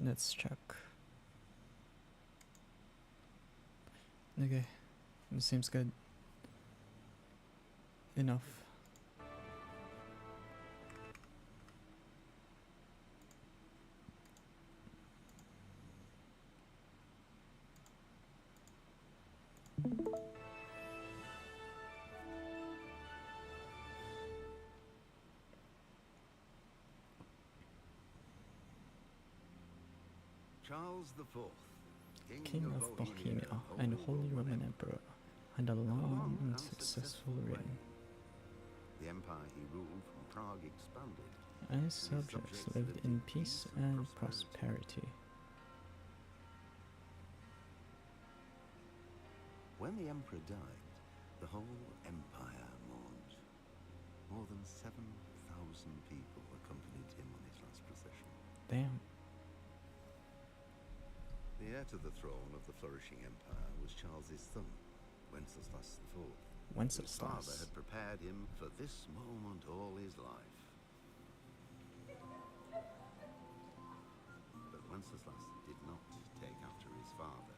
Let's check. Okay, it seems good. Enough. Charles IV, King of Bohemia and Holy Roman Emperor, had a long and successful reign. The empire he ruled from Prague expanded, And his subjects lived in peace and prosperity. When the emperor died, the whole empire mourned. More than 7,000 people accompanied him on his last procession. Damn. The heir to the throne of the flourishing empire was Charles's son, Wenceslas IV. His father had prepared him for this moment all his life. But Wenceslas did not take after his father.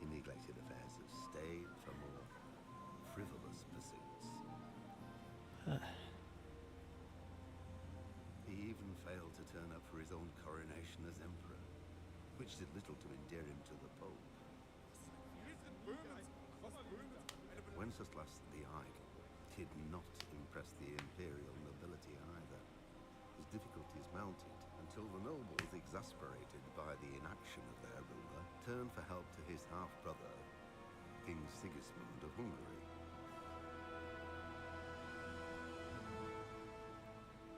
He neglected affairs of state for more frivolous pursuits. He even failed to turn up for his own coronation as emperor, which did little to endear him to the Pope. Wenceslas the Idle did not impress the imperial nobility either. His difficulties mounted until the nobles, exasperated by the inaction of their ruler, turned for help to his half-brother, King Sigismund of Hungary.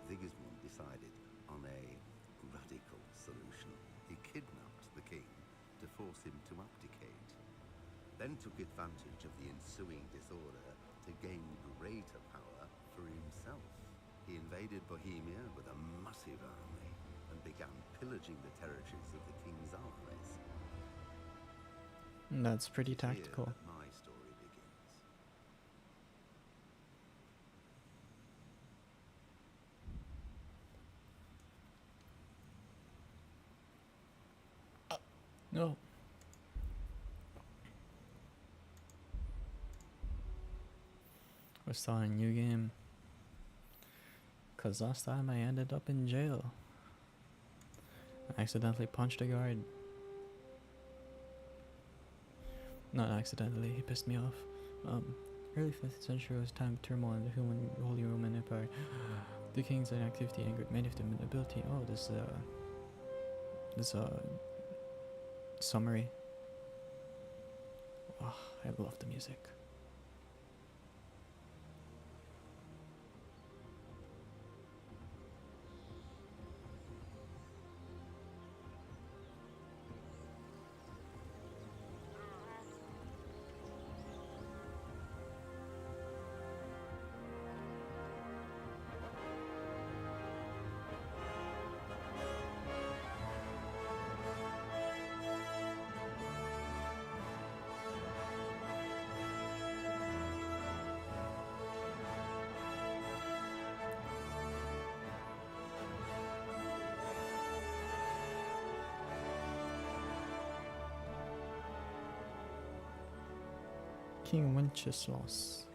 Sigismund decided on a radical solution. He kidnapped the king to force him to abdicate, then took advantage of the ensuing disorder to gain greater power for himself. He invaded Bohemia with a massive army and began pillaging the territories of the king's allies. That's pretty tactical. Here my story begins. No. We're starting a new game. Cause last time I ended up in jail. I accidentally punched a guard. Not accidentally, he pissed me off. Early 5th century was a time of turmoil in the Holy Roman Empire. The king's inactivity angered many of the nobility. Oh, this summary. Oh, I love the music. King Wenceslas.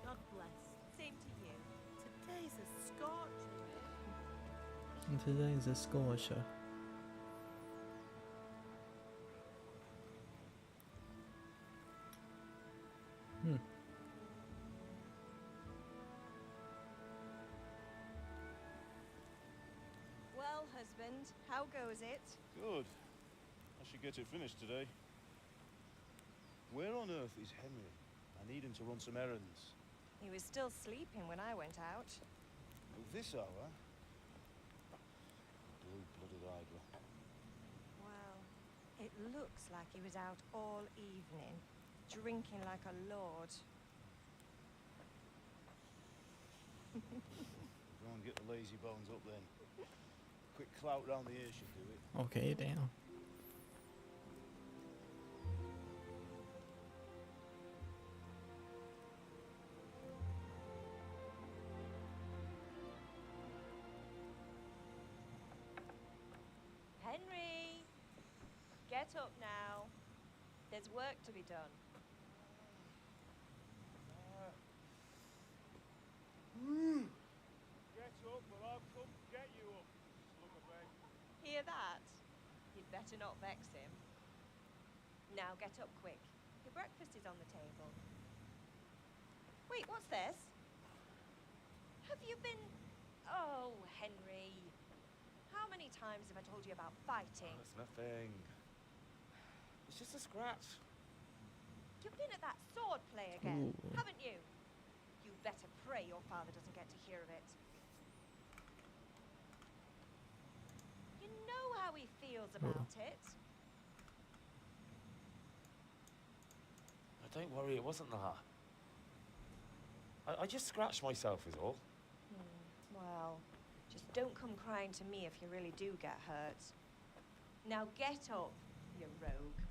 God bless. Same to you. Today's a scorcher. And today is a scorcher. Well, husband, How goes it? Good. I should get it finished today. Where on earth is Henry? I need him to run some errands. He was still sleeping when I went out. At this hour? Blue-blooded idler. Well, it looks like he was out all evening, drinking like a lord. Go and get the lazy bones up then. Quick clout round the ear should do it. Okay, damn. Henry! Get up now. There's work to be done. Get up or I'll come get you up, sluggerbag. Hear that? You'd better not vex him. Now get up quick. Your breakfast is on the table. Wait, what's this? Have you been... Oh, Henry. How many times have I told you about fighting? Oh, it's nothing. It's just a scratch. You've been at that sword play again, Ooh. haven't you? You better pray your father doesn't get to hear of it. You know how he feels about it. Oh, don't worry, it wasn't that. I just scratched myself is all. Well, just don't come crying to me if you really do get hurt. Now get up, you rogue.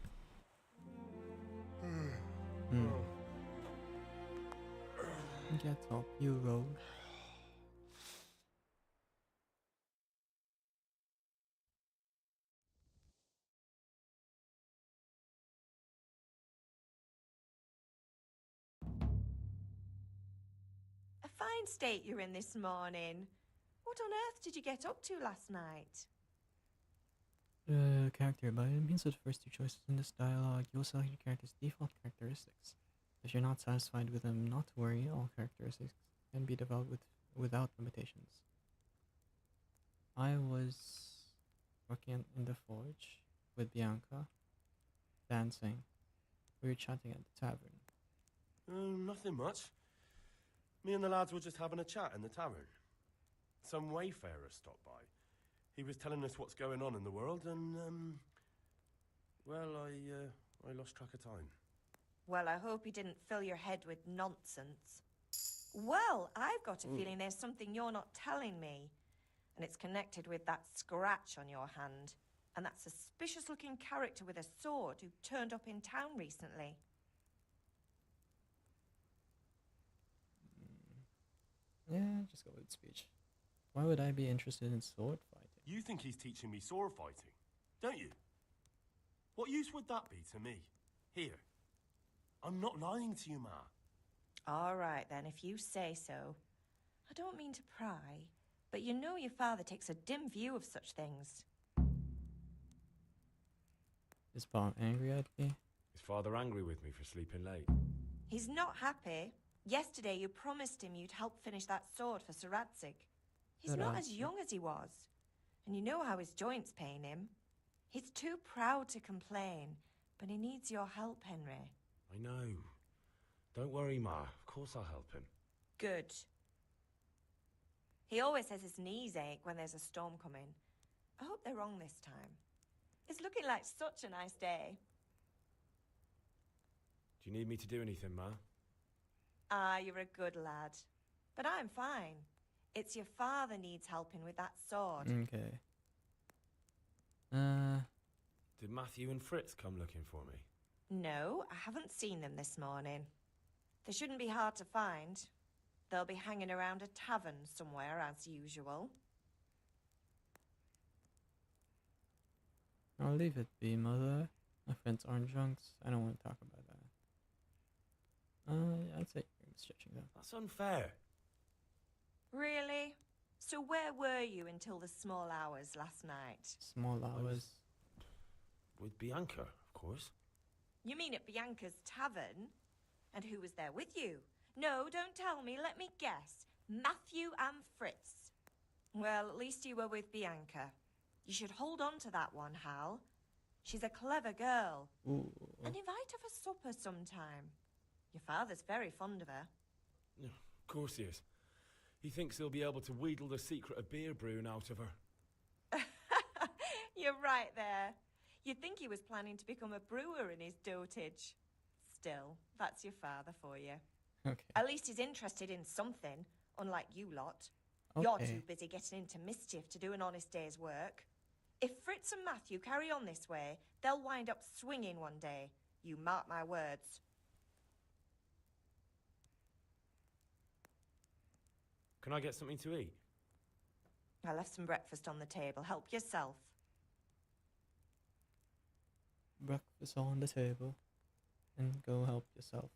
Get up, you rogue. A fine state you're in this morning. What on earth did you get up to last night? Character. By means of the first two choices in this dialogue, you will select your character's default characteristics. If you're not satisfied with them, not to worry, all characteristics can be developed without limitations. I was working in the forge with Bianca, dancing. We were chatting at the tavern. Nothing much. Me and the lads were just having a chat in the tavern. Some wayfarer stopped by. He was telling us what's going on in the world, and, well, I lost track of time. Well, I hope he didn't fill your head with nonsense. Well, I've got a feeling there's something you're not telling me. And it's connected with that scratch on your hand. And that suspicious-looking character with a sword who turned up in town recently. Yeah, just go with speech. Why would I be interested in sword fighting? You think he's teaching me sword fighting, don't you? What use would that be to me? Here. I'm not lying to you, Ma. All right, then, if you say so. I don't mean to pry, but you know your father takes a dim view of such things. Is Bob angry at me? Is father angry with me for sleeping late? He's not happy. Yesterday you promised him you'd help finish that sword for Sir Radzig. He's not as young as he was. And you know how his joints pain him. He's too proud to complain, but he needs your help, Henry. I know. Don't worry, Ma. Of course I'll help him. Good. He always says his knees ache when there's a storm coming. I hope they're wrong this time. It's looking like such a nice day. Do you need me to do anything, Ma? Ah, you're a good lad. But I'm fine. It's your father needs helping with that sword. Okay. Did Matthew and Fritz come looking for me? No, I haven't seen them this morning. They shouldn't be hard to find. They'll be hanging around a tavern somewhere, as usual. I'll leave it be, Mother. My friends aren't drunks. I don't want to talk about that. I'd say you're stretching them. That's unfair. Really? So where were you until the small hours last night? Small hours. With Bianca, of course. You mean at Bianca's tavern? And who was there with you? No, don't tell me. Let me guess. Matthew and Fritz. Well, at least you were with Bianca. You should hold on to that one, Hal. She's a clever girl. Ooh. And invite her for supper sometime. Your father's very fond of her. Yeah, of course he is. He thinks he'll be able to wheedle the secret of beer brewing out of her. You're right there. You'd think he was planning to become a brewer in his dotage. Still, that's your father for you. Okay. At least he's interested in something, unlike you lot. You're Okay. too busy getting into mischief to do an honest day's work. If Fritz and Matthew carry on this way, they'll wind up swinging one day. You mark my words. Can I get something to eat? I left some breakfast on the table. Help yourself. Breakfast on the table. And go help yourself.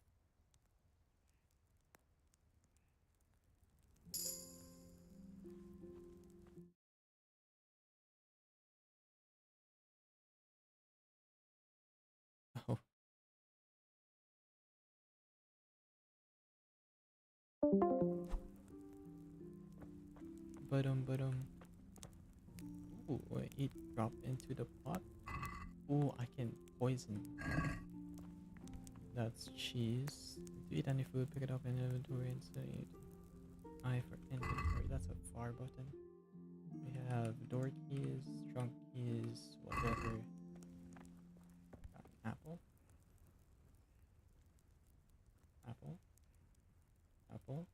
Oh. But. Ooh, eat drop into the pot. Ooh, I can poison. That's cheese. To eat any food, pick it up in inventory and say I for inventory. That's a far button. We have door keys, trunk keys, whatever. Got an apple. Apple. Apple.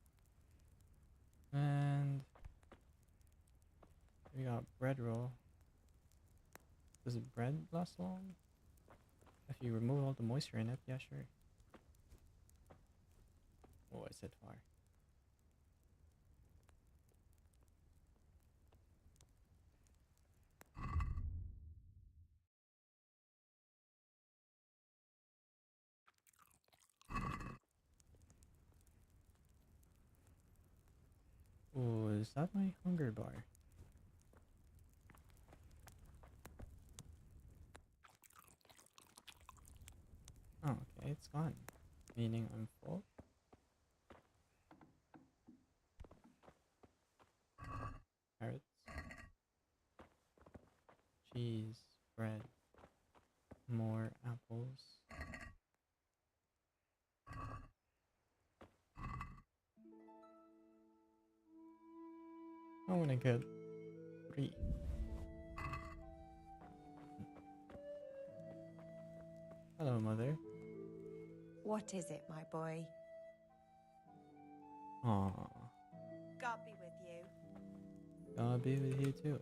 And we got bread roll. Does bread last long? If you remove all the moisture in it, yeah, sure. Oh, I said far. Oh, is that my hunger bar? Oh, okay, it's gone. Meaning I'm full. Carrots. Cheese. Bread. More apples. I wanna get 3. Hello, mother. What is it, my boy? Aww. God be with you. God be with you too.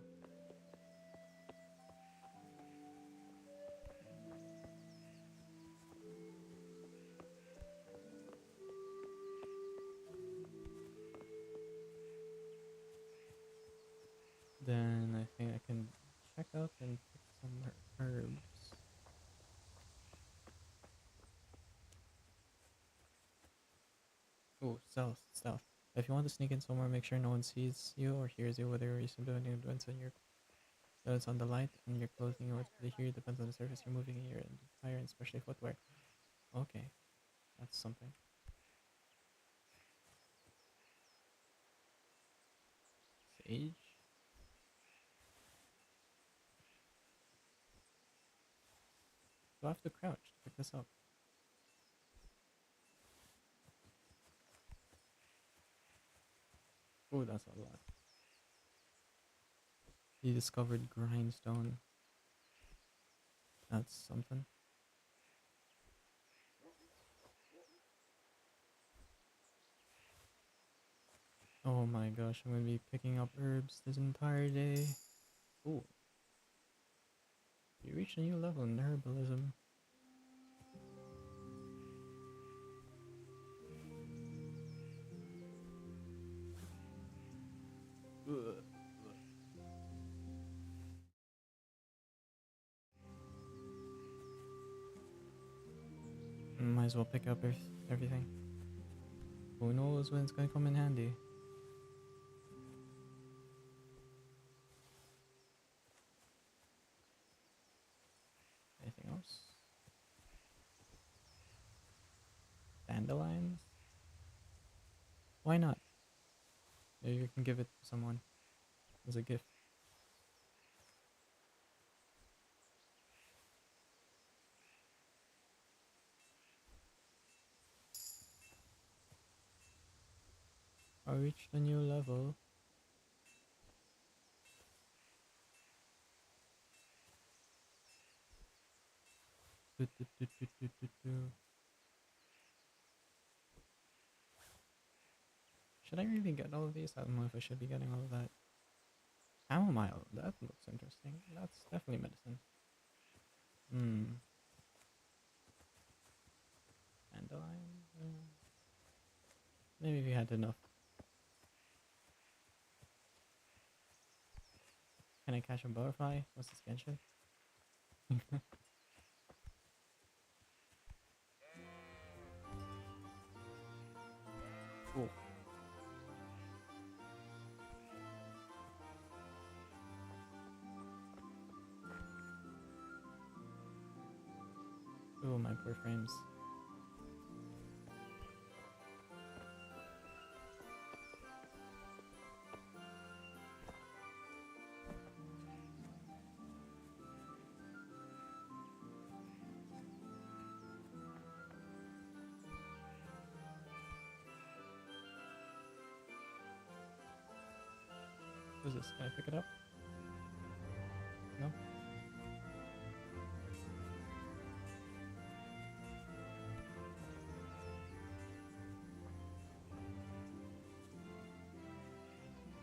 Then I think I can check out and pick some herbs. Oh, stealth. If you want to sneak in somewhere, make sure no one sees you or hears you, whether you're doing influence on your it's on the light and your clothing or to hear depends on the surface you're moving in your attire and especially footwear. Okay, that's something. Sage. Do I have to crouch to pick this up? Oh, that's a lot. You discovered grindstone. That's something. Oh my gosh, I'm gonna be picking up herbs this entire day. Ooh. You reached a new level in herbalism. Might as well pick up everything. Who knows when it's gonna come in handy. Anything else? Dandelions? Why not? Maybe you can give it to someone as a gift. I reached a new level. Do, do, do, do, do, do, do. Should I really get all of these? I don't know if I should be getting all of that. Chamomile, that looks interesting. That's definitely medicine. Hmm. Dandelion? Maybe we had enough. Can I catch a butterfly? What's this Genshin? Cool. Oh, my poor frames. What's this? Can I pick it up? No?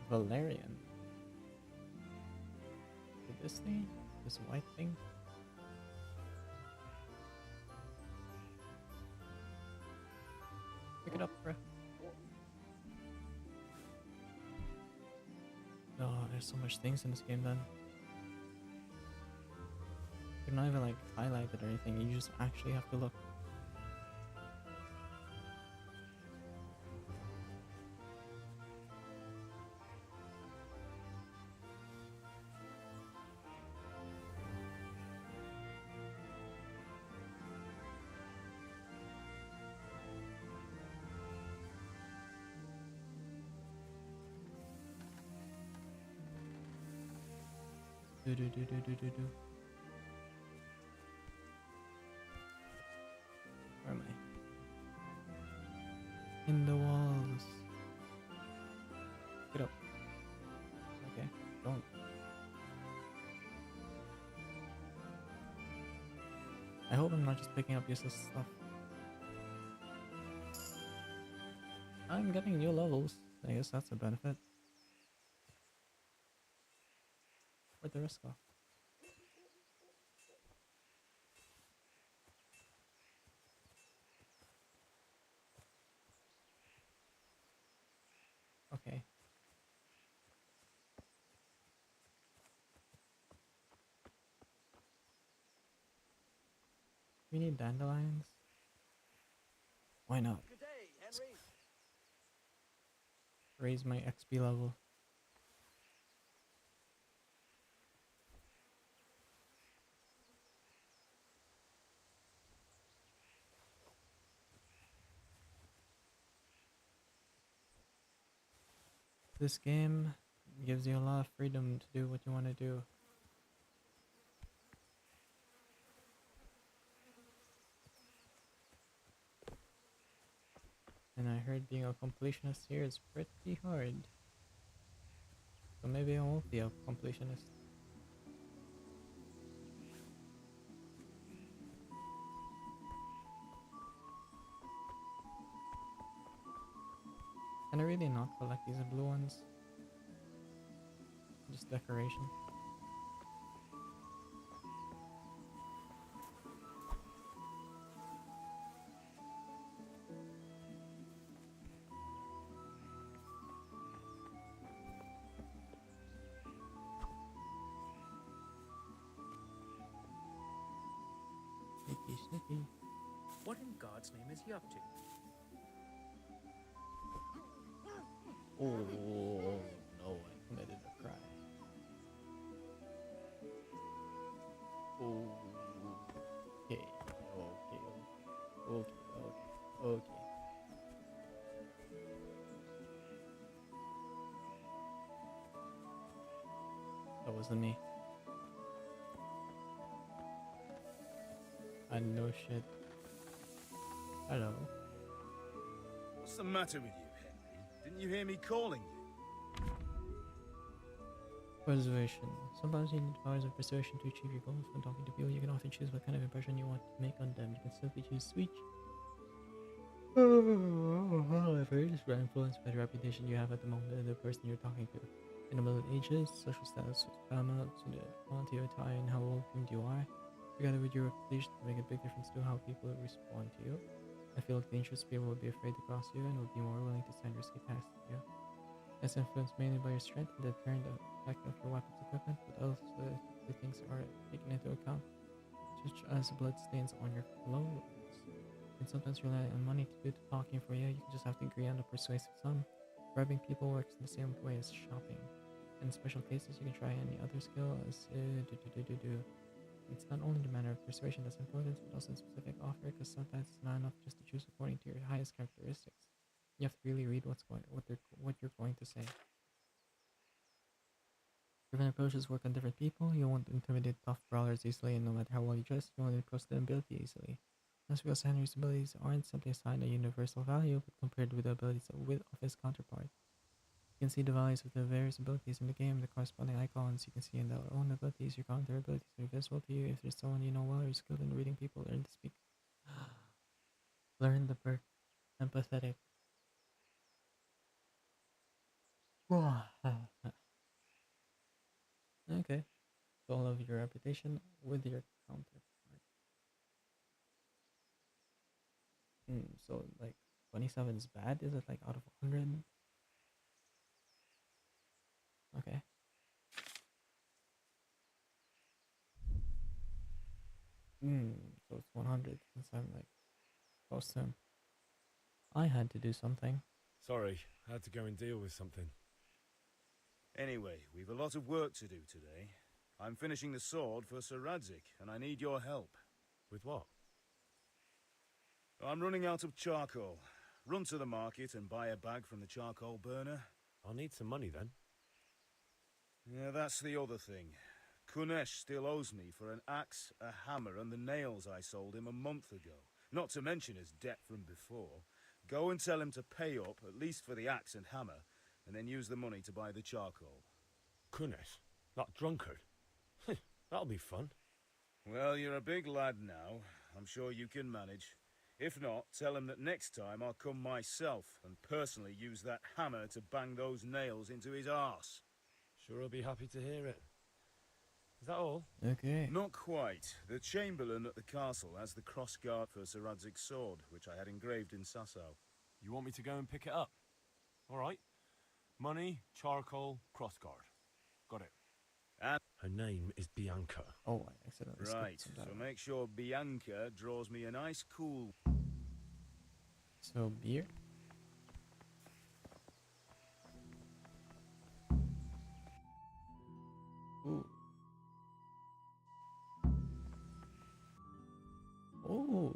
Valerian. This thing? This white thing? Pick it up, bruh. Oh, there's so much things in this game then. They're not even like highlighted or anything, you just actually have to look. Do do do do do do do. Where am I? In the walls. Get up. Okay, don't. I hope I'm not just picking up useless stuff. I'm getting new levels. I guess that's a benefit. Where'd the rest go? Okay. We need dandelions. Why not? Good day, Henry. Raise my XP level. This game gives you a lot of freedom to do what you want to do. And I heard being a completionist here is pretty hard. So maybe I won't be a completionist. Can I really not collect these blue ones? Just decoration. Sneaky, sneaky. What in God's name is he up to? Oh no, I committed a crime. Okay, okay. That wasn't me. I know shit. Hello. What's the matter with you, Henry? Didn't you hear me calling you? Persuasion. Sometimes you need powers of persuasion to achieve your goals. When talking to people, you can often choose what kind of impression you want to make on them. You can simply choose speech. However, this will influence by the reputation you have at the moment of the person you're talking to. In the Middle Ages, social status was paramount to the quality of attire and how well groomed you are. Together with your reputation to make a big difference to how people respond to you. I feel like dangerous people will be afraid to cross you and will be more willing to stand risky tasks with you. It's influenced mainly by your strength and the deterrent effect of your weapons equipment, but also the things are taken into account, such as bloodstains on your clothes. You can sometimes rely on money to do the talking for you. You can just have to agree on a persuasive sum. Bribing people works in the same way as shopping. In special cases, you can try any other skill as It's not only the manner of persuasion that's important, but also the specific offer, because sometimes it's not enough just to choose according to your highest characteristics. You have to really read what you're going to say. Different approaches work on different people. You won't intimidate tough brawlers easily, and no matter how well you dress, you won't approach the ability easily. That's because Henry's abilities aren't simply assigned a universal value, but compared with the abilities of his counterpart. You can see the values of the various abilities in the game, the corresponding icons you can see in their own abilities. Your counter abilities are visible to you. If there's someone you know well or you're skilled in reading people, learn to speak. Learn the perk. Empathetic. Okay. So all of your reputation with your counterpart. So like 27 is bad? Is it like out of 100? Okay. So it's 100 since I'm like close to him. I had to do something. Sorry, I had to go and deal with something. Anyway, we've a lot of work to do today. I'm finishing the sword for Sir Radzik, and I need your help. With what? I'm running out of charcoal. Run to the market and buy a bag from the charcoal burner. I'll need some money then. Yeah, that's the other thing. Kunesh still owes me for an axe, a hammer, and the nails I sold him a month ago. Not to mention his debt from before. Go and tell him to pay up, at least for the axe and hammer, and then use the money to buy the charcoal. Kunesh? That drunkard? That'll be fun. Well, you're a big lad now. I'm sure you can manage. If not, tell him that next time I'll come myself and personally use that hammer to bang those nails into his arse. Sure, I'll be happy to hear it. Is that all? Okay. Not quite. The Chamberlain at the castle has the crossguard for Sir Radzig's sword, which I had engraved in Sasau. You want me to go and pick it up? All right. Money, charcoal, crossguard. Got it. And Her name is Bianca. Oh, I accidentally skipped right, some so dialogue. make sure Bianca draws me a nice cool... So beer. Ooh. Oh.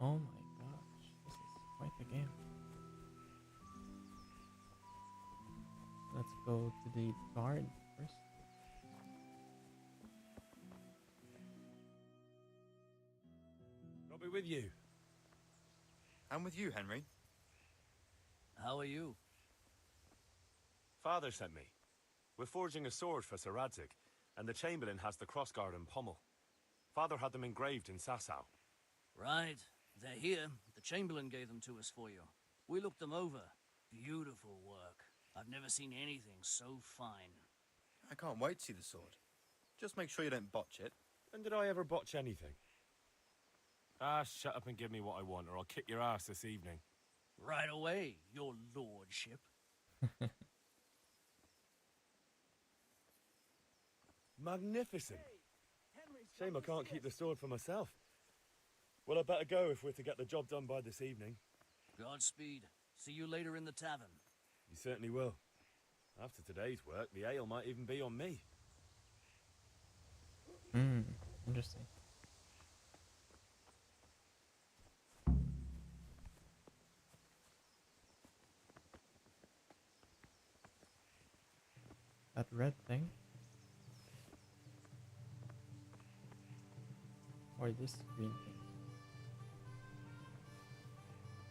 Oh my gosh, this is quite the game. Let's go to the guard first. I'll be with you. I'm with you, Henry. How are you? Father sent me. We're forging a sword for Sir Radzik, and the Chamberlain has the crossguard and pommel. Father had them engraved in Sasau. Right. They're here. The Chamberlain gave them to us for you. We looked them over. Beautiful work. I've never seen anything so fine. I can't wait to see the sword. Just make sure you don't botch it. When did I ever botch anything? Ah, shut up and give me what I want, or I'll kick your ass this evening. Right away, your lordship. Magnificent. Shame I can't keep the sword for myself. Well, I better go if we're to get the job done by this evening. Godspeed. See you later in the tavern. You certainly will. After today's work, the ale might even be on me. Interesting. That red thing. Or this green thing.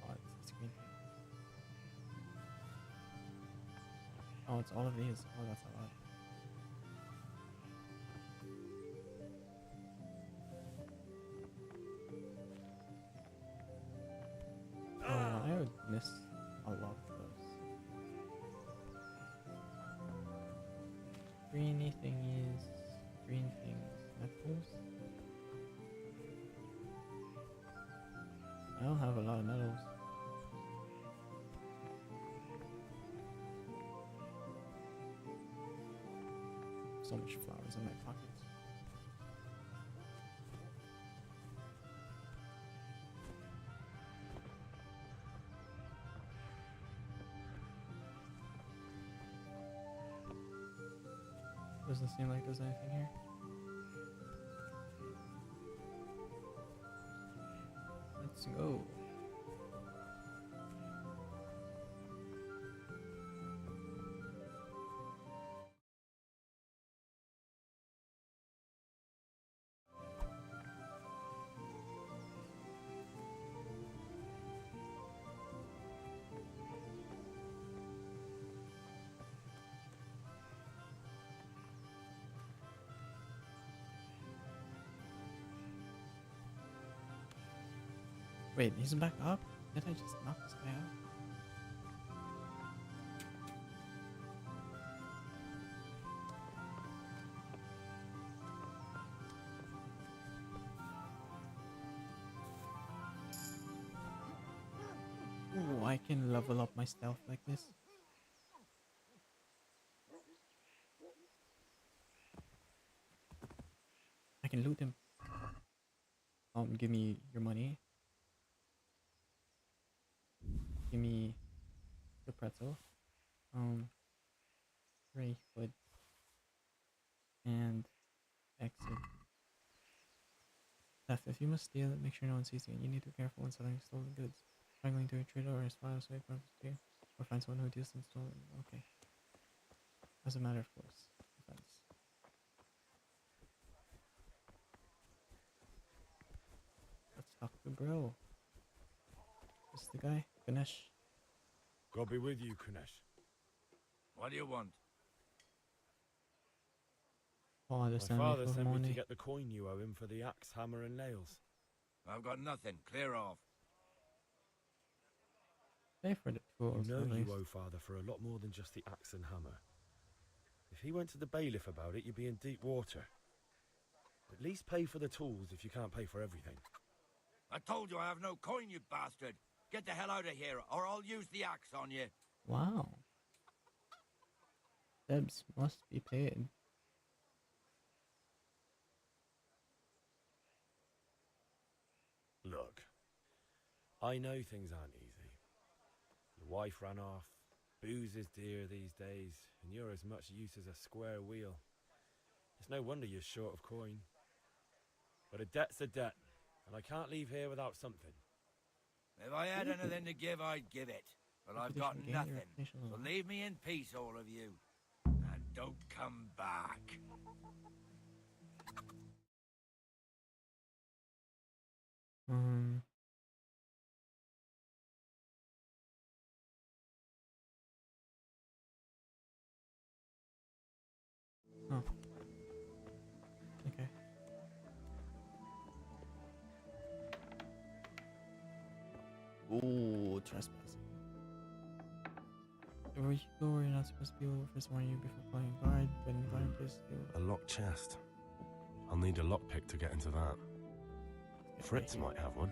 Oh, it's this green thing. Oh, it's all of these. Oh, that's a lot. Oh, I would miss a lot of those. Greeny thingies. Green things. Metals. I don't have a lot of metals. So much flowers in my pockets. Doesn't seem like there's anything here. Let's go. Wait, he's back up? Did I just knock this guy out? Ooh, I can level up my stealth like this. I can loot him. Give me your money. Give me the pretzel. Gray hood. And exit. Theft. If you must steal it, make sure no one sees you. You need to be careful when selling stolen goods. Struggling to retrieve or spy so you can or find someone who deals in stolen. Okay. As a matter of course. Defense. Let's talk to bro. This is the guy? Ganesh. God be with you, Kunesh. What do you want? Oh, the My father of sent me money. to get the coin you owe him for the axe, hammer, and nails. I've got nothing. Clear off. Pay for the tools. You know at you least. owe father for a lot more than just the axe and hammer. If he went to the bailiff about it, you'd be in deep water. At least pay for the tools if you can't pay for everything. I told you I have no coin, you bastard. Get the hell out of here, or I'll use the axe on you. Wow. Debs must be paid. Look, I know things aren't easy. Your wife ran off, booze is dear these days, and you're as much use as a square wheel. It's no wonder you're short of coin. But a debt's a debt, and I can't leave here without something. If I had anything to give, I'd give it. But I've got Reputation gain, your nothing. reputation So will- leave me in peace, all of you. And don't come back. Um. Oh. Okay. Ooh, trespassing. Where you go where you're not supposed to be, will first warn you before calling a guard, but in guard place A locked chest. I'll need a lockpick to get into that. Fritz might have one.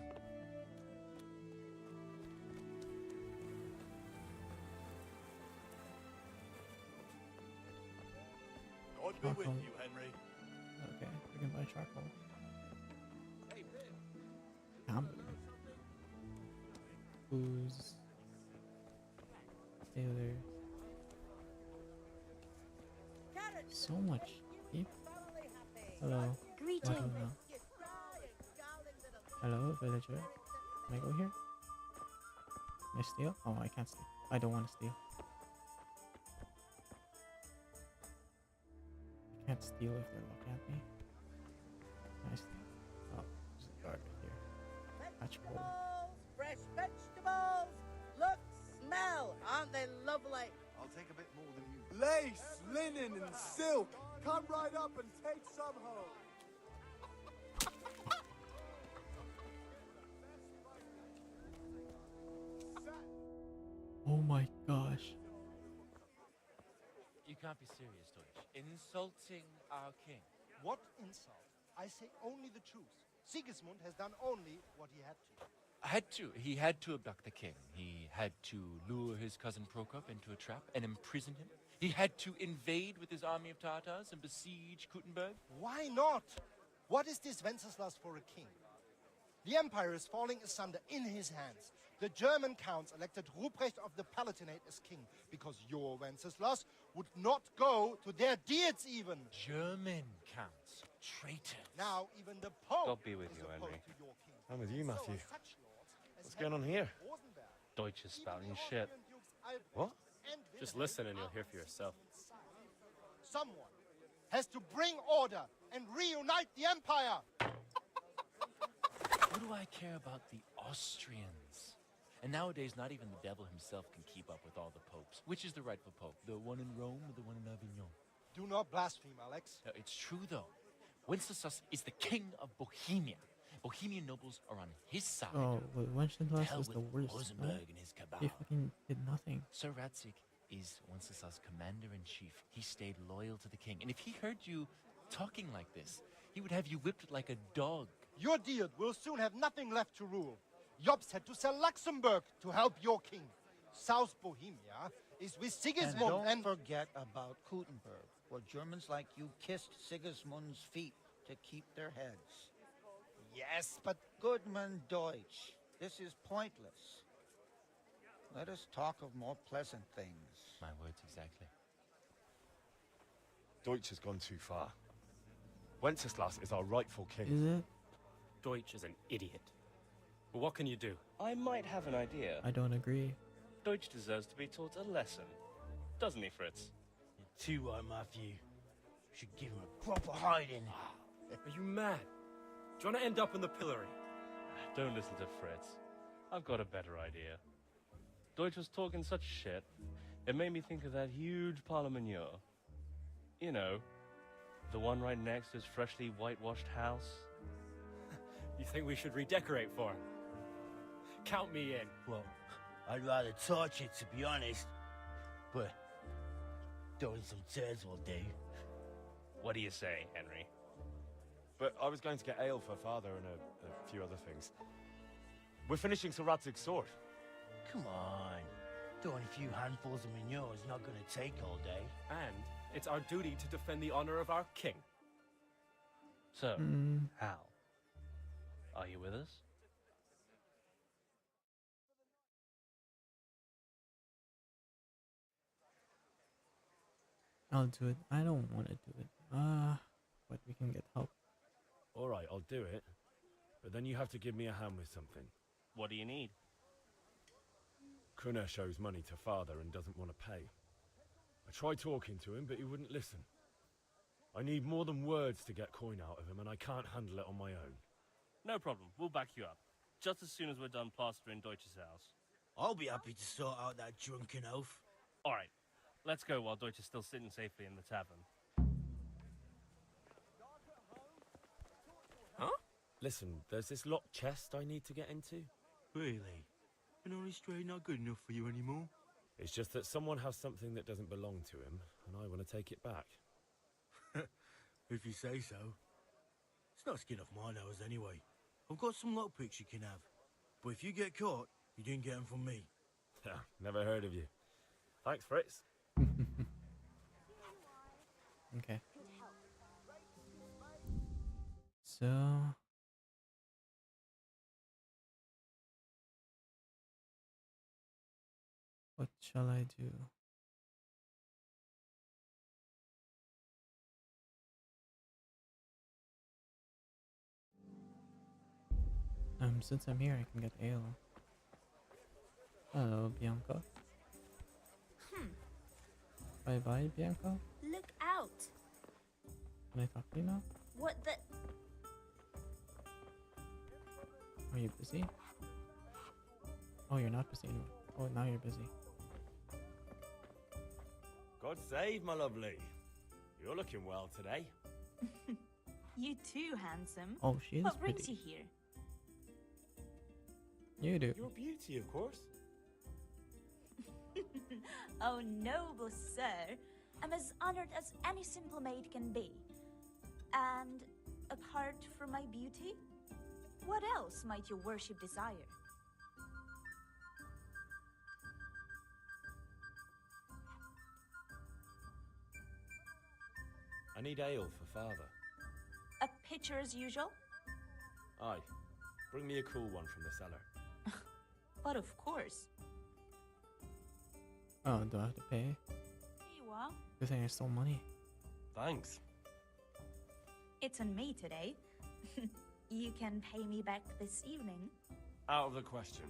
God be with you, Henry. Okay, we can buy charcoal. Amber. Booze. Taylor. So much people. Hello. Greetings. I don't know. Hello, villager. Can I go here? Can I steal? Oh, I can't steal. I don't want to steal. I can't steal if they're looking at me. Can I steal? Oh, there's a guard right here. Patch pole. Fresh vegetables. Look, smell. Aren't they lovely? I'll take a bit more than you. Lace, linen, and silk. Come right up and take some home. Oh my gosh. You can't be serious, Deutsch. Insulting our king. What insult? I say only the truth. Sigismund has done only what he had to. He had to abduct the king. He had to lure his cousin Prokop into a trap and imprison him. He had to invade with his army of Tartars and besiege Kuttenberg. Why not? What is this Wenceslas for a king? The empire is falling asunder in his hands. The German counts elected Ruprecht of the Palatinate as king because your Wenceslas would not go to their deeds even. German counts. Traitors. Now even the Pope God be with is you, opposed Henry. to your king. I'm with you, Matthew. So such lords as What's going on here? Rosenberg, Deutsch is even spouting the shit. Austrian dukes Albrecht What? and Just Wilhelm listen and you'll are hear for on yourself. Sigismund's side. Someone has to bring order and reunite the empire. What do I care about the Austrians? And nowadays, not even the devil himself can keep up with all the popes. Which is the rightful pope? The one in Rome or the one in Avignon? Do not blaspheme, Alex. No, it's true, though. Wenceslas is the king of Bohemia. Bohemian nobles are on his side. Oh, Wenceslas Hell is the with worst. Rosenberg and his cabal. He fucking did nothing. Sir Ratzik is Wenceslas' commander-in-chief. He stayed loyal to the king. And if he heard you talking like this, he would have you whipped like a dog. Your Diet will soon have nothing left to rule. Jobst had to sell Luxembourg to help your king. South Bohemia is with Sigismund And don't forget about Kuttenberg, where Germans like you kissed Sigismund's feet to keep their heads. Yes, but Goodman Deutsch, this is pointless. Let us talk of more pleasant things. My words exactly. Deutsch has gone too far. Wenceslas is our rightful king. Is it? Deutsch is an idiot. But what can you do? I might have an idea. I don't agree. Deutsch deserves to be taught a lesson. Doesn't he, Fritz? You're too right, Matthew. Should give him a proper hiding. Are you mad? Do you want to end up in the pillory? Don't listen to Fritz. I've got a better idea. Deutsch was talking such shit, it made me think of that huge parliament. You know, the one right next to his freshly whitewashed house. You think we should redecorate for him? Count me in. Well, I'd rather torch it, to be honest. But throwing some turds will do. What do you say, Henry? But I was going to get ale for father and a few other things. We're finishing Sir Radzig's sword. Come on. Throwing a few handfuls of manure is not going to take all day. And it's our duty to defend the honor of our king. So, Hal, are you with us? I'll do it. I don't want to do it. But we can get help. All right, I'll do it. But then you have to give me a hand with something. What do you need? Kunesh owes money to father and doesn't want to pay. I tried talking to him, but he wouldn't listen. I need more than words to get coin out of him, and I can't handle it on my own. No problem. We'll back you up. Just as soon as we're done plastering Deutsch's house. I'll be happy to sort out that drunken oaf. All right. Let's go while Deutsch is still sitting safely in the tavern. Huh? Listen, there's this locked chest I need to get into. Really? And only straight not good enough for you anymore? It's just that someone has something that doesn't belong to him, and I want to take it back. If you say so. It's not skin off my nose anyway. I've got some lockpicks you can have. But if you get caught, you didn't get them from me. Never heard of you. Thanks, Fritz. Okay. So what shall I do? Since I'm here, I can get ale. Hello, Bianca. Bye bye, Bianca. Look out! Can I talk to you now? What the? Are you busy? Oh, you're not busy anymore. Oh, now you're busy. God save, my lovely. You're looking well today. You too, handsome. Oh, she is What brings pretty. you here? You do. Your beauty, of course. Oh, noble sir. I'm as honored as any simple maid can be. And apart from my beauty, what else might your worship desire? I need ale for father. A pitcher as usual? Aye. Bring me a cool one from the cellar. But of course. Oh, do I have to pay? Here you are. Good thing I stole money. Thanks. It's on me today. You can pay me back this evening. Out of the question.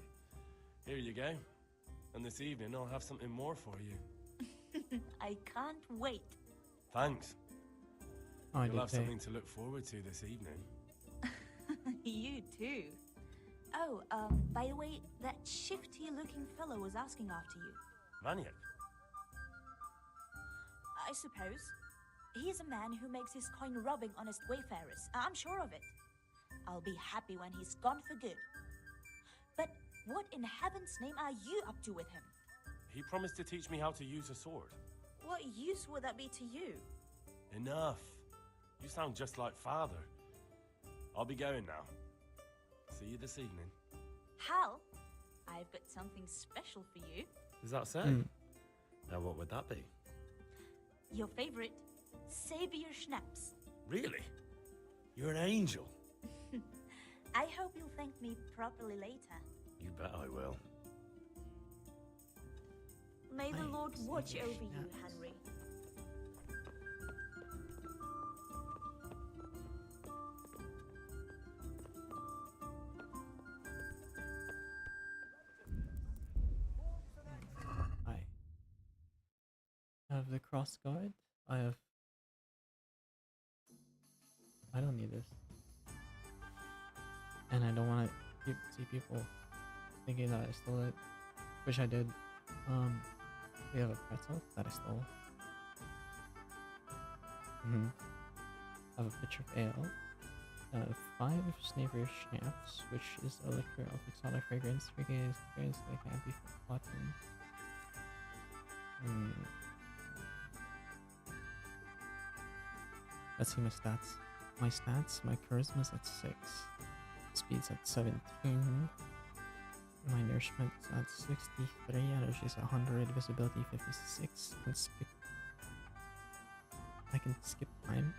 Here you go. And this evening I'll have something more for you. I can't wait. Thanks. Oh, I You'll did have pay. something to look forward to this evening. You too. Oh, by the way, that shifty-looking fellow was asking after you. Vaniak. I suppose. He's a man who makes his coin robbing honest wayfarers. I'm sure of it. I'll be happy when he's gone for good. But what in heaven's name are you up to with him? He promised to teach me how to use a sword. What use would that be to you? Enough. You sound just like father. I'll be going now. See you this evening. Hal, I've got something special for you. Is that so? Now what would that be? Your favorite, Savior Schnapps. Really? You're an angel. I hope you'll thank me properly later. You bet I will. May the Nice. Lord watch Savior over you, Schnapps. Henry. I have the cross guard. I don't need this. And I don't want to see people thinking that I stole it. Wish I did. We have a pretzel that I stole. I have a pitcher of ale. 5 Snaver Schnapps, which is a liquor of exotic fragrance, fragrance that can't be forgotten. Let's see my stats. My charisma's at 6. Speed's at 17. My nourishment's at 63. Energy's 100. Visibility 56. I can skip time.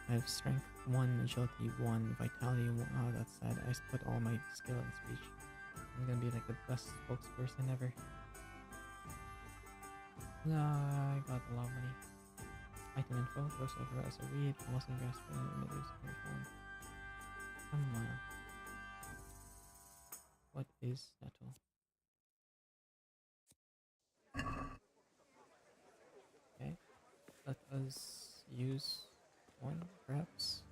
I have strength 1, agility 1, vitality 1. Oh, that's sad. I put all my skill in speech. I'm gonna be like the best spokesperson ever. I got a lot of money. Item info, gross over as a read, almost invest for images on your phone. Come on. What is Nettle? Okay, let us use one, perhaps.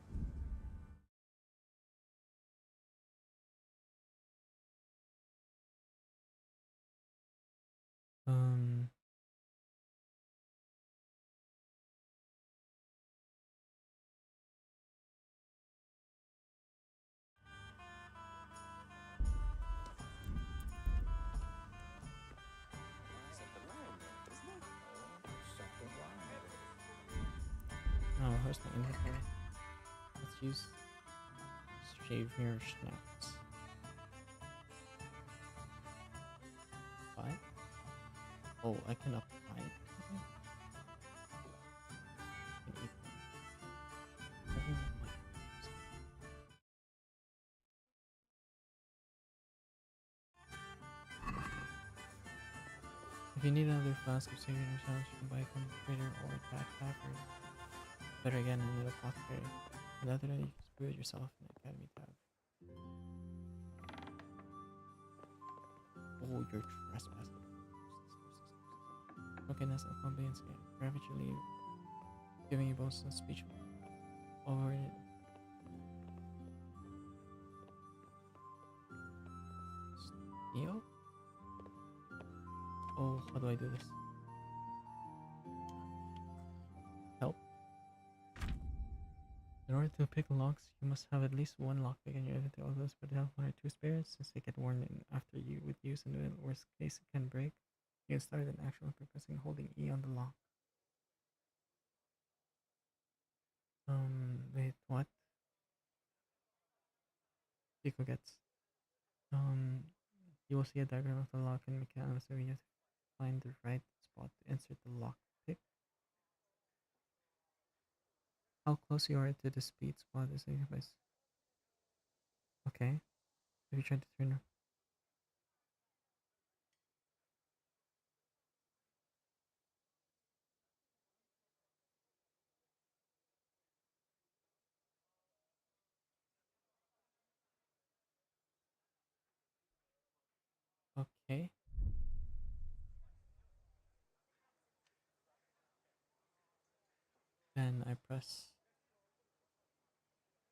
Oh, where's my inventory? Let's use Savior Schnapps. 5? Oh, I can apply it. Okay. Can eat them. Oh my goodness. If you need another flask of Savior Schnapps, you can buy it from the trader or attack Tavern. Better again in the apothecary. Another day you can brew it yourself in the Academy tab. Oh, you're trespassing. Okay, that's not one being scam. Ravagely giving you both some speech over it. Steal? Oh, how do I do this? In order to pick locks, you must have at least one lockpick in your inventory. Although but have one or two spares, since they get worn in after you with use, and in the worst case it can break. You can start an action by pressing holding E on the lock. Wait, what? Pico gets. You will see a diagram of the lock and mechanism, so you have to find the right spot to insert the lock pick. How close you are to the speed spot is a device. Okay. If you try to turn. Okay. Then I press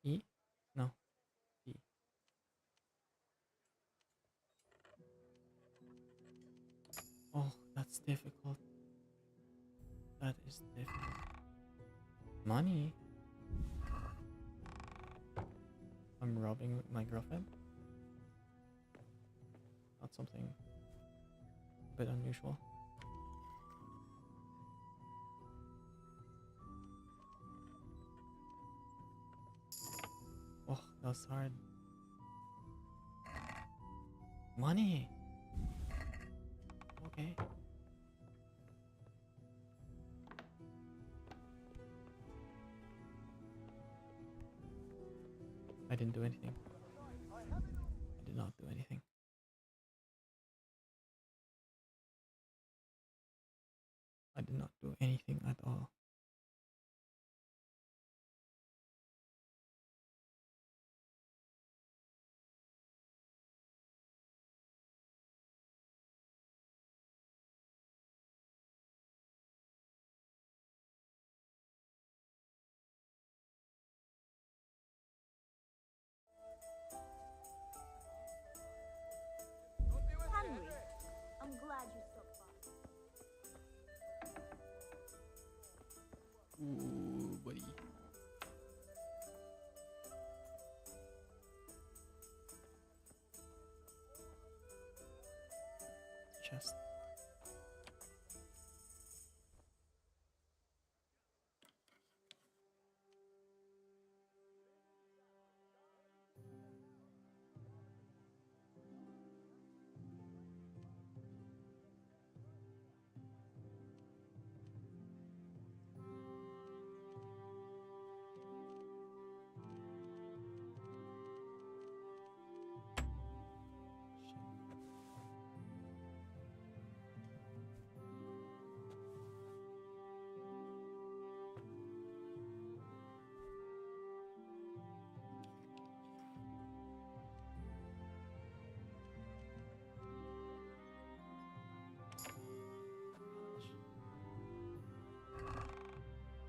E? No. E. Oh, that's difficult. That is difficult. Money? I'm robbing my girlfriend? Not something a bit unusual. Oh, that was hard. Money! Okay. I didn't do anything. I did not do anything. I did not do anything at all. Henry, I'm glad you stopped by. Ooh, buddy. Chest.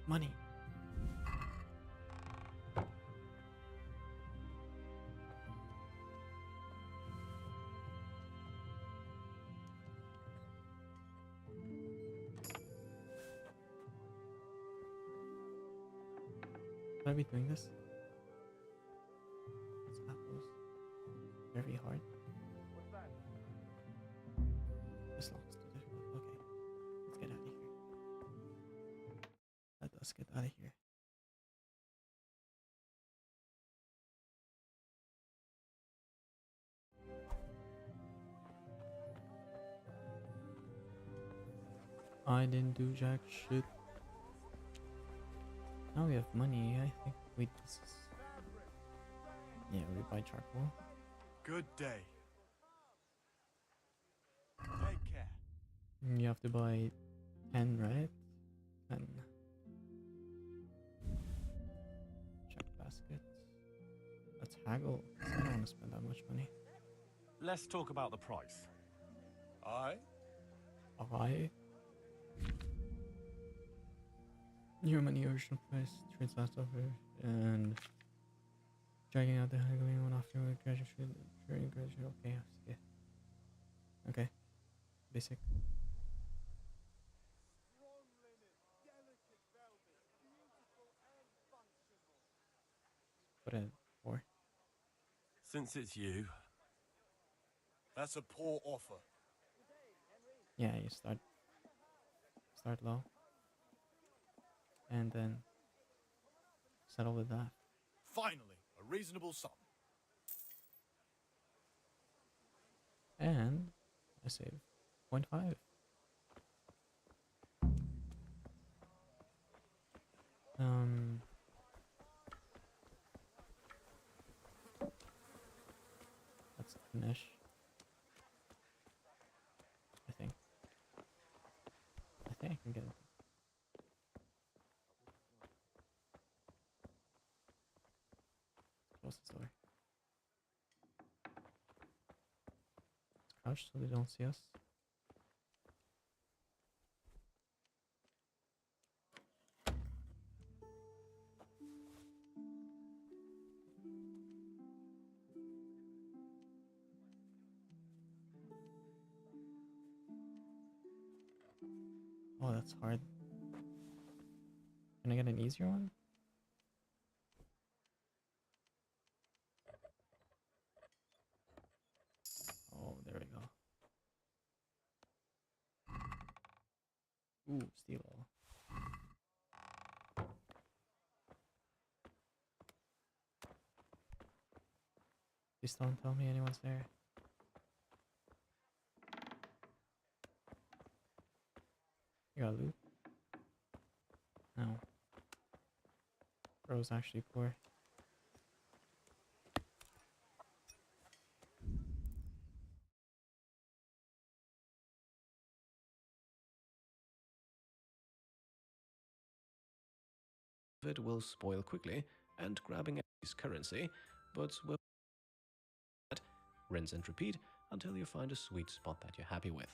Money. Should I be doing this? It's apples. Very hard. This looks too difficult. Okay. Let's get out of here. Let us get out of here. I didn't do jack shit. Now we have money. I think we this is. Yeah, we buy charcoal. Good day. Take care. You have to buy 10, right? 10. Check baskets. Let's haggle. 'Cause I don't want to spend that much money. Let's talk about the price. Aye? Alright. Your money original price, trades last offer, and dragging out the haggling one after we graduate. Okay, yeah. Okay. Basic. put it at 4. Since it's you. That's a poor offer. Yeah, you start low, and then settle with that. Finally, a reasonable sum. And I save 0.5. Let's finish. I think I can get it. Close this door. Let's crouch so they don't see us. Oh, that's hard. Can I get an easier one? Oh, there we go. Ooh, steel. Please don't tell me anyone's there. You got loot? No. Bro's actually poor. It will spoil quickly, and grabbing his currency, but will rinse and repeat until you find a sweet spot that you're happy with.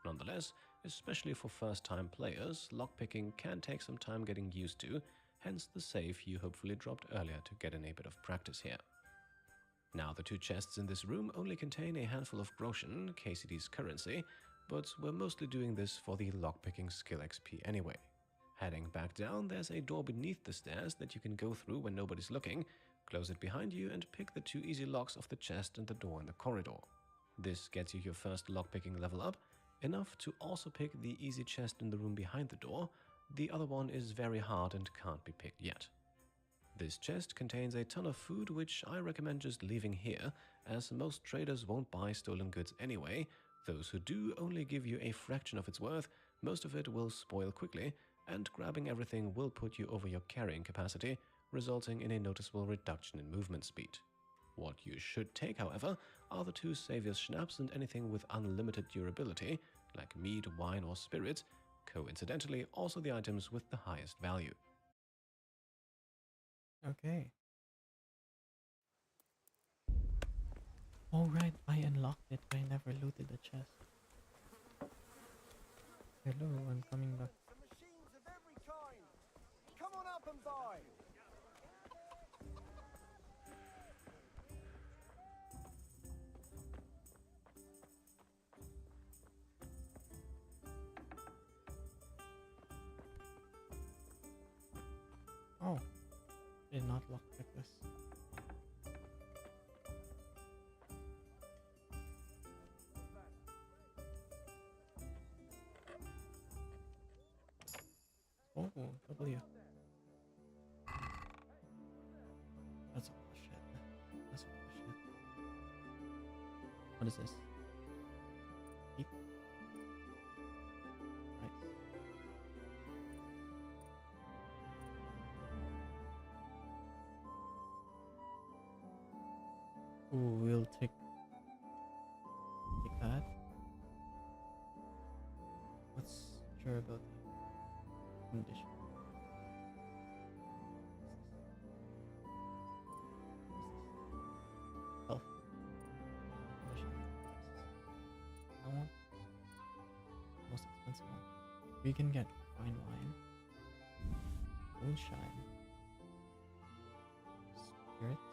Nonetheless, especially for first-time players, lockpicking can take some time getting used to, hence the save you hopefully dropped earlier to get in a bit of practice here. Now the 2 chests in this room only contain a handful of groschen, KCD's currency, but we're mostly doing this for the lockpicking skill XP anyway. Heading back down, there's a door beneath the stairs that you can go through when nobody's looking, close it behind you and pick the 2 easy locks of the chest and the door in the corridor. This gets you your first lockpicking level up, enough to also pick the easy chest in the room behind the door. The other one is very hard and can't be picked yet. This chest contains a ton of food, which I recommend just leaving here, as most traders won't buy stolen goods anyway. Those who do only give you a fraction of its worth, most of it will spoil quickly, and grabbing everything will put you over your carrying capacity, resulting in a noticeable reduction in movement speed. What you should take, however, are the 2 Savior's Schnapps and anything with unlimited durability, like mead, wine or spirits, coincidentally also the items with the highest value. Okay. Alright, I unlocked it, but I never looted the chest. Hello, I'm coming back. Machines of every kind. Come on up and buy. Oh, did not lockpick this. Oh, W. That's bullshit. That's bullshit. What is this? Eat. Right. Ooh, we'll take that. What's sure about that? Condition. Health. Condition. That one. Most expensive one. We can get fine wine. Moonshine. Spirits.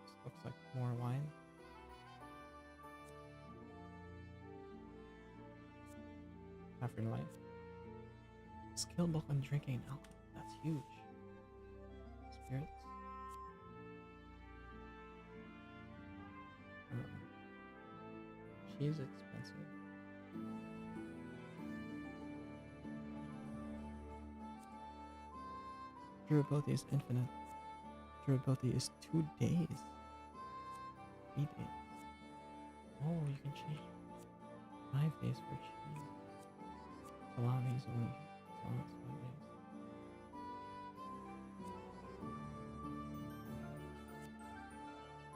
This looks like more wine. African life. Skill book on drinking alcohol. That's huge. Spirits. She's expensive. Durability is infinite. Durability is 2 days. 3 days. Oh, you can change 5 days for cheese. Salami is only 5 days.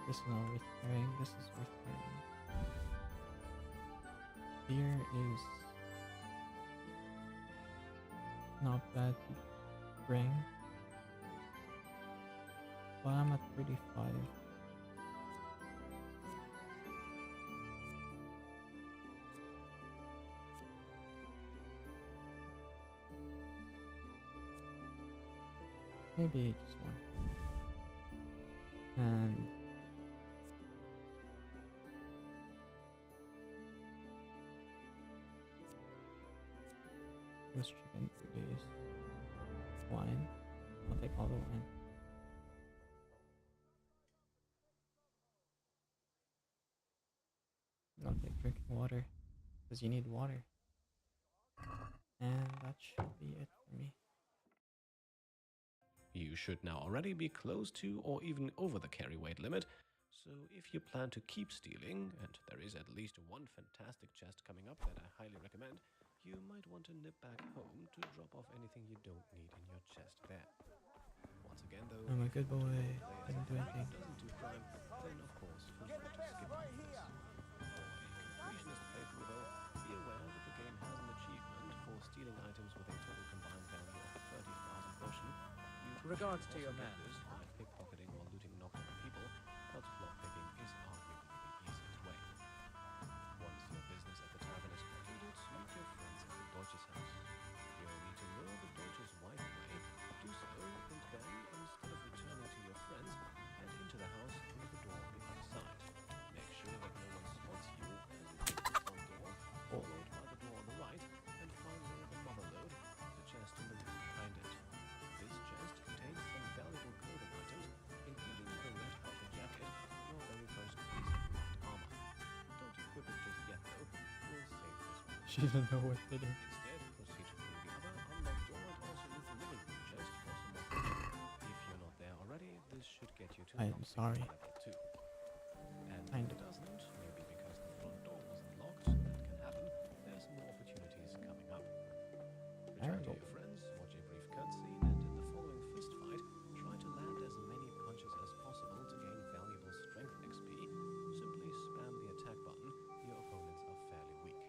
This is not worth carrying. This is worth carrying. Beer is not bad to bring. But I'm at 35. Maybe just one. And roast chicken, 2 days. Wine. I'll take all the wine. I'll take drinking water. Because you need water. And that should be it for me. You should now already be close to or even over the carry weight limit, so if you plan to keep stealing, and there is at least one fantastic chest coming up that I highly recommend, you might want to nip back home to drop off anything you don't need in your chest there. Once again though, I'm a good boy. Didn't do anything. doesn't do crime, then of course feel free to skip on this. For a completionist playthrough though, be aware that the game has an achievement for stealing items with a total combined value of 30,000 groschen. Regards to your man. man. This by pickpocketing while looting knocked over people, but lockpicking is arguably the easiest way. Once your business at the tavern is concluded, meet your friends at the Deutsches house. You'll need to lure the Deutsches wife away, do so, and then, instead of returning to your friends, head into the house through the door on the other side. Make sure that no one spots you as you take the front door, followed by the door on the right, and finally the mother load, the chest in the room behind it. This chest contains some valuable clothing items, including the red outer jacket, your very first piece of light armor. Don't equip it just yet though, we'll save this one. She doesn't know what to do. Instead, proceed through the other unlocked door and also use the living room chest for some more food. If you're not there already, this should get you to I am sorry. level 2. And Kind if it of. doesn't, maybe because the front door wasn't locked, that can happen, there's more opportunities coming up. Return to your friends, watch a brief cutscene, and in the following fist fight, try to land as many punches as possible to gain valuable strength XP. Simply spam the attack button, your opponents are fairly weak.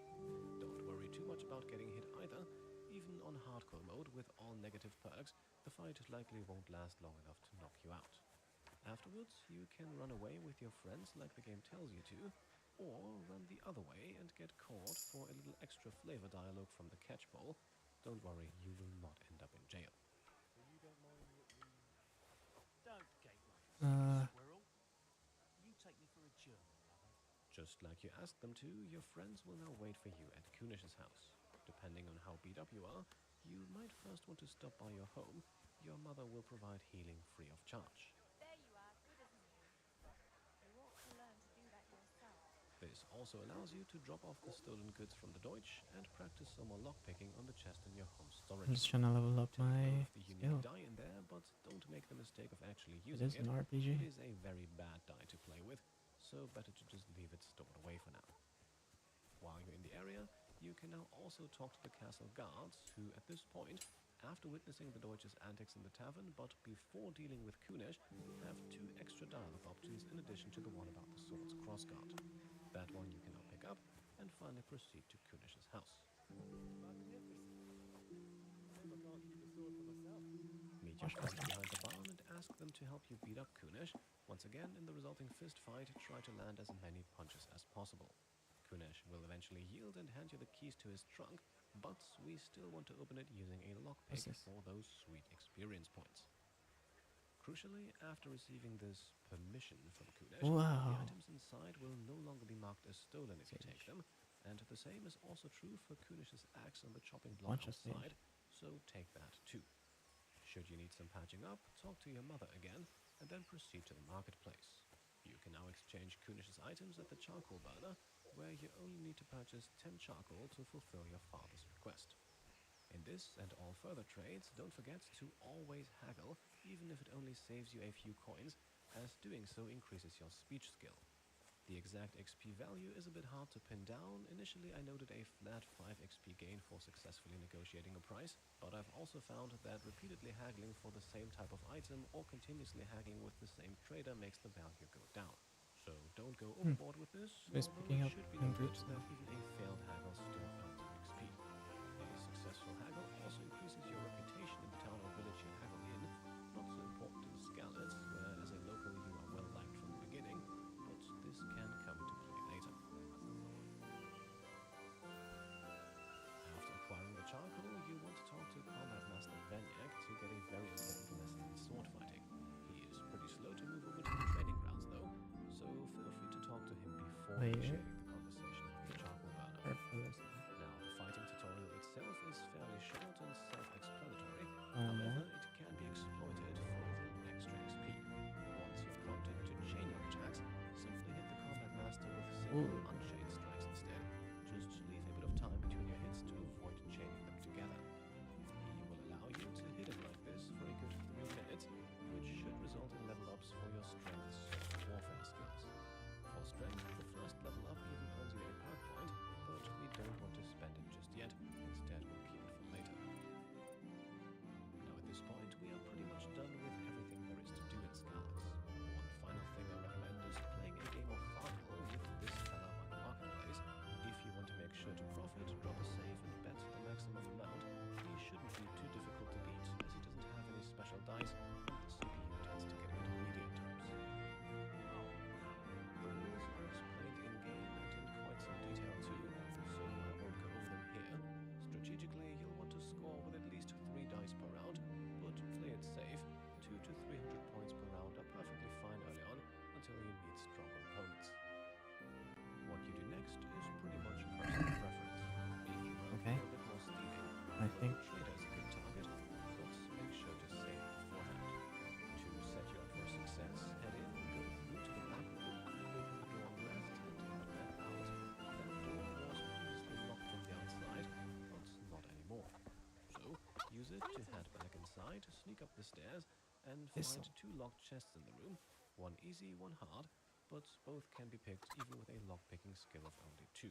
Don't worry too much about getting hit either. Even on hardcore mode with all negative perks, the fight likely won't last long enough to knock you out. Afterwards, you can run away with your friends like the game tells you to, or run the other way and get caught for a little extra flavor dialogue from the catch bowl. Don't worry, you will not end up in jail. Don't gate like Squirrel. You take me for a German, lover. Just like you asked them to, your friends will now wait for you at Kunish's house. Depending on how beat up you are, you might first want to stop by your home. Your mother will provide healing free of charge. There you are, good as new. You ought to learn to do that yourself. This also allows you to drop off the stolen goods from the Deutsch and practice some more lockpicking on the chest in your home storage. I'm just trying to level up my the unique skill. die in there, but don't make the mistake of actually It using is an RPG. It is a very bad die to play with, so better to just leave it stored away for now. While you're in the area, you can now also talk to the castle guards, who at this point, after witnessing the Deutsch's antics in the tavern, but before dealing with Kunesh, have 2 extra dialogue options in addition to the one about the sword's crossguard. That one you can now pick up, and finally proceed to Kunish's house. Meet your friends behind the barn and ask them to help you beat up Kunish. Once again, in the resulting fist fight, try to land as many punches as possible. Kunish will eventually yield and hand you the keys to his trunk, but we still want to open it using a lockpick for those sweet experience points. Crucially, after receiving this permission from Kunish, the items inside will no longer be marked as stolen if you take them, and the same is also true for Kunish's axe on the chopping block outside, so take that too. Should you need some patching up, talk to your mother again, and then proceed to the marketplace. You can now exchange Kunish's items at the charcoal burner, where you only need to purchase 10 charcoal to fulfill your father's request. In this and all further trades, don't forget to always haggle, even if it only saves you a few coins, as doing so increases your speech skill. The exact XP value is a bit hard to pin down. Initially I noted a flat 5 XP gain for successfully negotiating a price, but I've also found that repeatedly haggling for the same type of item or continuously haggling with the same trader makes the value go down. So don't go overboard with this, Just although picking it up should be in noted groups that now. even a failed haggle still earns XP. A successful haggle also increases your reputation in the town or village you haggle in, not so important in Scarlet, where as a local you are well liked from the beginning, but this can come into play later. After acquiring the charcoal, you want to talk to Combat Master Venyak to get a very important lesson in sword fighting. He is pretty slow to move over to the training grounds though, so feel free to talk to him before initiating the conversation with the charcoal burner. Now, the fighting tutorial itself is fairly short and self-explanatory, however, it can be exploited for a little extra XP. Once you're prompted to chain your attacks, simply hit the Combat Master with single unchained strikes instead. Just leave a bit of time between your hits to avoid chaining them together. He will allow you to hit him like this for a good 3 minutes, which should result in level ups for your strengths and warfare skills. For strength, the first level up even earns you a perk point, but we don't want to spend it just yet, instead we'll keep it for later. Now at this point, we are pretty much done with everything there is to do in Scarlet. One final thing I recommend is playing a game of Farmville with this fella on the marketplace. If you want to make sure to profit, drop a save and bet the maximum amount. He shouldn't be too difficult to beat, as he doesn't have any special dice, and the CPU tends to get intermediate times. The rules are explained in-game and in quite some detail too, so I won't go over them here. Strategically, you'll want to score with at least 3 dice per round, but play it safe. 200 to 300 points per round are perfectly fine early on, until you meet stronger opponents. What you do next is pretty much personal preference. If you want Okay. a bit more stealing, I think trader is a good target, but make sure to save beforehand. To set you up for success, head in, go through to the back room, open the door on the left, and head out. That door was previously locked from the outside, but not anymore. So, use it to head back inside, sneak up the stairs, and find 2 locked chests in the room. One easy, one hard, but both can be picked even with a lock-picking skill of only 2.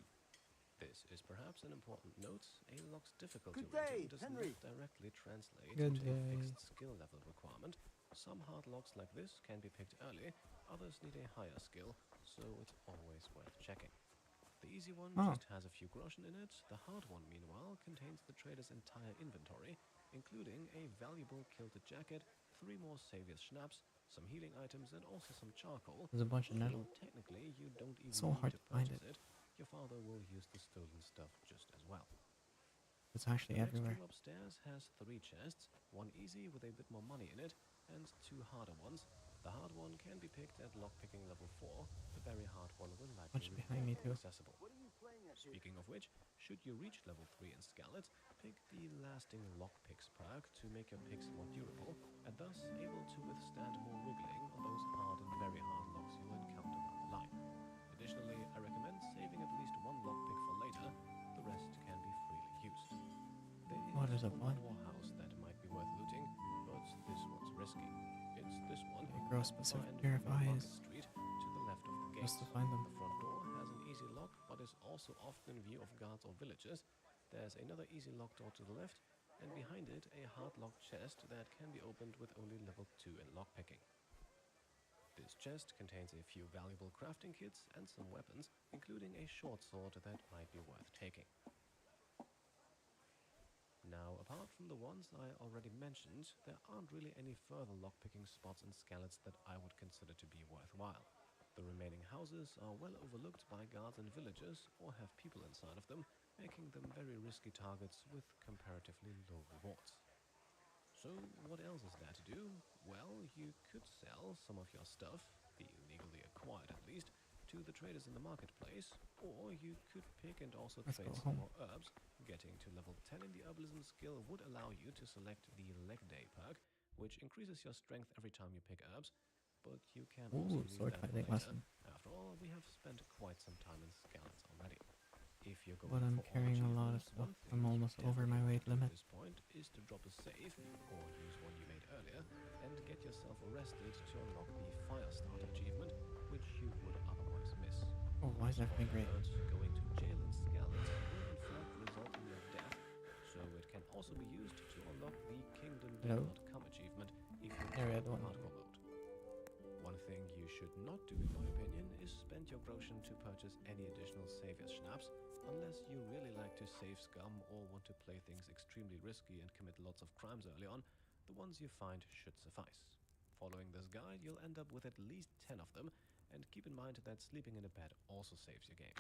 This is perhaps an important note. A lock's difficulty rating does not directly translate into a fixed skill level requirement. Some hard locks like this can be picked early, others need a higher skill, so it's always worth checking. The easy one just has a few groschen in it. The hard one, meanwhile, contains the trader's entire inventory, including a valuable kilted jacket, 3 more Saviour's schnapps, some healing items, and also some charcoal. There's a bunch of metal. Technically, you don't even So need hard to to find purchase it. Your father will use the stolen stuff just as well. It's actually The next everywhere. room upstairs has 3 chests, one easy with a bit more money in it, and 2 harder ones. The hard one can be picked at lockpicking level 4. The very hard one will likely Bunch behind me too. accessible. Speaking of which, should you reach level 3 in Scarlet, pick the lasting lockpicks perk to make your picks more durable, and thus able to withstand more wriggling on those hard and very hard locks you'll encounter down the line. Additionally, I recommend saving at least 1 lockpick for later. The rest can be freely used. There is there's a one bunch. more house that might be worth looting, but this one's risky. It's this one. Okay, grow a at the specific far end pair of Main Market eyes. Street, to the left of the gate. Just to find them. The front door has an easy lock, but is also often in view of guards or villagers. There's another easy lock door to the left, and behind it a hard locked chest that can be opened with only level 2 in lockpicking. This chest contains a few valuable crafting kits and some weapons, including a short sword that might be worth taking. Now, apart from the ones I already mentioned, there aren't really any further lockpicking spots in Skalitz that I would consider to be worthwhile. The remaining houses are well overlooked by guards and villagers, or have people inside of them, making them very risky targets with comparatively low rewards. So, what else is there to do? Well, you could sell some of your stuff, the legally acquired at least, to the traders in the marketplace, or you could pick and also Let's trade go some home. more herbs. Getting to level 10 in the herbalism skill would allow you to select the leg day perk, which increases your strength every time you pick herbs, but you can also Ooh, leave sword that for fighting later. lesson. After all, we have spent quite some time in Skalitz already. If you're But going I'm for all carrying a lot of achievements, stuff. one thing I'm you almost over my definitely weight want to do limit. at this point is to drop a save, or use one you made earlier, and get yourself arrested to unlock the Firestarter achievement, which you would otherwise miss. Oh, why is everything great? But going to jail in Skalitz will in fact result in your death, so it can also be used to unlock the Kingdom Hello? Did Not Come achievement if you Yeah, we play had in one. hardcore mode. One thing you should not do, in my opinion, is spend your groschen to purchase any additional savior schnapps, unless you really like to save scum or want to play things extremely risky and commit lots of crimes early on. The ones you find should suffice. Following this guide, you'll end up with at least 10 of them, and keep in mind that sleeping in a bed also saves your game.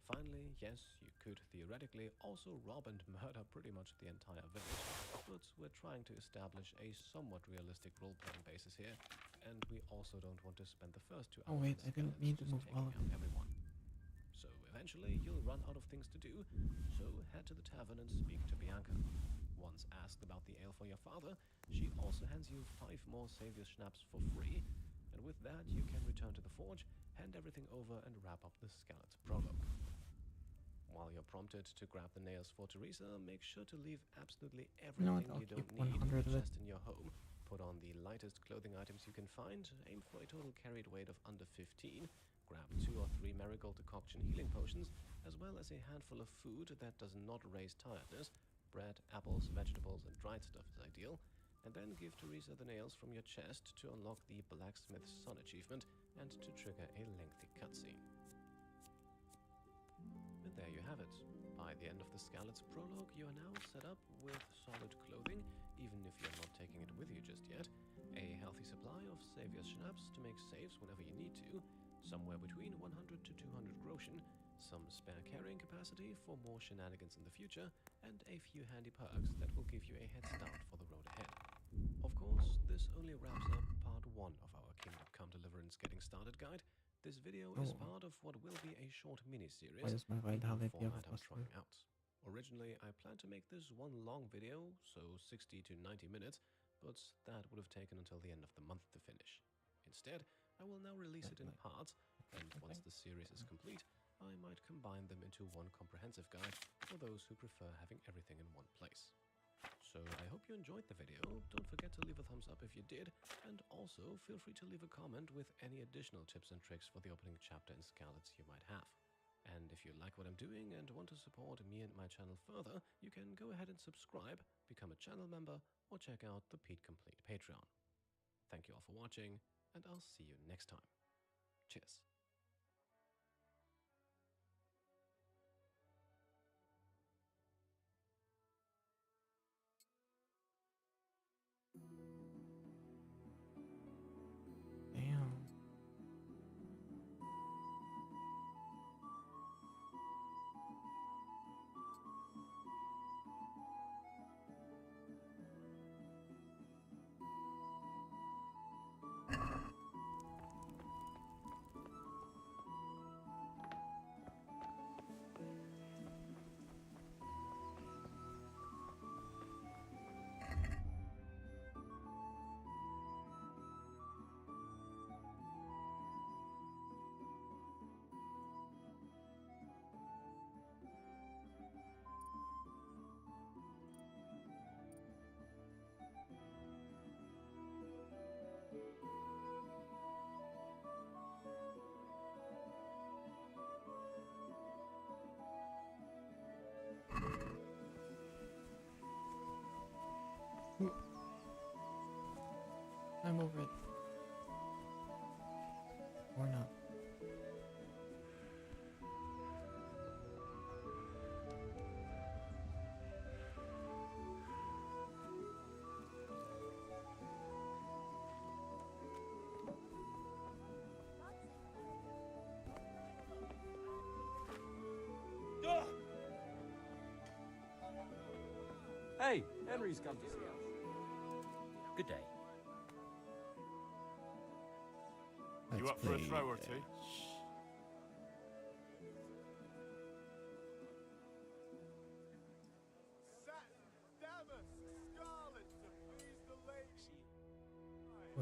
Finally, yes, you could theoretically also rob and murder pretty much the entire village, but we're trying to establish a somewhat realistic role-playing basis here, and we also don't want to spend the first 2 hours Oh wait, in I didn't Skalitz mean to just move taking all of out them. everyone. So eventually you'll run out of things to do, so head to the tavern and speak to Bianca. Once asked about the ale for your father, she also hands you 5 more savior schnapps for free, and with that you can return to the forge, hand everything over and wrap up the Skalitz prologue. While you're prompted to grab the nails for Teresa, make sure to leave absolutely You know what? everything I'll you keep don't need 100 of it. just in your home. Put on the lightest clothing items you can find, aim for a total carried weight of under 15, grab 2 or 3 marigold decoction healing potions, as well as a handful of food that does not raise tiredness. Bread, apples, vegetables, and dried stuff is ideal. And then give Teresa the nails from your chest to unlock the Blacksmith's Son achievement and to trigger a lengthy cutscene. And there you have it. By the end of the Skalitz prologue, you are now set up with solid clothing, even if you're not taking it with you just yet, a healthy supply of savior schnapps to make saves whenever you need to, somewhere between 100 to 200 groschen, some spare carrying capacity for more shenanigans in the future, and a few handy perks that will give you a head start for the road ahead. Of course, this only wraps up part 1 of our Kingdom Come Deliverance Getting Started guide. This video is Oh. part of what will be a short mini-series, Why does my the new vitality format have I'm a trying out. Originally, I planned to make this one long video, so 60 to 90 minutes, but that would have taken until the end of the month to finish. Instead, I will now release it in parts, and once the series is complete, I might combine them into one comprehensive guide for those who prefer having everything in one place. So I hope you enjoyed the video. Don't forget to leave a thumbs up if you did, and also feel free to leave a comment with any additional tips and tricks for the opening chapter in Skalitz you might have. And if you like what I'm doing and want to support me and my channel further, you can go ahead and subscribe, become a channel member, or check out the Pete Complete Patreon. Thank you all for watching, and I'll see you next time. Cheers. Damn. I'm over it. Or not. Hey, Henry's come to see us. Good day. You Let's up for a play throw or this. two?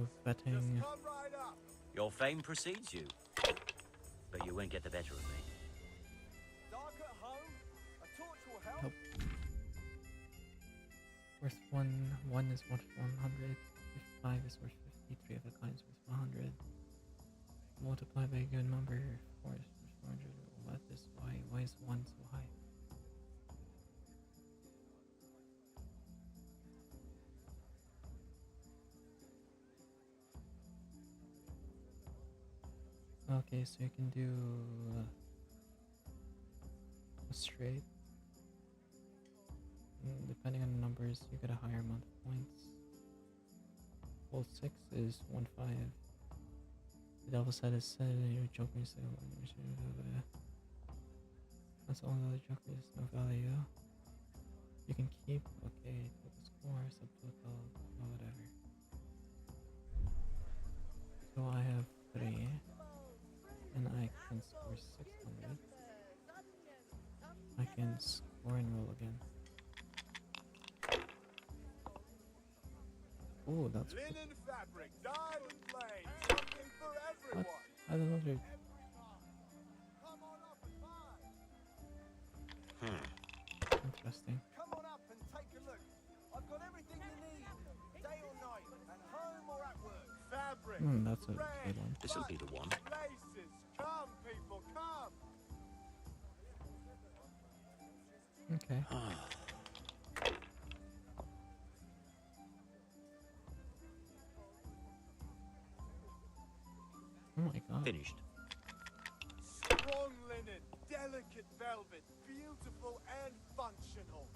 of betting. Your fame precedes you, but you won't get the better of me. Dark at home? A torch will help. Nope. Worth 1 is worth 100. 5 is worth 50. 3 of a kind is worth 100. Multiply by a good number. 4 is worth 400. What is why? Why is 1 so high? Okay, so you can do a straight. Depending on the numbers, you get a higher amount of points. Full 6 is 1-5. The devil said is said, you're joking, so that's all the other jokers, no value. You can keep, okay, total score, subtotal, whatever. So I have 3. And I can score 600. I can score and roll again. Oh, that's linen fabric, dyed and plain, something for everyone. I don't know. Interesting. Come on up and take a look. I've got everything you need, day or night, at home or at work. Fabric. That's a good one. This'll be the one. Laces, come people, come. Okay. Oh my god. Finished. Strong linen, delicate velvet, beautiful and functional.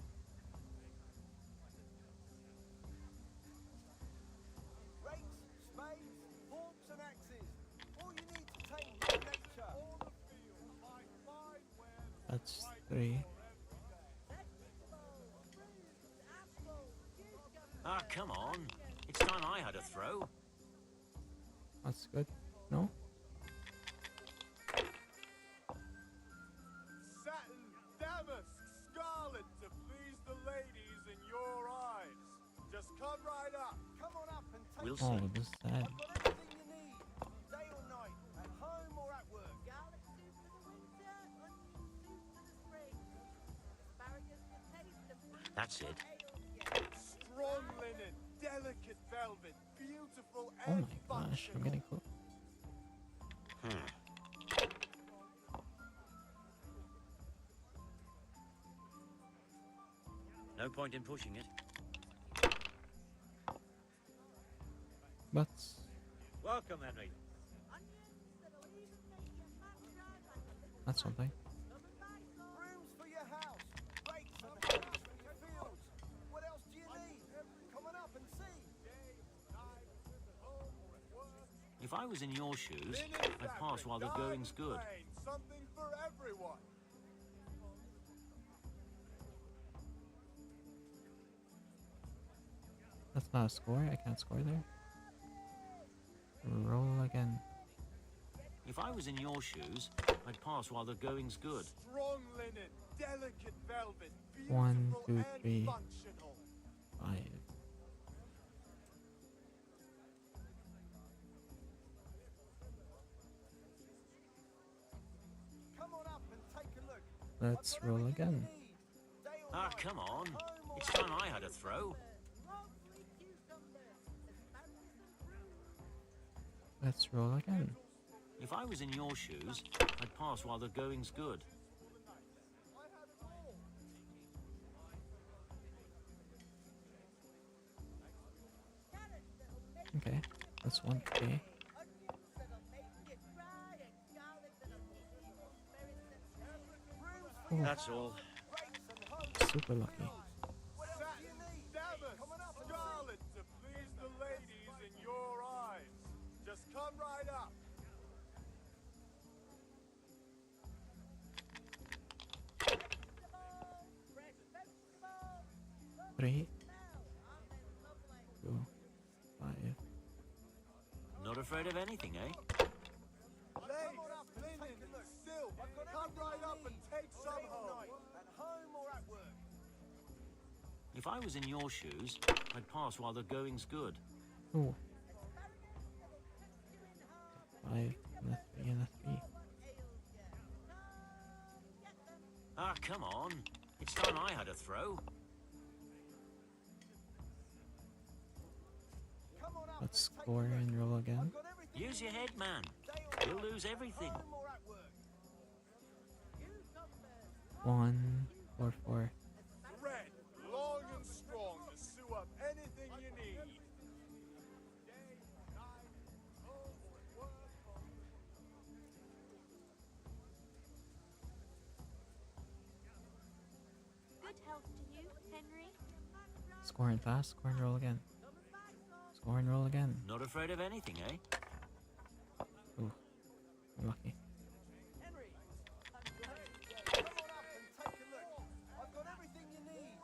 Rakes, spades, forks and axes. All you need to tame your nature. All the field, my fine wares. That's 3. Ah, come on. It's time I had a throw. That's good. No? Satin, damask, scarlet to please the ladies in your eyes. Just come right up. Come on up and take We'll Oh, see. this is sad. I've got everything you need, day or night, at home or at work. Garlic soup for the winter, onion soup for the spring. Asparagus for taste and fruit That's for it. ale. Strong linen, delicate velvet, beautiful Oh and my gosh, I'm getting close. No point in pushing it. But Welcome, Henry. that's something. Rooms for your house, rakes and hoes for your fields. What else do you need? Come on up and see. If I was in your shoes, I'd pass while the going's good. Something for everyone. That's not a score. I can't score there. Roll again. If I was in your shoes, I'd pass while the going's good. Strong linen, delicate velvet, 1, 2, beautiful 3, and functional. 5. Come on up and take a look. Let's roll again. Ah, come on. It's time I had a throw. Let's roll again. If I was in your shoes, I'd pass while the going's good. Okay, that's 1K. Oh, That's all. super lucky. Scarlet to please the ladies in your eyes. Just come right up. Three, 2, 5. Not afraid of anything, eh? Lace, linen, silk. Come right up and take some home. At home or at work. If I was in your shoes, I'd pass while the going's good. Oh, 5 and a 3 and a 3. Ah, come on. It's time I had a throw. Let's score and roll again. Use your head, man. You'll lose everything. 1, 4, 4. Thread, long and strong to sew up anything you need. Good health to you, Henry. Score and pass, score and roll again. Score and roll again. Not afraid of anything, eh? Ooh, lucky. Henry, come on up and take a look. I've got everything you need,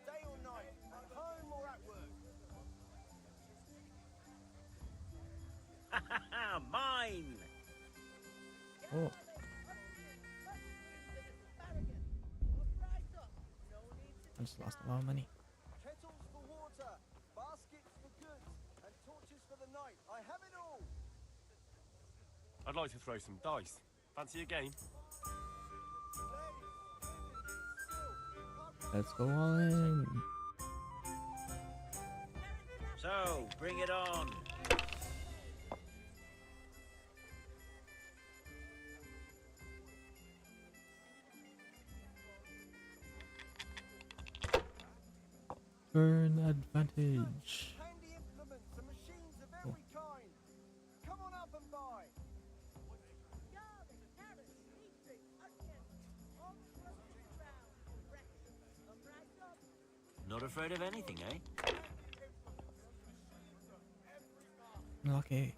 day or night, at home or at work. Mine! Oh. I just lost a lot of money. Kettles for water, baskets for goods, and torches for the night. I have it all. I'd like to throw some dice. Fancy a game? Let's go all in. So, bring it on. Turn advantage. Handy implements and machines of every kind. Come on up and buy. Not afraid of anything, eh? Lucky.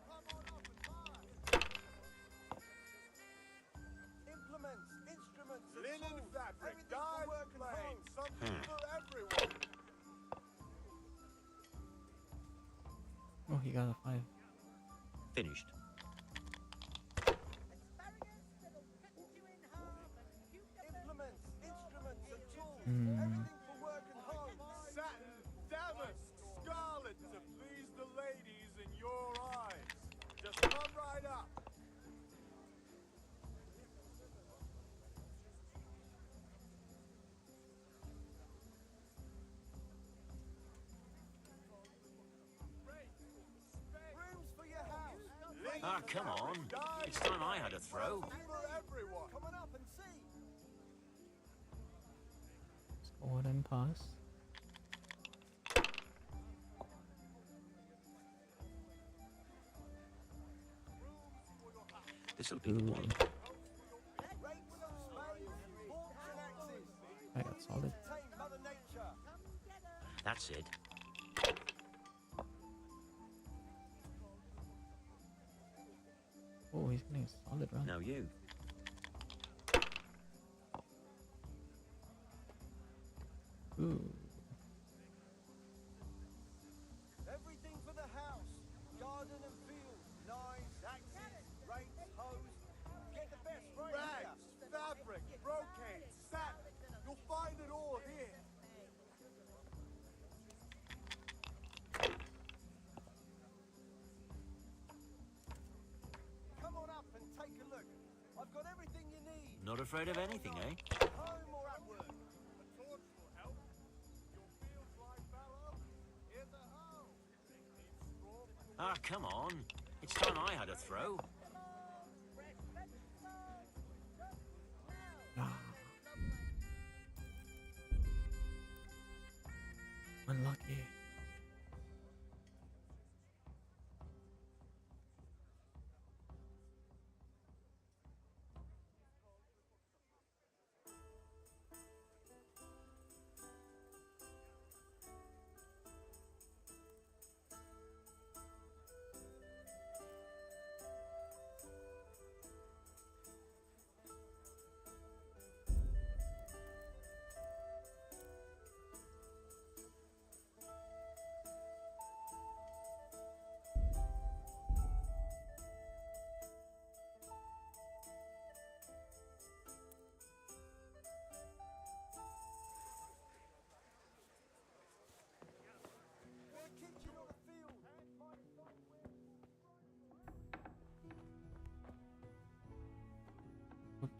Implements, instruments, and Linen tools. fabric, Everything dyed for work and plain, home. something for everyone. Oh, he got a 5. Finished. Implements, instruments, and tools. Hmm. Everything for work and home. Satin, damask, scarlet to please the ladies in your eyes. Just come right up. Rooms for your house. Ah, come on. It's time I had a throw. For everyone. Come on up and see. Score and pass. This'll be the one. Rakes, spades, forks, and axes. I got solid. Entertain Mother Nature. That's it. Oh, he's getting a solid run. Now you. Ooh. Everything for the house. Garden and field. Knives, axes, rakes, hoes. Get the best right Rags, fabric, brocade, satin. You'll find it all here. Come on up and take a look. I've got everything you need. Not afraid of anything, eh? At home or at work. A torch will help. Your fields lie fallow. Here's a hoe. Need straw for your Ah, come on. It's time I had a throw. Ah. Unlucky.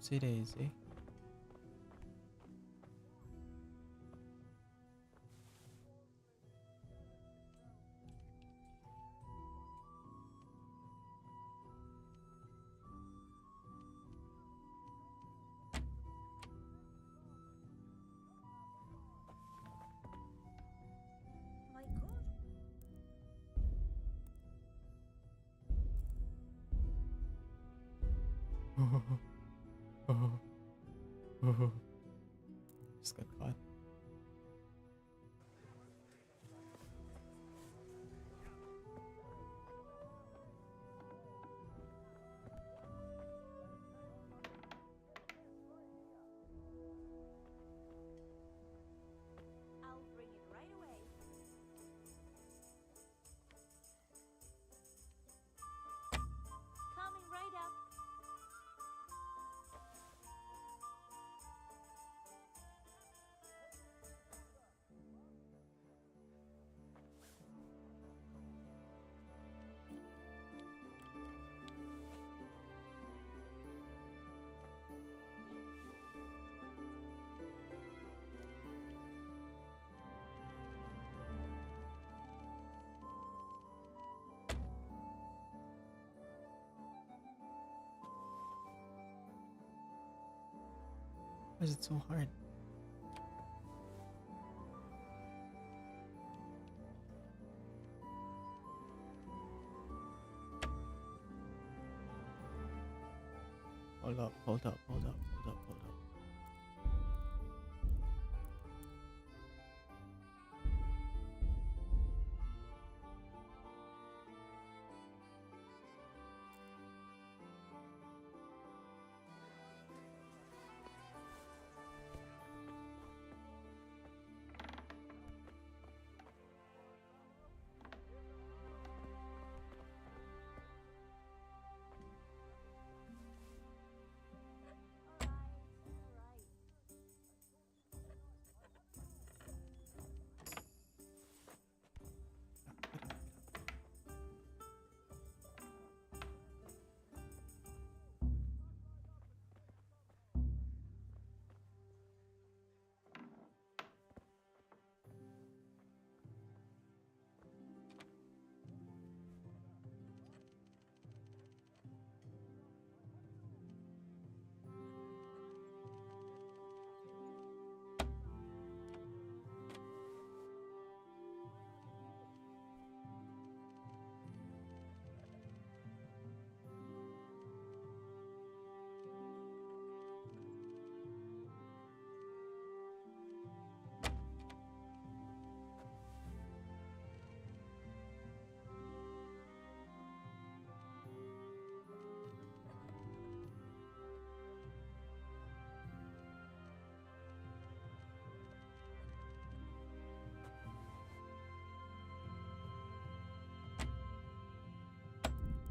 Whoopsie daisy. My God. Just got caught. I'll bring it right away. Coming right up. Why is it so hard? Hold up, hold up, hold up, hold up, hold up.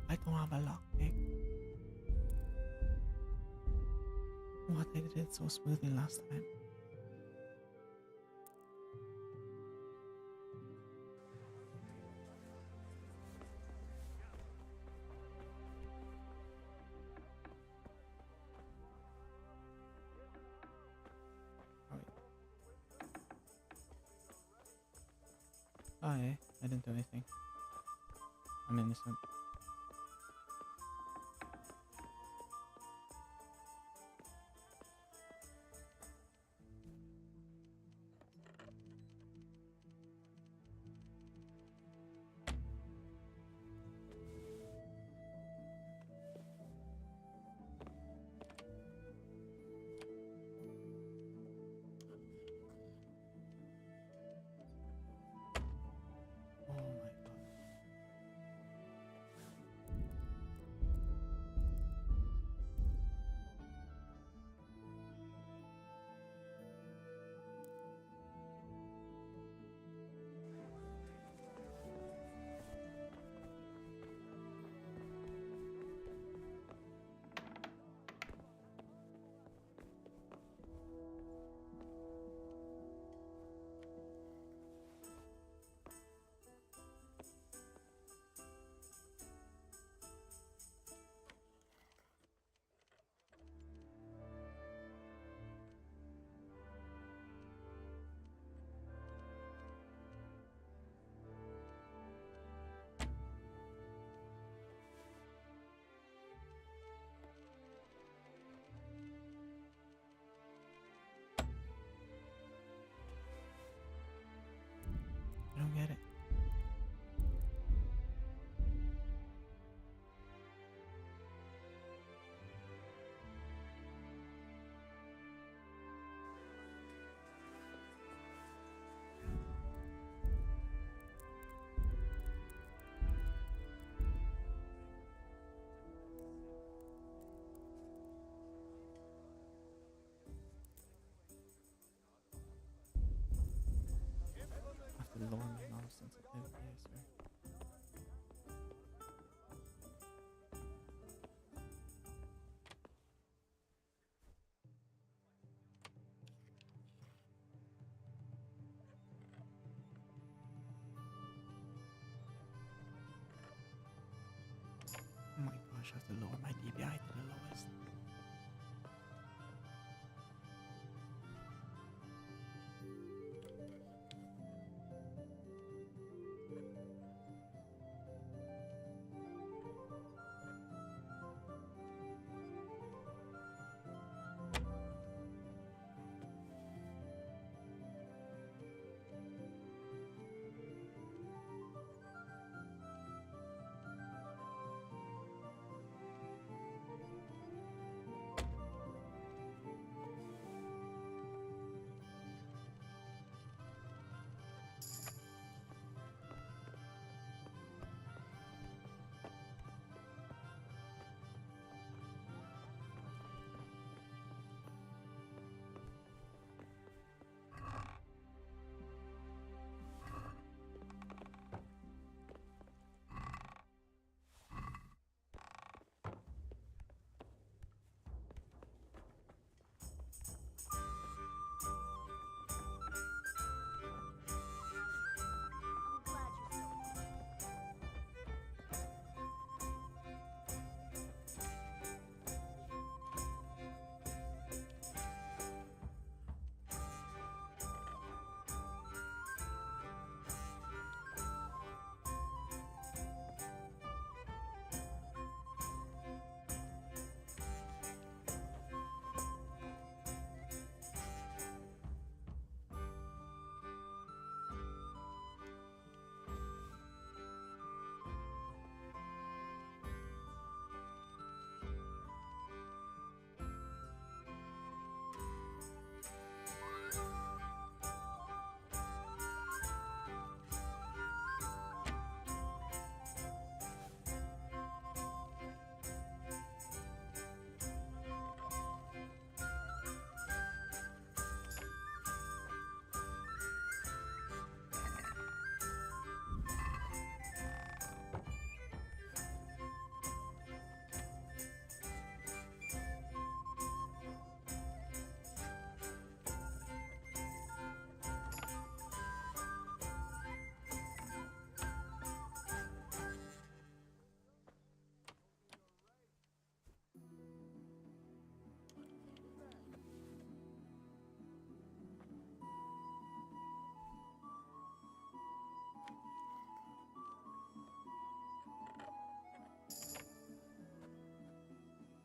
I don't have a lockpick. What, I did it so smoothly last time. I didn't do anything. I'm innocent. Oh my god. sensitivity, I swear. Oh my gosh, I have to lower my DPI to the lowest.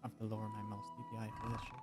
I have to lower my mouse DPI for this shit.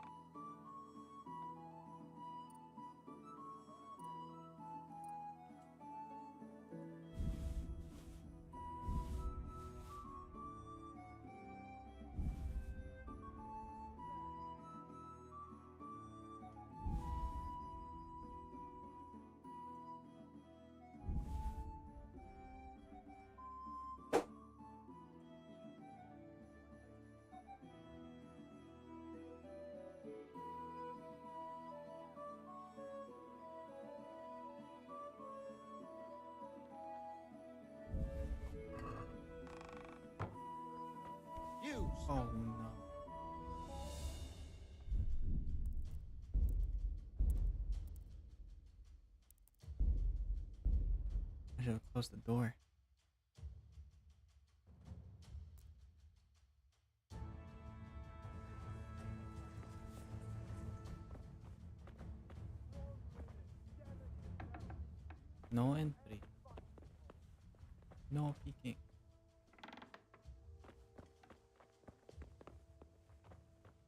Use. Oh no. I should have closed the door. No entry. No peeking.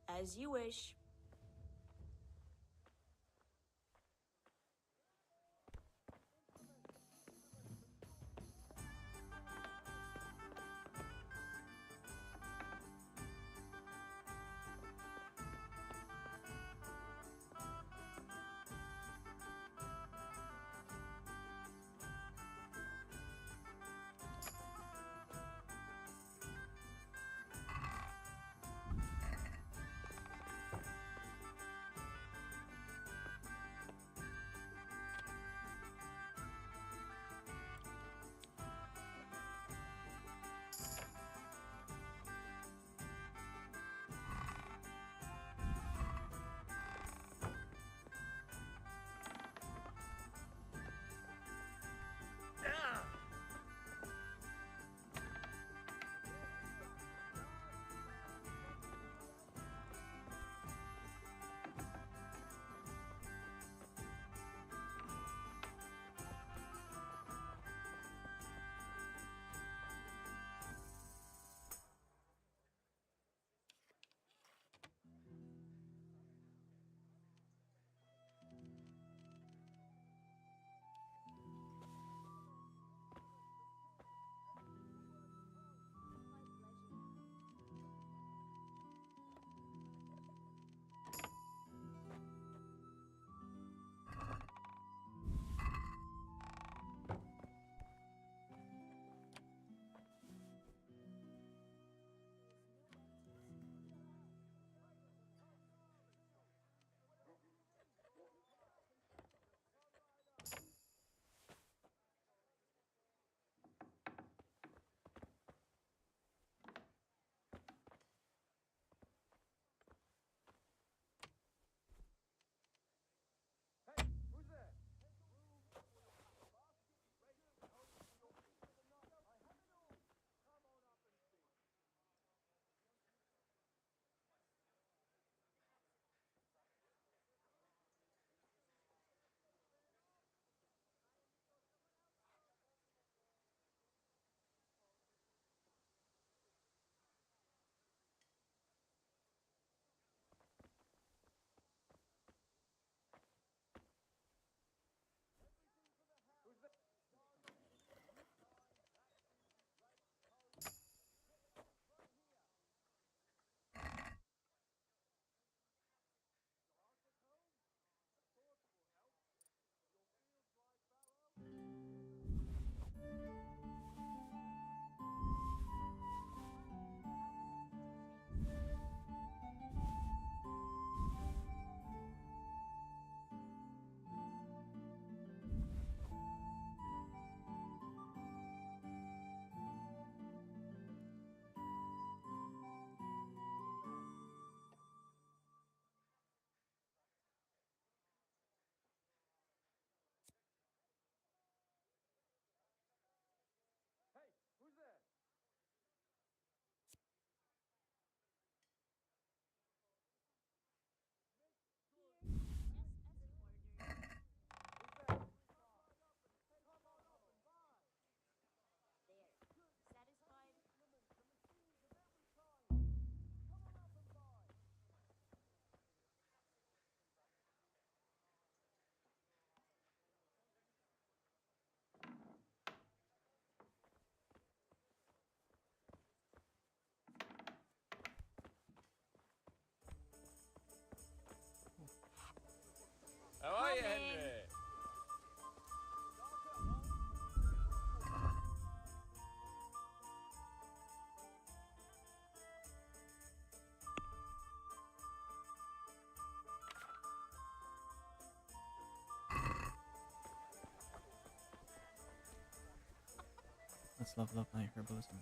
As you wish. Let's level up my herbalism.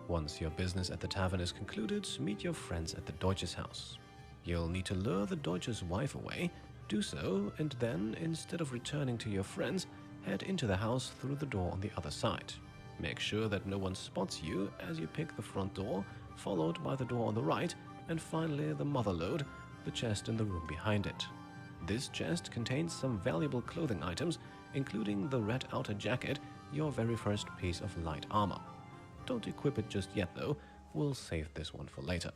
Once your business at the tavern is concluded, meet your friends at the Deutsches house. You'll need to lure the Deutsches wife away, do so, and then, instead of returning to your friends, head into the house through the door on the other side. Make sure that no one spots you as you pick the front door, followed by the door on the right, and finally the mother lode, the chest in the room behind it. This chest contains some valuable clothing items, including the red outer jacket, your very first piece of light armor. Don't equip it just yet though, we'll save this one for later.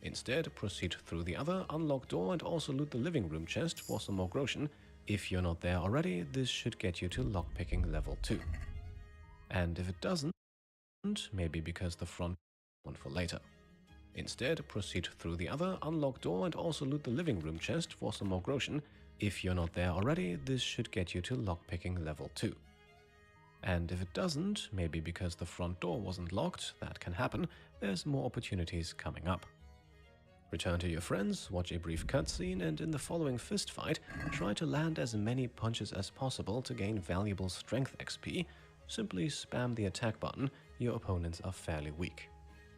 Instead, proceed through the other unlocked door and also loot the living room chest for some more groschen. If you're not there already, this should get you to lockpicking level 2. And if it doesn't, maybe because the front one for later. Instead, proceed through the other unlocked door and also loot the living room chest for some more groschen. If you're not there already, this should get you to lockpicking level 2. And if it doesn't, maybe because the front door wasn't locked, that can happen, there's more opportunities coming up. Return to your friends, watch a brief cutscene, and in the following fist fight, try to land as many punches as possible to gain valuable strength XP. Simply spam the attack button, your opponents are fairly weak.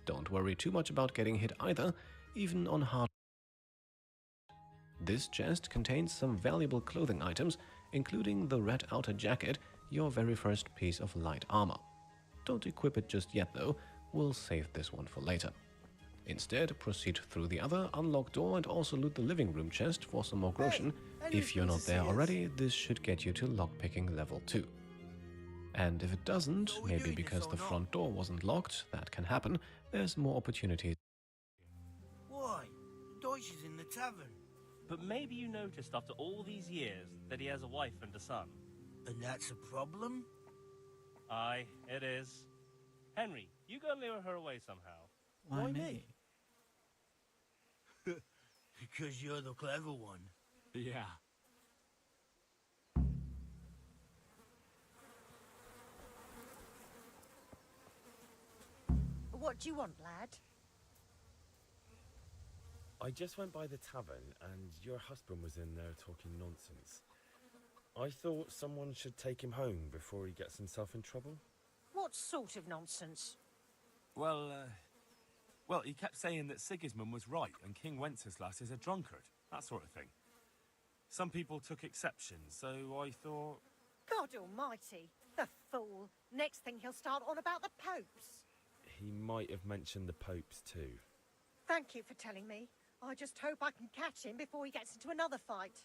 Don't worry too much about getting hit either, even on hard. This chest contains some valuable clothing items, including the red outer jacket, your very first piece of light armor. Don't equip it just yet though, we'll save this one for later. Instead, proceed through the other unlocked door and also loot the living room chest for some more groschen. If you're not there already, this should get you to lockpicking level 2. And if it doesn't, maybe because the front door wasn't locked, that can happen, there's more opportunities. Why? Deutsch is in the tavern. But maybe you noticed after all these years that he has a wife and a son. And that's a problem? Aye, it is. Henry, you go and lure her away somehow. Why me? Because you're the clever one. Yeah. What do you want, lad? I just went by the tavern and your husband was in there talking nonsense. I thought someone should take him home before he gets himself in trouble. What sort of nonsense? Well, he kept saying that Sigismund was right and King Wenceslas is a drunkard, that sort of thing. Some people took exception, so I thought... God almighty, the fool. Next thing he'll start on about the popes. He might have mentioned the popes too. Thank you for telling me. I just hope I can catch him before he gets into another fight.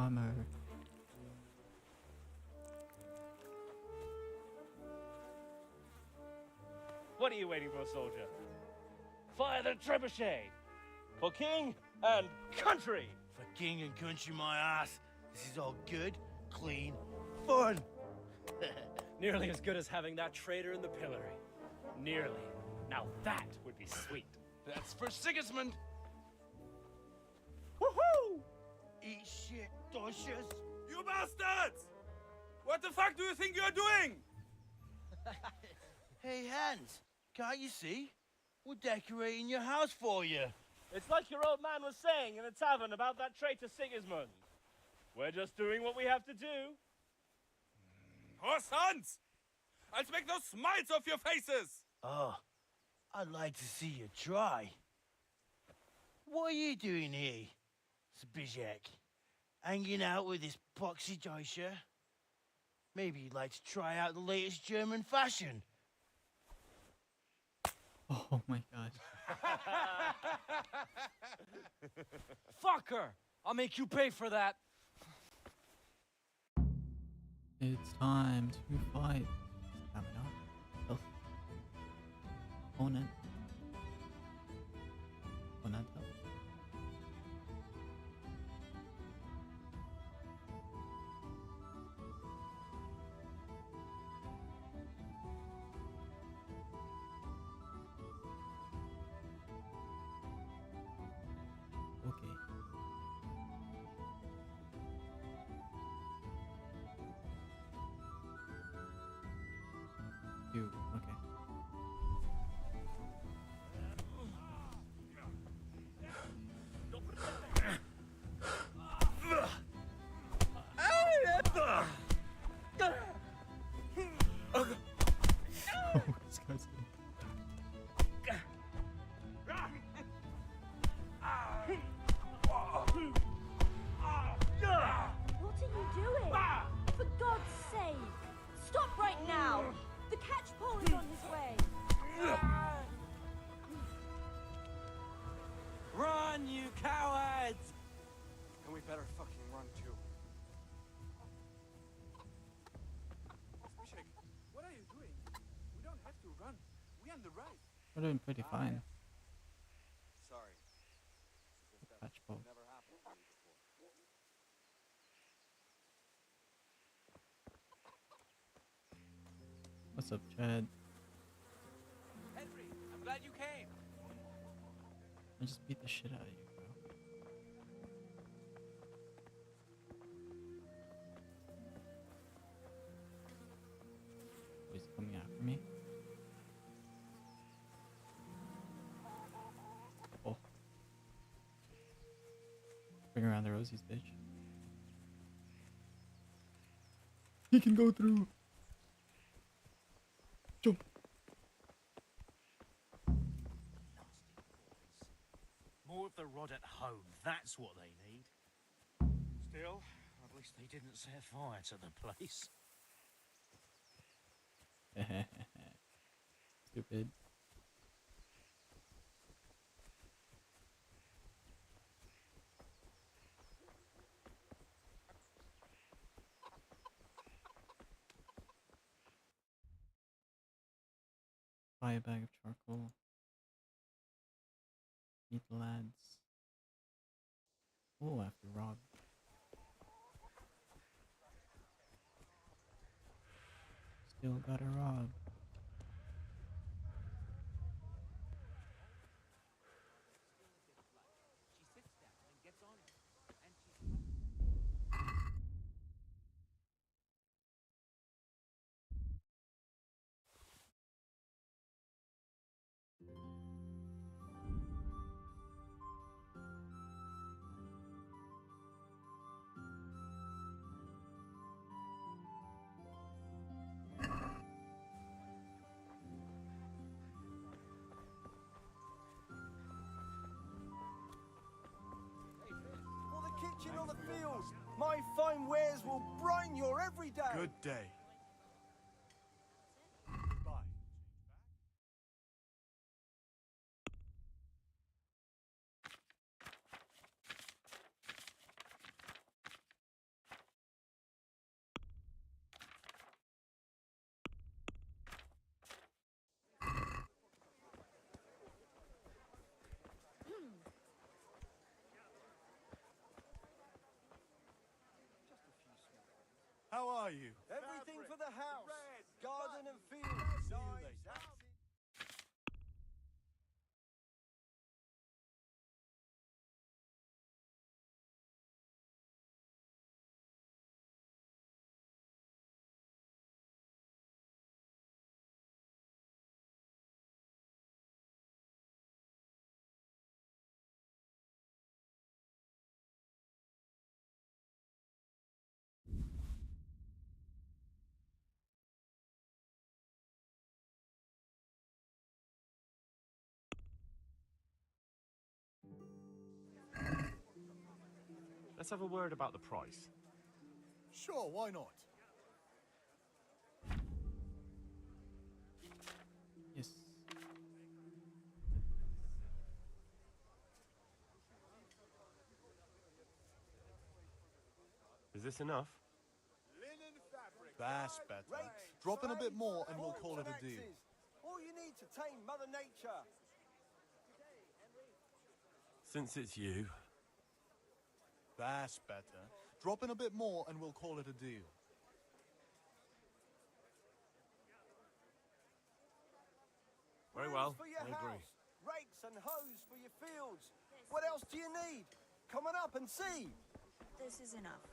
hammer. What are you waiting for, soldier? Fire the trebuchet! For king and country! For king and country, my ass. This is all good, clean, fun. Nearly as good as having that traitor in the pillory. Nearly. Now that would be sweet. That's for Sigismund! Woohoo! Eat shit, doshes. You bastards! What the fuck do you think you're doing? Hey, Hans, can't you see? We're decorating your house for you. It's like your old man was saying in the tavern about that traitor Sigismund. We're just doing what we have to do. Oh, sons! I'll make those smiles off your faces! Oh, I'd like to see you try. What are you doing here, Zbigniew? Hanging out with this poxy Deutscher? Maybe you'd like to try out the latest German fashion. Oh my god. Fucker! I'll make you pay for that. It's time to fight. Stamina. Health. Opponent. Opponent health. Okay. You, okay. Oh, disgusting. What are you doing? For God's sake! Stop right now! The catchpole is on his way! Run, you cowards! And we better fucking run too. Mishek, what are you doing? We don't have to run. We're on the right. We're doing pretty fine. Sorry. Catchpole. Never happened to me before. What's up, Chad? Henry, I'm glad you came. I just beat the shit out of you, bro. Oh, he's coming after me. Oh. Bring around the rosies, bitch. He can go through. Jump. More of the rod at home, that's what they need. Still, at least they didn't set fire to the place. Stupid. Buy a bag of charcoal. Meet the lads. Oh, I have to rob. Still gotta rob. For the kitchen or the fields, my fine wares will brighten your every day. Good day. are you? Everything for the house. Garden and field. See you Knives, later. axes. Let's have a word about the price. Sure, why not? Yes. Is this enough? Linen fabric. That's better. Rakes, Drop in a bit spades, more and we'll forks call it and a deal. axes. All you need to tame Mother Nature. Since it's you. That's better. Drop in a bit more and we'll call it a deal. Very Brooms well, for your I agree. house. Rakes and hoes for your fields. What else do you need? Come on up and see. This is enough.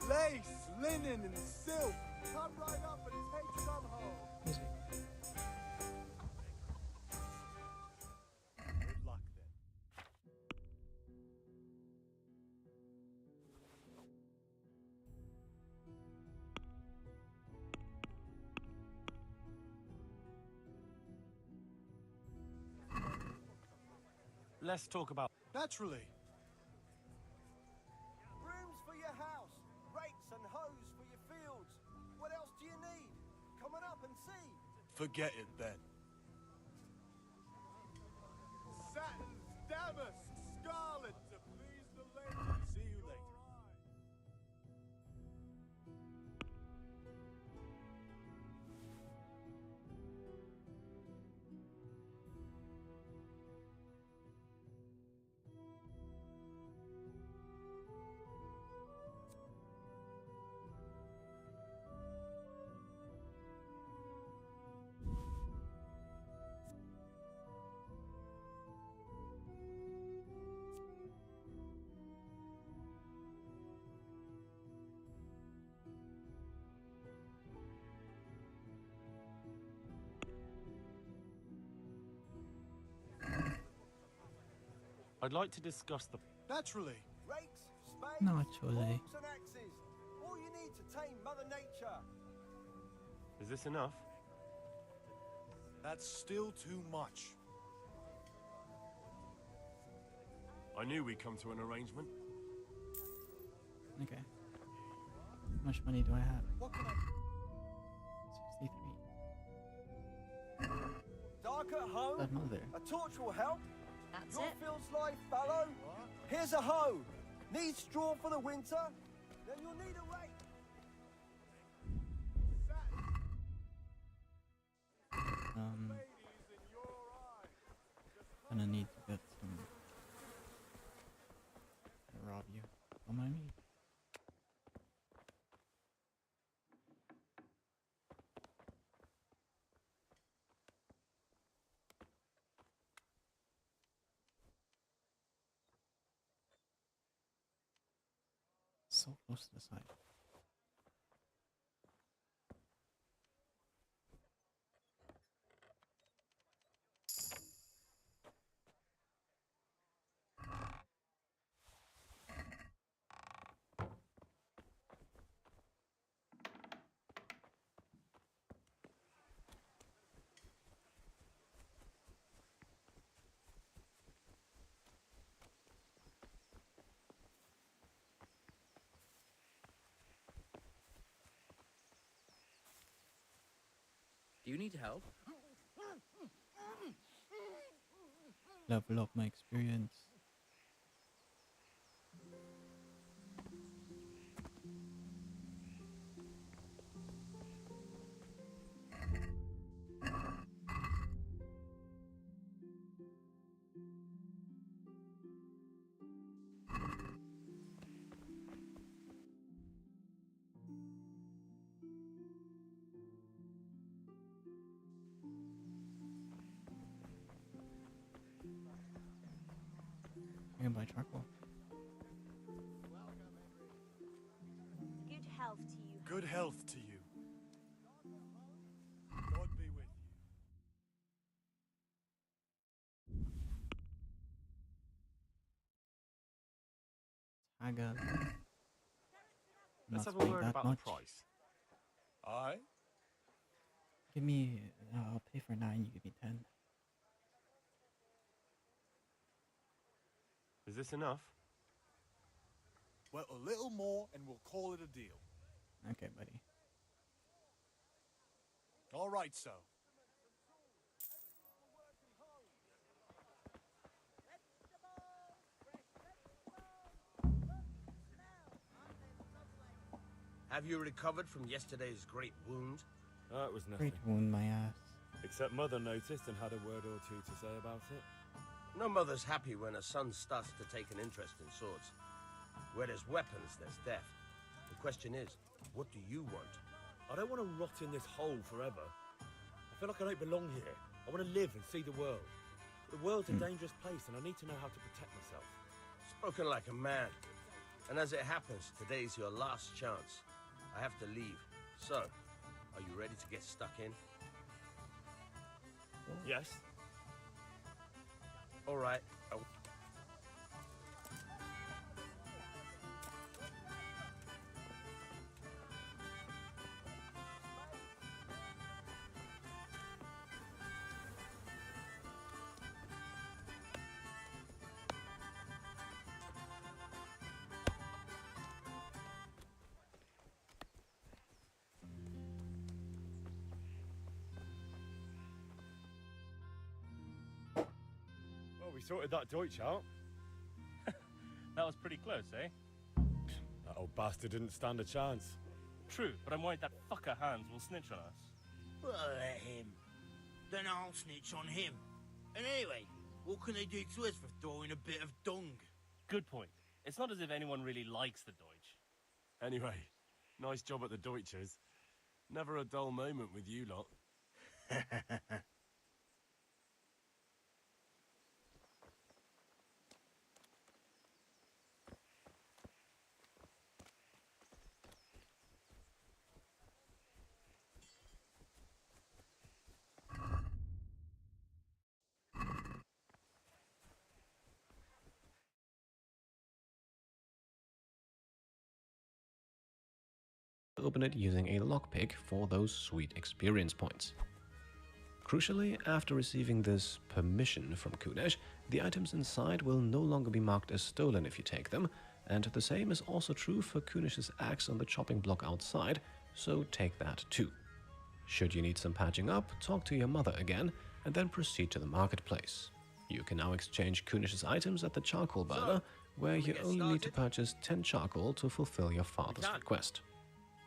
Lace, linen, and silk. Come right up and take some home. Easy. Good luck then. Let's talk about... Naturally. Brooms for your house. Rakes and hoes for your fields. What else do you need? Come on up and see. Forget it then. Satins, damasks, scarlet to please the ladies. See you later. I'd like to discuss the... Naturally. Rakes, spades, Naturally. forks and axes. All you need to tame Mother Nature. Is this enough? That's still too much. I knew we'd come to an arrangement. Okay. How much money do I have? What can I... 63. Dark at home? That mother. A torch will help. That's Your it. field's life fallow. Here's a hoe. Need straw for the winter? Then you'll need a rake. Gonna need to get some. Gonna rob you. Don't mind me. So close to the side. Do you need help? Level up my experience. can buy charcoal. Good health to you. Good health to you. God be with you. Haga. Let's Not have a spending word that about much. the price. Aye? Give me. I'll pay for 9. You give me 10. Is this enough? Well, a little more and we'll call it a deal. Okay, buddy. All right, so. Have you recovered from yesterday's great wound? It was nothing. Great wound, my ass. Except Mother noticed and had a word or two to say about it. No mother's happy when her son starts to take an interest in swords. Where there's weapons, there's death. The question is, what do you want? I don't want to rot in this hole forever. I feel like I don't belong here. I want to live and see the world. The world's a dangerous place and I need to know how to protect myself. Spoken like a man. And as it happens, today's your last chance. I have to leave. So, are you ready to get stuck in? Yes. All right. Well, we sorted that Deutsch out. That was pretty close, eh? That old bastard didn't stand a chance. True, but I'm worried that fucker Hans will snitch on us. Well, let him. Then I'll snitch on him. And anyway, what can they do to us for throwing a bit of dung? Good point. It's not as if anyone really likes the Deutsch. Anyway, nice job at the Deutschers. Never a dull moment with you lot. Open it using a lockpick for those sweet experience points. Crucially, after receiving this permission from Kunesh, the items inside will no longer be marked as stolen if you take them, and the same is also true for Kunesh's axe on the chopping block outside, so take that too. Should you need some patching up, talk to your mother again, and then proceed to the marketplace. You can now exchange Kunesh's items at the charcoal burner, where you only need to purchase 10 charcoal to fulfill your father's request.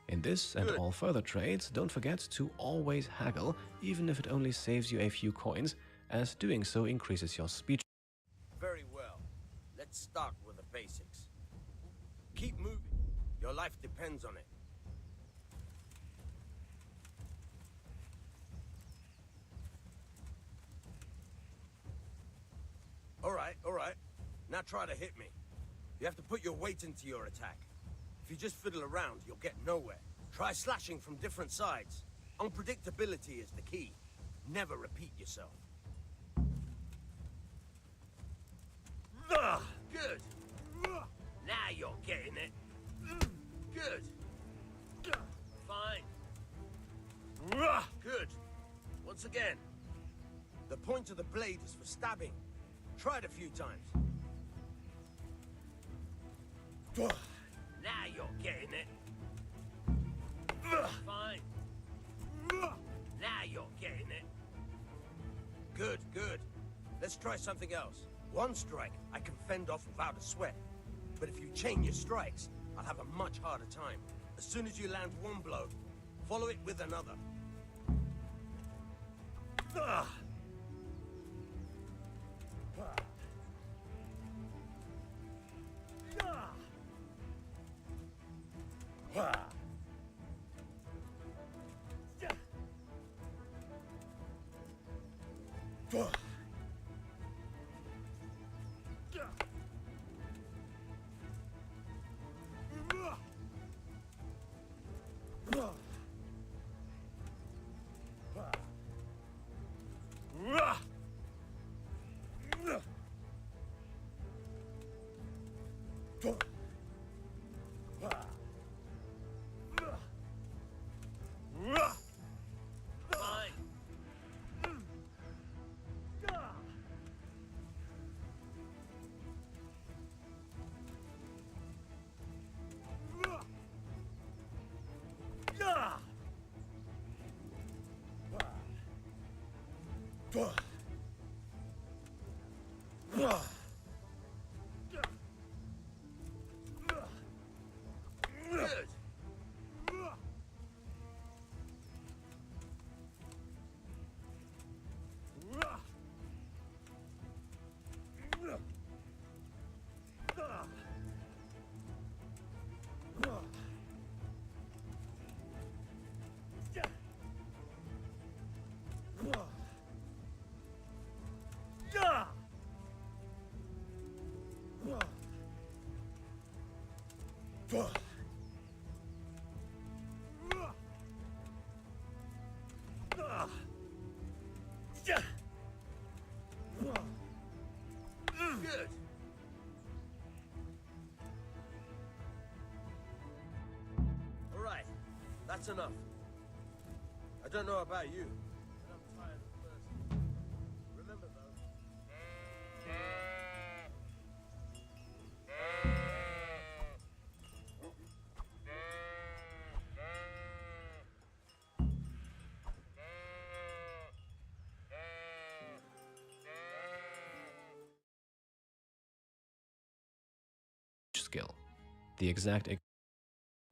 In this and all further trades, don't forget to always haggle, even if it only saves you a few coins, as doing so increases your speed. Very well. Let's start with the basics. Keep moving. Your life depends on it. All right. Now try to hit me. You have to put your weight into your attack. If you just fiddle around, you'll get nowhere. Try slashing from different sides. Unpredictability is the key. Never repeat yourself. Good. Now you're getting it. Good. Fine. Good. Once again. The point of the blade is for stabbing. Try it a few times. Now you're getting it. Fine. Now you're getting it. Good. Let's try something else. One strike I can fend off without a sweat. But if you chain your strikes, I'll have a much harder time. As soon as you land one blow, follow it with another. Good. Good. All right, that's enough. I don't know about you, but I'm tired of thirsty. Remember though. Skill. The exact.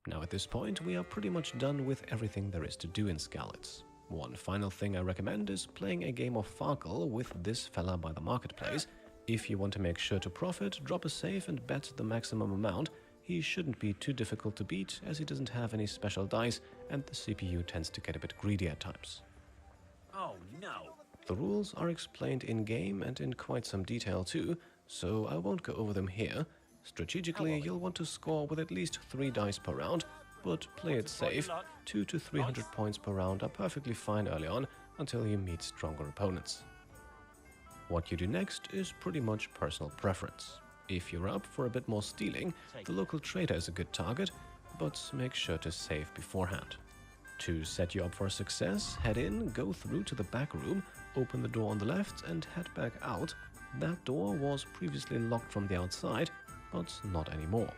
Now at this point, we are pretty much done with everything there is to do in Skalitz. One final thing I recommend is playing a game of Farkle with this fella by the marketplace. If you want to make sure to profit, drop a save and bet the maximum amount. He shouldn't be too difficult to beat, as he doesn't have any special dice and the CPU tends to get a bit greedy at times. Oh no! The rules are explained in-game and in quite some detail too, so I won't go over them here. Strategically, you'll want to score with at least 3 dice per round, but play it safe. 200 to 300 points per round are perfectly fine early on, until you meet stronger opponents. What you do next is pretty much personal preference. If you're up for a bit more stealing, the local trader is a good target, but make sure to save beforehand. To set you up for success, head in, go through to the back room, open the door on the left and head back out. That door was previously locked from the outside, but not anymore.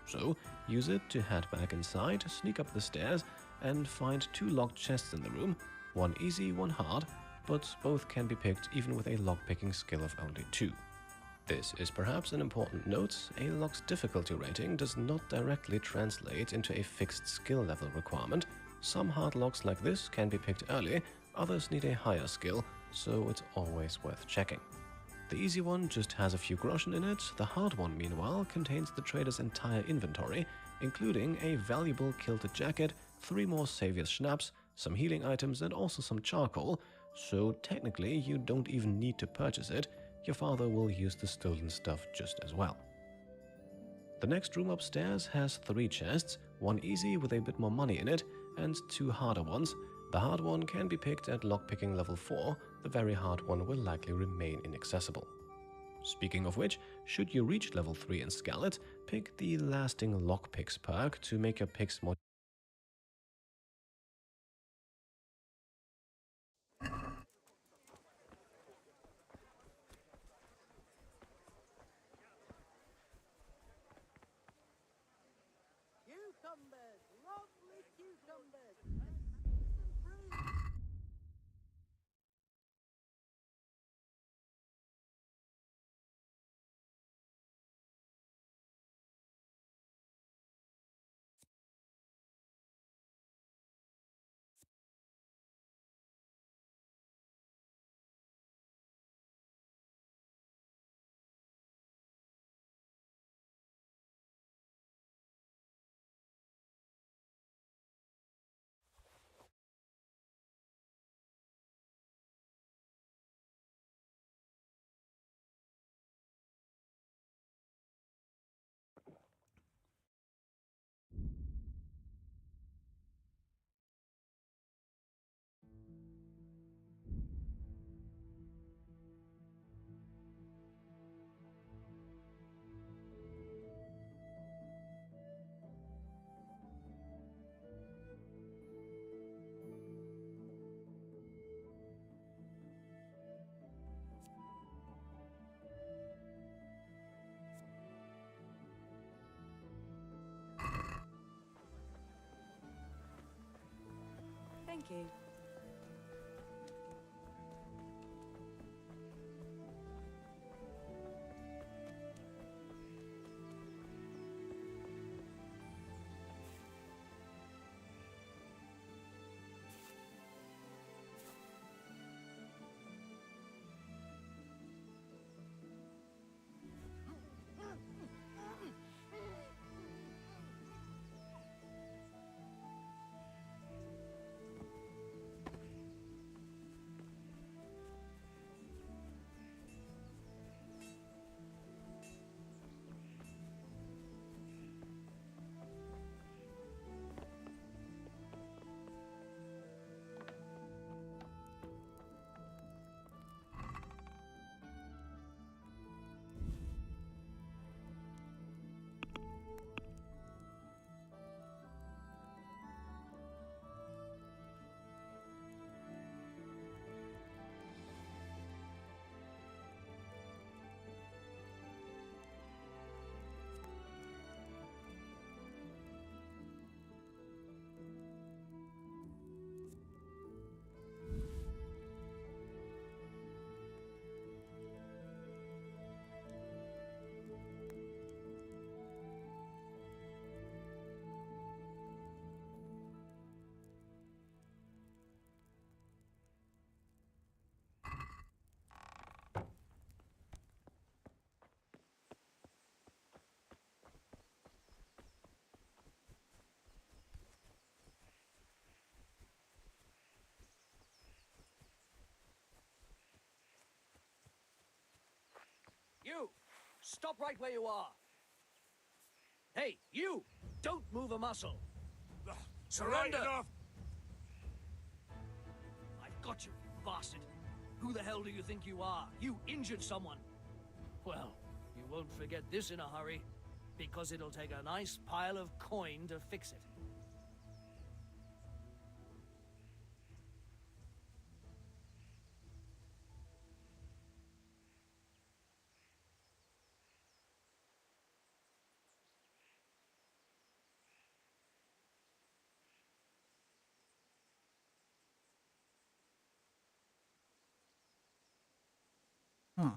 So use it to head back inside, sneak up the stairs and find 2 locked chests in the room, one easy, one hard, but both can be picked even with a lockpicking skill of only 2. This is perhaps an important note: a lock's difficulty rating does not directly translate into a fixed skill level requirement. Some hard locks like this can be picked early, others need a higher skill, so it's always worth checking. The easy one just has a few groschen in it, the hard one meanwhile contains the trader's entire inventory, including a valuable kilted jacket, 3 more Savior's schnapps, some healing items and also some charcoal, so technically you don't even need to purchase it, your father will use the stolen stuff just as well. The next room upstairs has 3 chests, one easy with a bit more money in it, and 2 harder ones. The hard one can be picked at lockpicking level 4, the very hard one will likely remain inaccessible. Speaking of which, should you reach level 3 in Skalitz, pick the lasting lockpicks perk to make your picks more. Cucumbers! Lovely cucumbers! Magnificent fruit! Thank you. You! Stop right where you are! Hey, you! Don't move a muscle! Surrender! I've got you, bastard! Who the hell do you think you are? You injured someone! Well, you won't forget this in a hurry, because it'll take a nice pile of coin to fix it. Huh.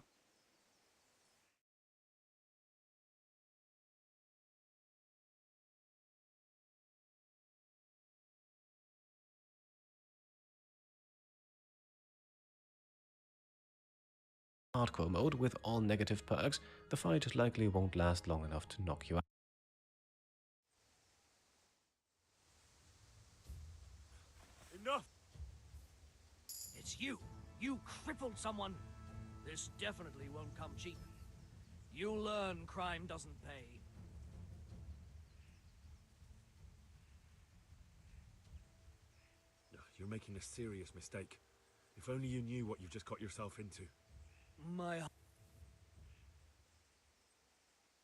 Hardcore mode with all negative perks, the fight likely won't last long enough to knock you out. Enough! It's you! You crippled someone! This definitely won't come cheap. You'll learn crime doesn't pay. You're making a serious mistake. If only you knew what you've just got yourself into. My...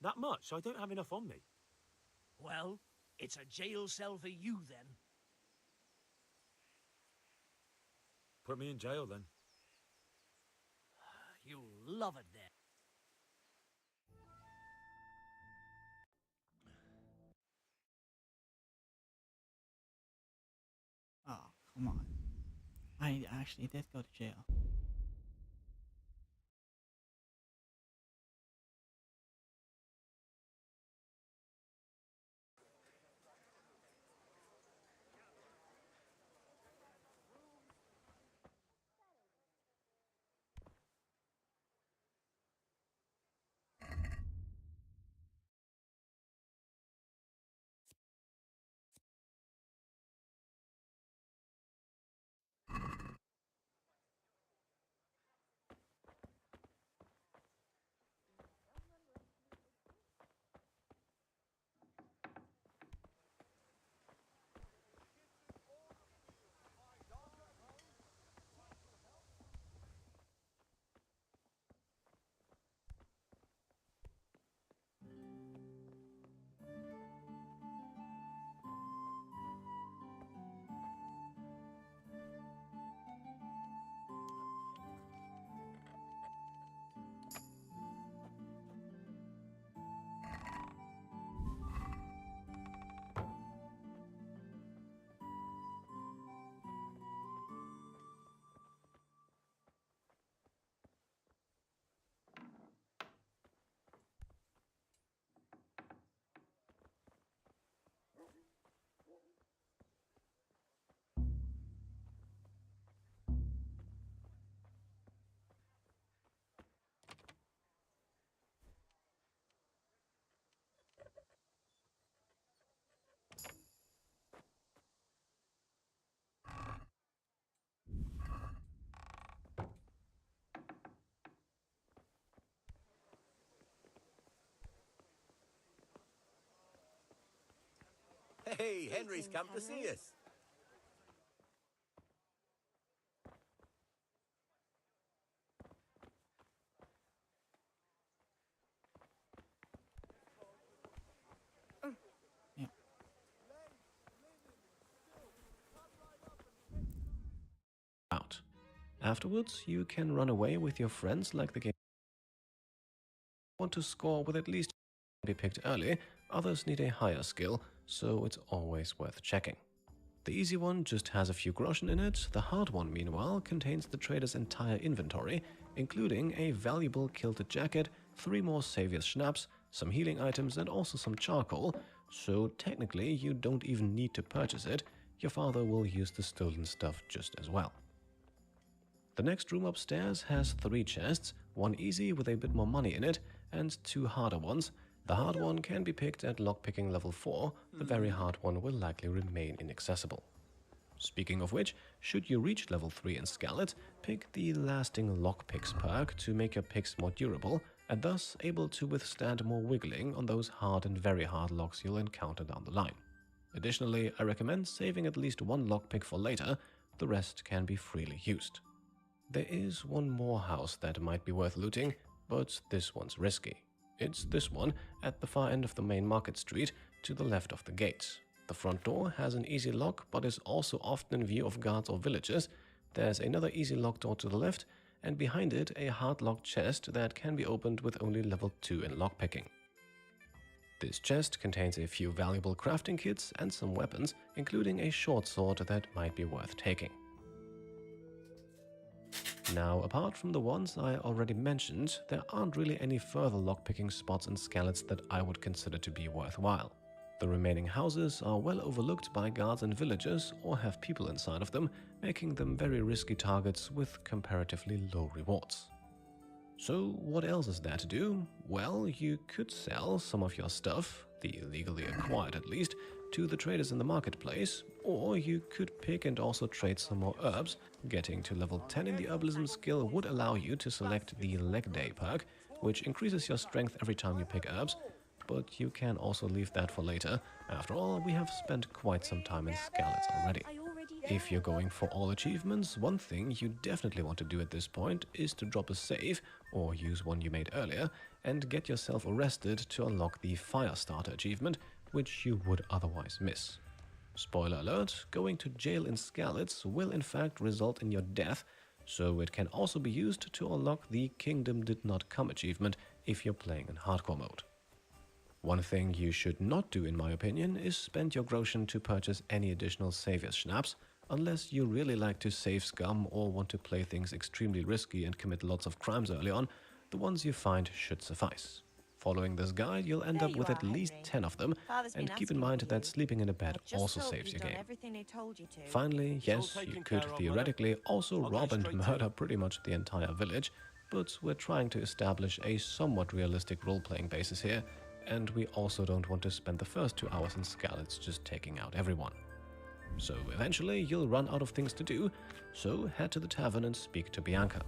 That much? I don't have enough on me. Well, it's a jail cell for you then. Put me in jail then. You'll love it there. Oh, come on. I actually did go to jail. Hey, Henry's come to see us. Out. Afterwards, you can run away with your friends like the game. Want to score with at least be picked early, others need a higher skill, so it's always worth checking. The easy one just has a few groschen in it, the hard one meanwhile contains the trader's entire inventory, including a valuable kilted jacket, 3 more savior's schnapps, some healing items and also some charcoal, so technically you don't even need to purchase it, your father will use the stolen stuff just as well. The next room upstairs has 3 chests, one easy with a bit more money in it, and 2 harder ones. The hard one can be picked at lockpicking level 4, the very hard one will likely remain inaccessible. Speaking of which, should you reach level 3 in Scarlet, pick the lasting lockpicks perk to make your picks more durable, and thus able to withstand more wiggling on those hard and very hard locks you'll encounter down the line. Additionally, I recommend saving at least one lockpick for later, the rest can be freely used. There is one more house that might be worth looting, but this one's risky. It's this one at the far end of the main market street to the left of the gates. The front door has an easy lock but is also often in view of guards or villagers. There's another easy lock door to the left, and behind it a hard locked chest that can be opened with only level 2 in lockpicking. This chest contains a few valuable crafting kits and some weapons, including a short sword that might be worth taking. Now, apart from the ones I already mentioned, there aren't really any further lockpicking spots in Skalitz that I would consider to be worthwhile. The remaining houses are well overlooked by guards and villagers or have people inside of them, making them very risky targets with comparatively low rewards. So what else is there to do? Well, you could sell some of your stuff, the illegally acquired at least, to the traders in the marketplace, or you could pick and also trade some more herbs. Getting to level 10 in the herbalism skill would allow you to select the leg day perk, which increases your strength every time you pick herbs, but you can also leave that for later. After all, we have spent quite some time in Skalitz already. If you're going for all achievements, one thing you definitely want to do at this point is to drop a save, or use one you made earlier, and get yourself arrested to unlock the Firestarter achievement, which you would otherwise miss. Spoiler alert, going to jail in Skalitz will in fact result in your death, so it can also be used to unlock the Kingdom Did Not Come achievement if you're playing in hardcore mode. One thing you should not do, in my opinion, is spend your groschen to purchase any additional Savior's Schnapps, unless you really like to save scum or want to play things extremely risky and commit lots of crimes early on. The ones you find should suffice. Following this guide, you'll end up with at least 10 of them, and keep in mind that sleeping in a bed also saves your game. Finally, yes, you could theoretically also rob and murder pretty much the entire village, but we're trying to establish a somewhat realistic role-playing basis here, and we also don't want to spend the first 2 hours in Skalitz just taking out everyone. So eventually you'll run out of things to do, so head to the tavern and speak to Bianca.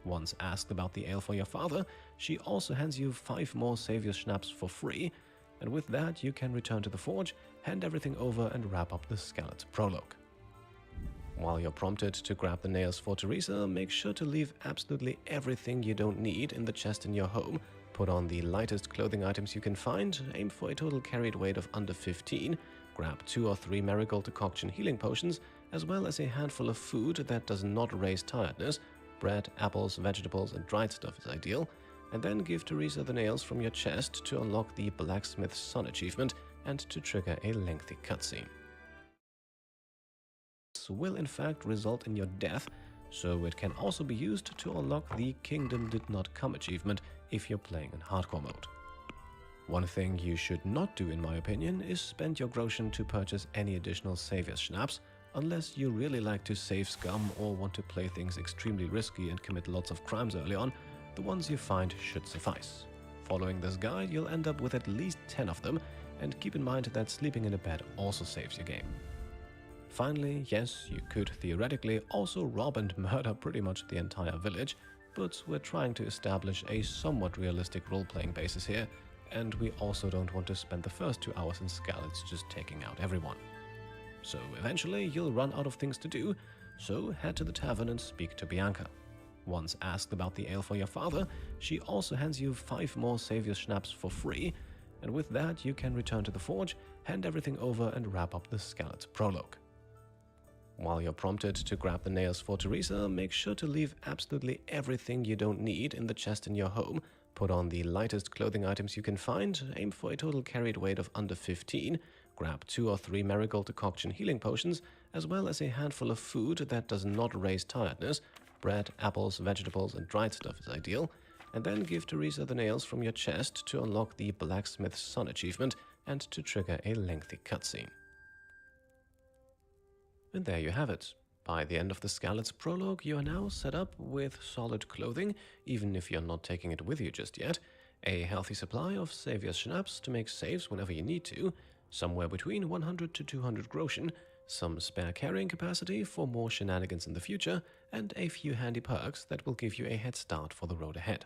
Once asked about the ale for your father, she also hands you 5 more Savior's Schnapps for free, and with that you can return to the forge, hand everything over and wrap up the Skalitz prologue. While you're prompted to grab the nails for Teresa, make sure to leave absolutely everything you don't need in the chest in your home, put on the lightest clothing items you can find, aim for a total carried weight of under 15, grab 2 or 3 marigold decoction healing potions, as well as a handful of food that does not raise tiredness. Bread, apples, vegetables, and dried stuff is ideal, and then give Teresa the nails from your chest to unlock the Blacksmith's Son achievement and to trigger a lengthy cutscene. This will in fact result in your death, so it can also be used to unlock the Kingdom Did Not Come achievement if you're playing in hardcore mode. One thing you should not do, in my opinion, is spend your groschen to purchase any additional Savior's Schnapps, unless you really like to save scum or want to play things extremely risky and commit lots of crimes early on. The ones you find should suffice. Following this guide, you'll end up with at least 10 of them, and keep in mind that sleeping in a bed also saves your game. Finally, yes, you could theoretically also rob and murder pretty much the entire village, but we're trying to establish a somewhat realistic role-playing basis here, and we also don't want to spend the first 2 hours in Skalitz just taking out everyone. So eventually you'll run out of things to do, so head to the tavern and speak to Bianca. Once asked about the ale for your father, she also hands you 5 more Savior's Schnapps for free, and with that you can return to the forge, hand everything over and wrap up the Skalitz prologue. While you're prompted to grab the nails for Teresa, make sure to leave absolutely everything you don't need in the chest in your home, put on the lightest clothing items you can find, aim for a total carried weight of under 15, grab 2 or 3 marigold decoction healing potions, as well as a handful of food that does not raise tiredness. Bread, apples, vegetables, and dried stuff is ideal, and then give Teresa the nails from your chest to unlock the Blacksmith's Son achievement and to trigger a lengthy cutscene. And there you have it. By the end of the Skalitz prologue, you are now set up with solid clothing, even if you're not taking it with you just yet, a healthy supply of Savior's Schnapps to make saves whenever you need to, somewhere between 100 to 200 groschen, some spare carrying capacity for more shenanigans in the future, and a few handy perks that will give you a head start for the road ahead.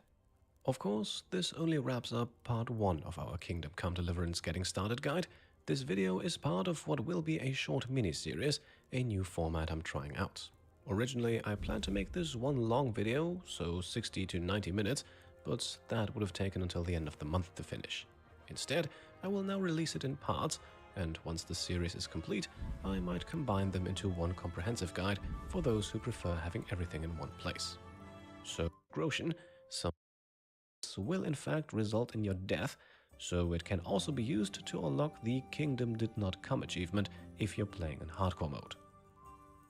Of course, this only wraps up part 1 of our Kingdom Come Deliverance Getting Started guide. This video is part of what will be a short mini-series, a new format I'm trying out. Originally, I planned to make this one long video, so 60 to 90 minutes, but that would have taken until the end of the month to finish. Instead, I will now release it in parts, and once the series is complete, I might combine them into one comprehensive guide for those who prefer having everything in one place. So, Groshen, some will in fact result in your death, so it can also be used to unlock the Kingdom Did Not Come achievement if you're playing in hardcore mode.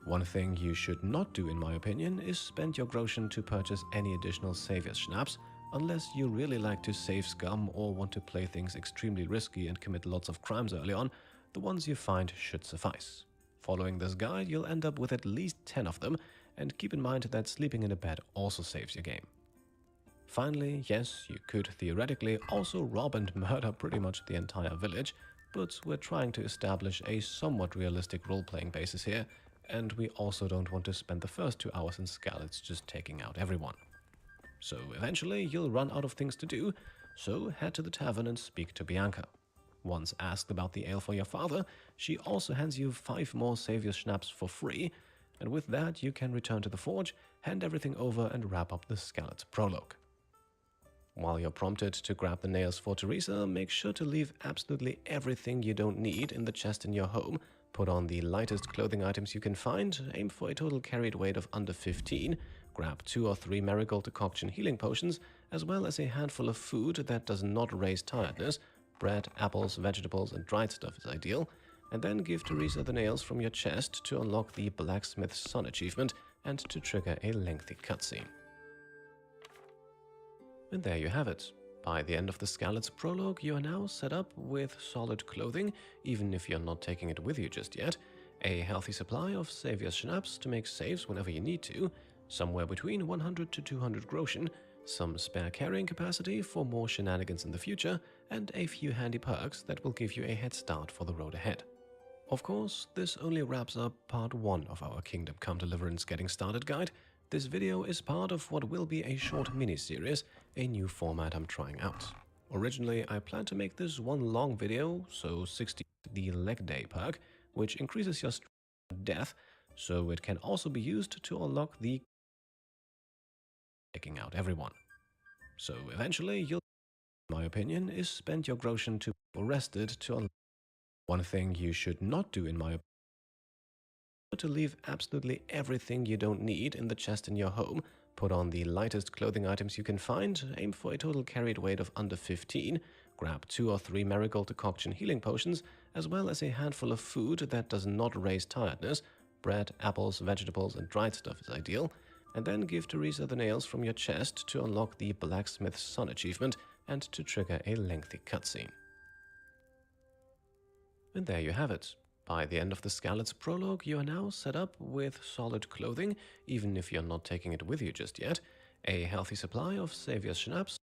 One thing you should not do, in my opinion, is spend your Groshen to purchase any additional Savior Schnapps, unless you really like to save scum or want to play things extremely risky and commit lots of crimes early on. The ones you find should suffice. Following this guide, you'll end up with at least 10 of them, and keep in mind that sleeping in a bed also saves your game. Finally, yes, you could theoretically also rob and murder pretty much the entire village, but we're trying to establish a somewhat realistic role-playing basis here, and we also don't want to spend the first 2 hours in Skalitz just taking out everyone. So eventually you'll run out of things to do, so head to the tavern and speak to Bianca. Once asked about the ale for your father, she also hands you 5 more Savior Schnapps for free, and with that you can return to the forge, hand everything over and wrap up the Skalitz prologue. While you're prompted to grab the nails for Teresa, make sure to leave absolutely everything you don't need in the chest in your home, put on the lightest clothing items you can find, aim for a total carried weight of under 15, grab 2 or 3 marigold decoction healing potions, as well as a handful of food that does not raise tiredness. Bread, apples, vegetables, and dried stuff is ideal, and then give Teresa the nails from your chest to unlock the Blacksmith's Son achievement and to trigger a lengthy cutscene. And there you have it. By the end of the Skalitz prologue, you are now set up with solid clothing, even if you're not taking it with you just yet, a healthy supply of Savior Schnapps to make saves whenever you need to, somewhere between 100 to 200 Groshen, some spare carrying capacity for more shenanigans in the future, and a few handy perks that will give you a head start for the road ahead. Of course, this only wraps up part 1 of our Kingdom Come Deliverance Getting Started guide. This video is part of what will be a short mini-series, a new format I'm trying out. Originally, I planned to make this one long video, so 60 the leg day perk, which increases your death, so it can also be used to unlock the taking out everyone. So eventually you'll, in my opinion, is spend your Groshen to be arrested to unlock. One thing you should not do, in my opinion, to leave absolutely everything you don't need in the chest in your home, put on the lightest clothing items you can find, aim for a total carried weight of under 15, grab 2 or 3 marigold decoction healing potions, as well as a handful of food that does not raise tiredness. Bread, apples, vegetables, and dried stuff is ideal, and then give Teresa the nails from your chest to unlock the Blacksmith's Son achievement and to trigger a lengthy cutscene. And there you have it. By the end of the Skalitz prologue, you are now set up with solid clothing, even if you're not taking it with you just yet, a healthy supply of Savior Schnapps,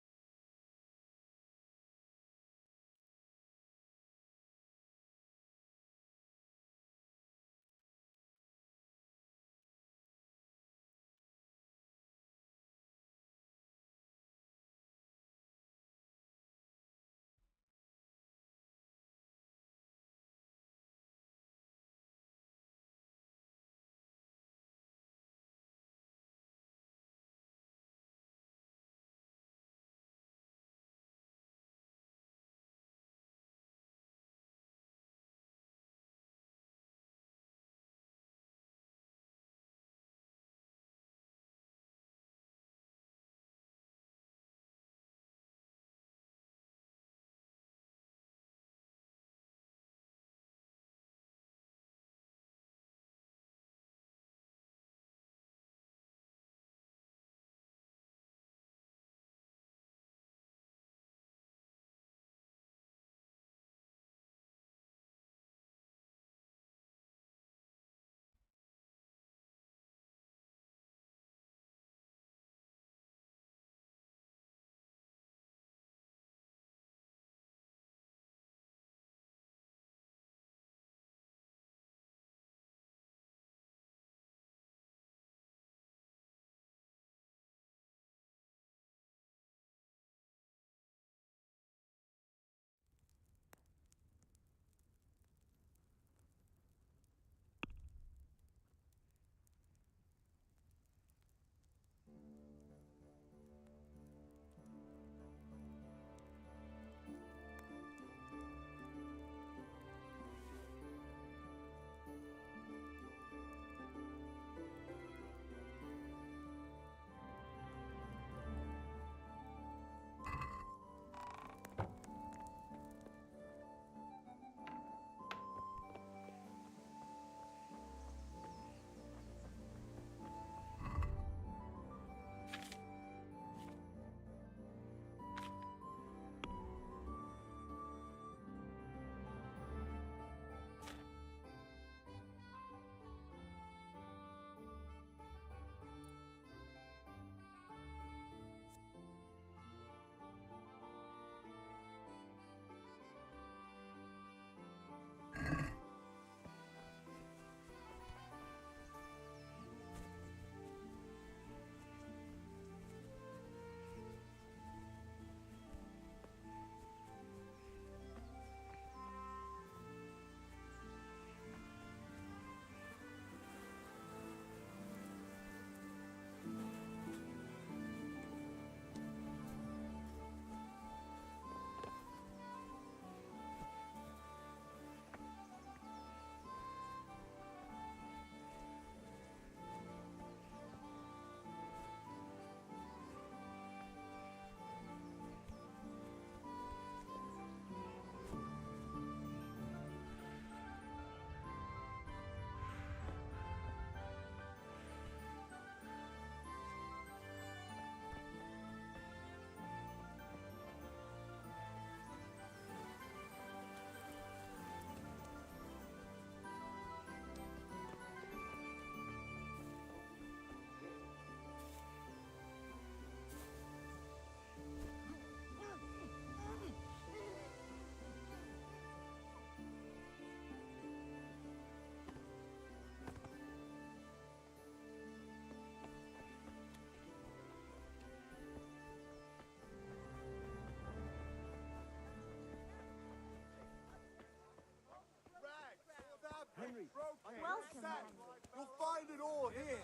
Henry. I Welcome, said, Henry. you'll find it all here.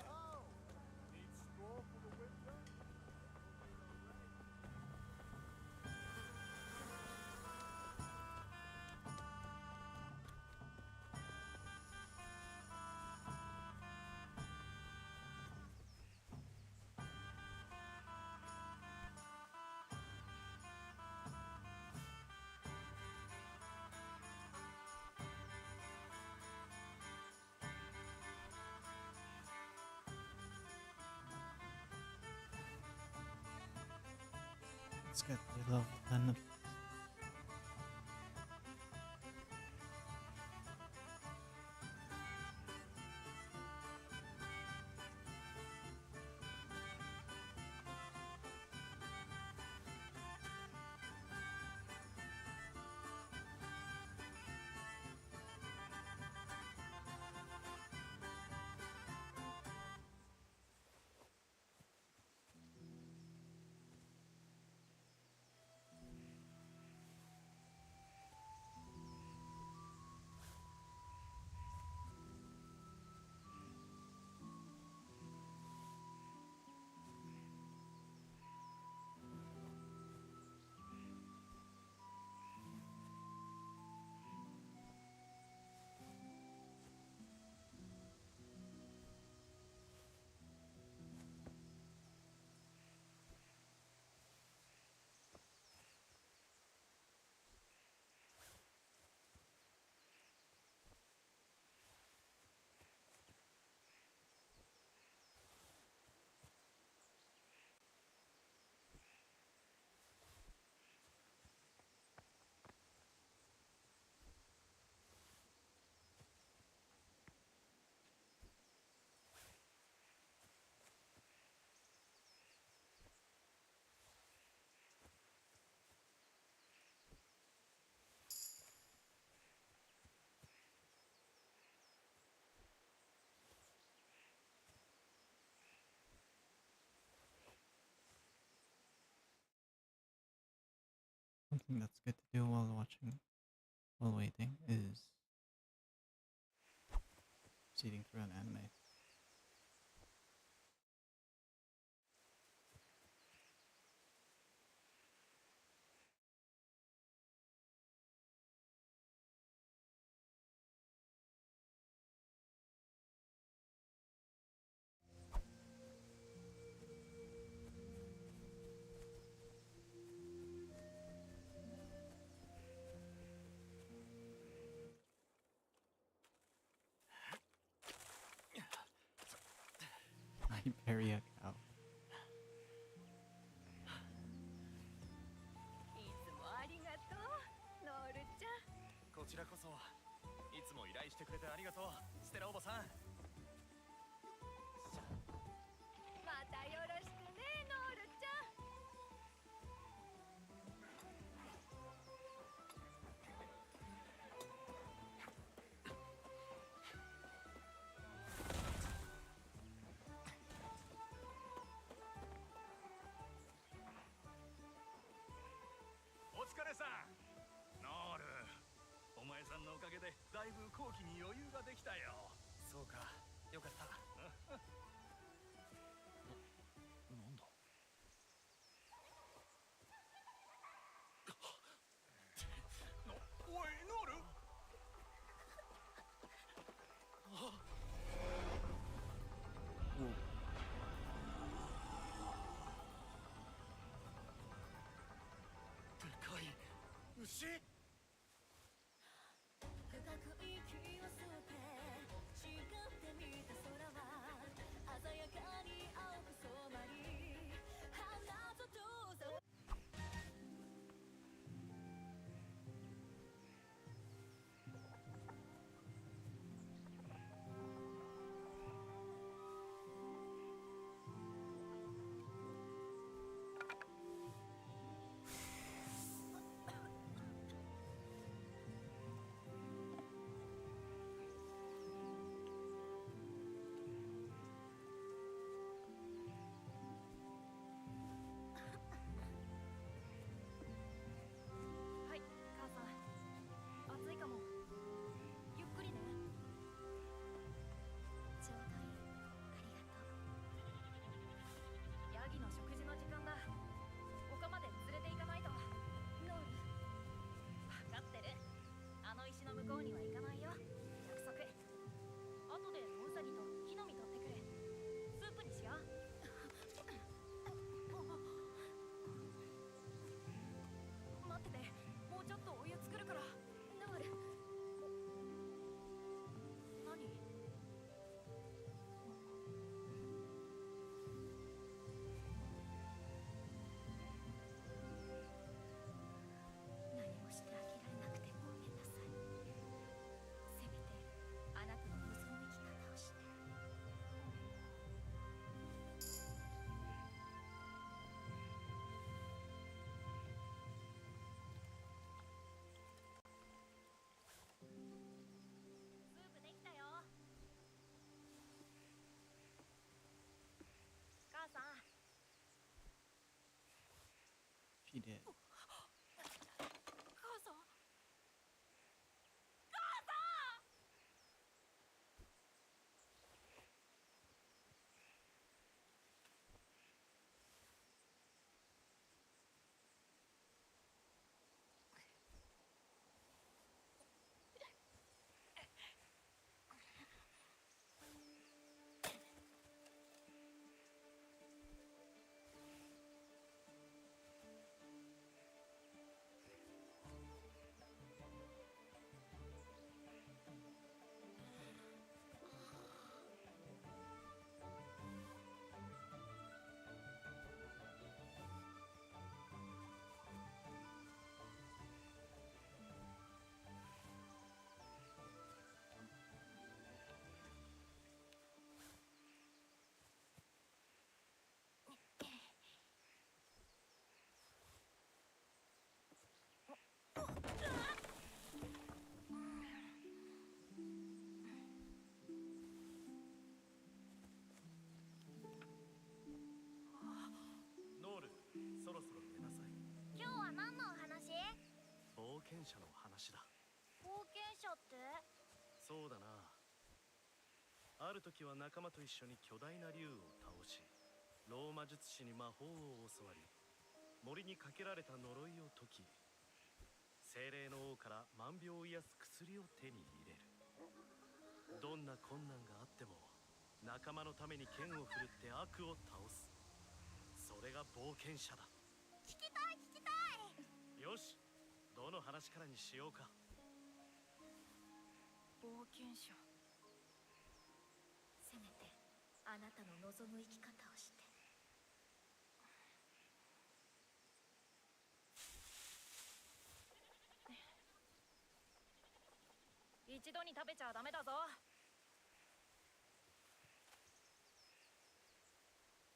Need straw for the winter? It's good. I love the something that's good to do while waiting is proceeding through an anime. I bury a cow. いつもありがとう、ノールちゃん。こちらこそいつも依頼してくれてありがとう、ステラおばさん。またよろしくね、ノールちゃん。お疲れさん。ノール、お前さんのおかげでだいぶ後期に余裕ができたよ。そうか、よかった。なんだ。おい、ノール。でかい牛。深く息を吸っそうだな。ある時は仲間と一緒に巨大な竜を倒し、ローマ術師に魔法を教わり、森にかけられた呪いを解き、精霊の王から万病を癒す薬を手に入れる。どんな困難があっても仲間のために剣を振るって悪を倒す。それが冒険者だ。聞きたい聞きたい。よし、どの話からにしようか。冒険者。せめてあなたの望む生き方をして。一度に食べちゃダメだぞ。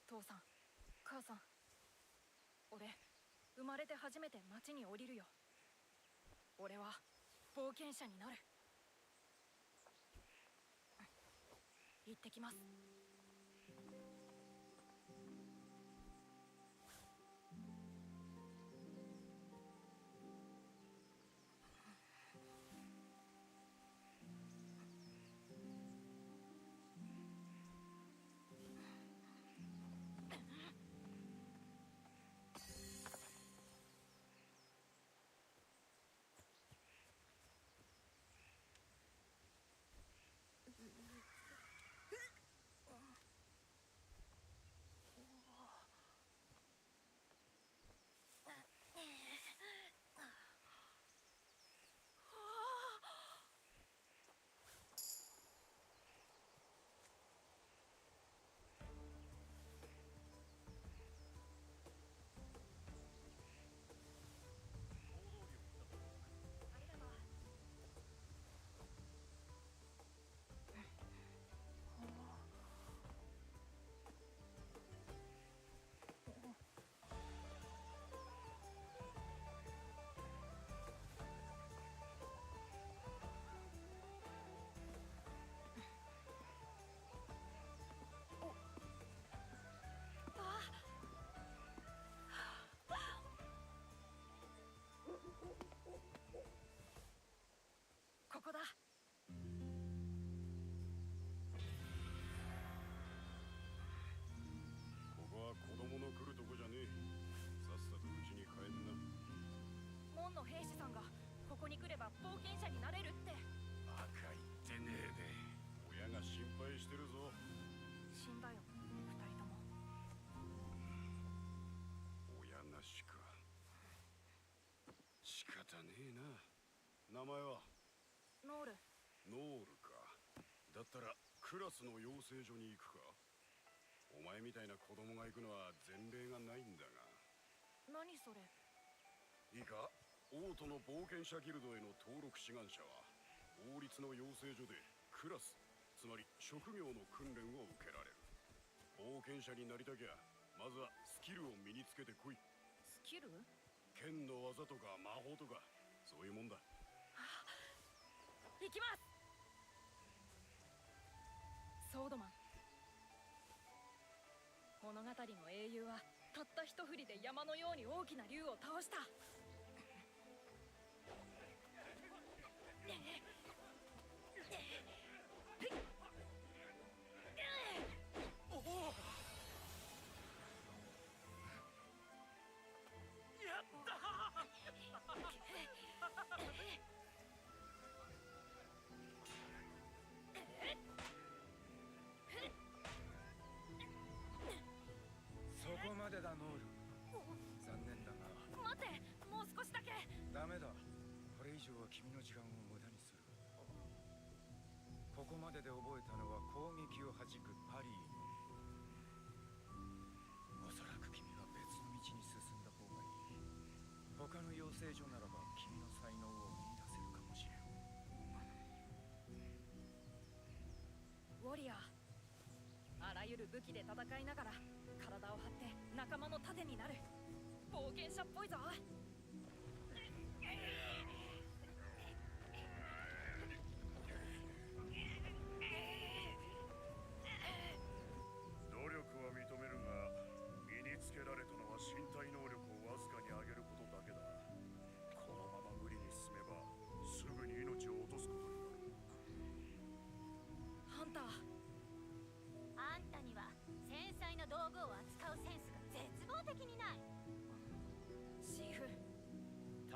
父さん、母さん、俺生まれて初めて町に降りるよ。俺は冒険者になる。行ってきます。ここだ。ここは子供の来るとこじゃねえ。さっさと家に帰んな。門の兵士さんがここに来れば冒険者になれるって。バカ言ってねえで。親が心配してるぞ。死んだよ、二人とも。親なしか。仕方ねえな。名前はノール。ノールか。だったらクラスの養成所に行くか。お前みたいな子供が行くのは前例がないんだが。何それ。いいか、王都の冒険者ギルドへの登録志願者は王立の養成所でクラス、つまり職業の訓練を受けられる。冒険者になりたきゃまずはスキルを身につけてこい。スキル？剣の技とか魔法とかそういうもんだ。行きます。ソードマン。物語の英雄はたった一振りで山のように大きな竜を倒した。おお、やったそこまでだ、ノール。残念だが。待って、もう少しだけ。ダメだ。これ以上は君の時間を無駄にする。ここまでで覚えたのは攻撃を弾くパリーのみ。おそらく君は別の道に進んだ方がいい。他の養成所ならば君の才能を見出せるかもしれん。ウォリアー。あらゆる武器で戦いながら体を張って仲間の盾になる。冒険者っぽいぞ。努力は認めるが、身につけられたのは身体能力をわずかに上げることだけだ。このまま無理に進めばすぐに命を落とすことになる。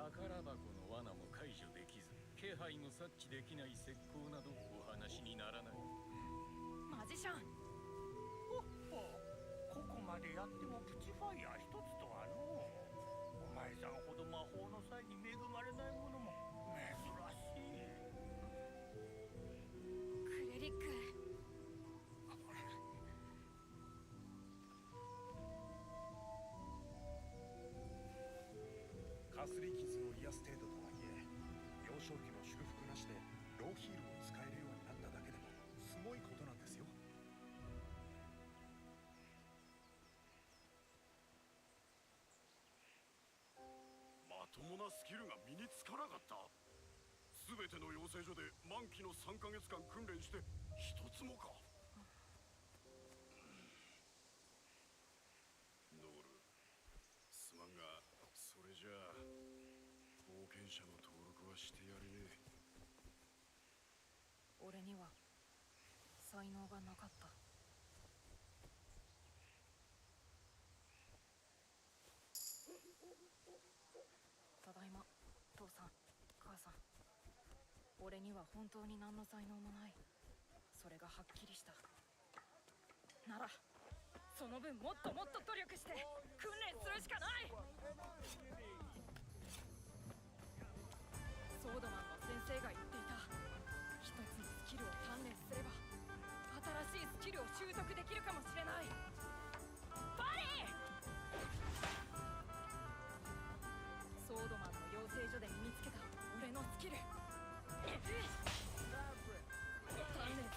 宝箱の罠も解除できず、気配も察知できない石膏などお話にならない。マジシャン。ほっほ、ここまでやってもプチファイヤー一つとはのう。お前さんほど魔法の際に恵まれないものも珍しい。クレリック。かすり傷を癒す程度とはいえ、幼少期の祝福なしでローヒールを使えるようになっただけでもすごいことなんですよ。まともなスキルが身につかなかった。全ての養成所で満期の3ヶ月間訓練して一つもか。ノール、すまんがそれじゃあ冒険者の登録はしてやれねえ。俺には才能がなかった。ただいま、父さん、母さん。俺には本当に何の才能もない。それがはっきりした。なら、その分もっともっと努力して訓練するしかない。ソードマンの先生が言っていた。一つのスキルを鍛錬すれば新しいスキルを習得できるかもしれない。バリー！ソードマンの養成所で身につけた俺のスキル、鍛錬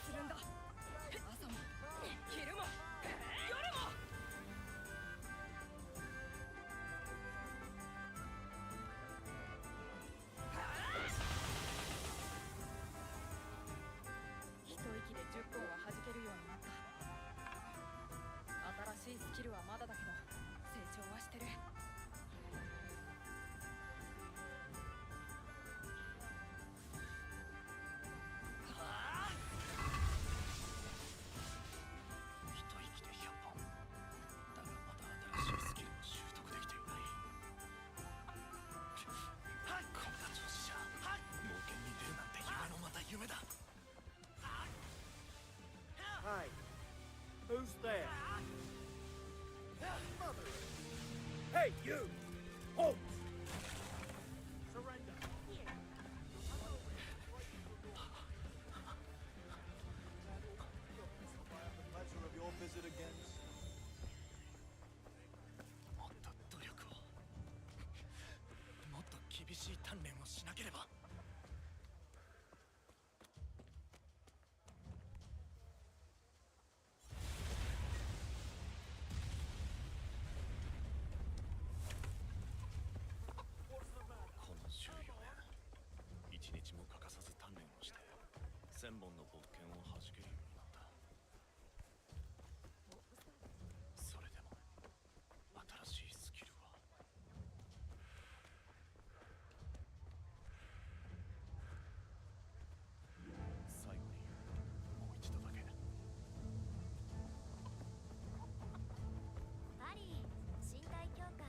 するんだ。朝も昼も夜も。一息で10本は弾けるようになった。新しいスキルはまだだけど成長はしてる。Hi. Who's there? Mother. Hey, you! Halt! Surrender. The pleasure of your visit again. もっと努力を、もっと厳しい鍛錬をしなければ。1000本の勃剣を弾けるようになった。それでも新しいスキルは最後にもう一度だけ。バリー、身体強化、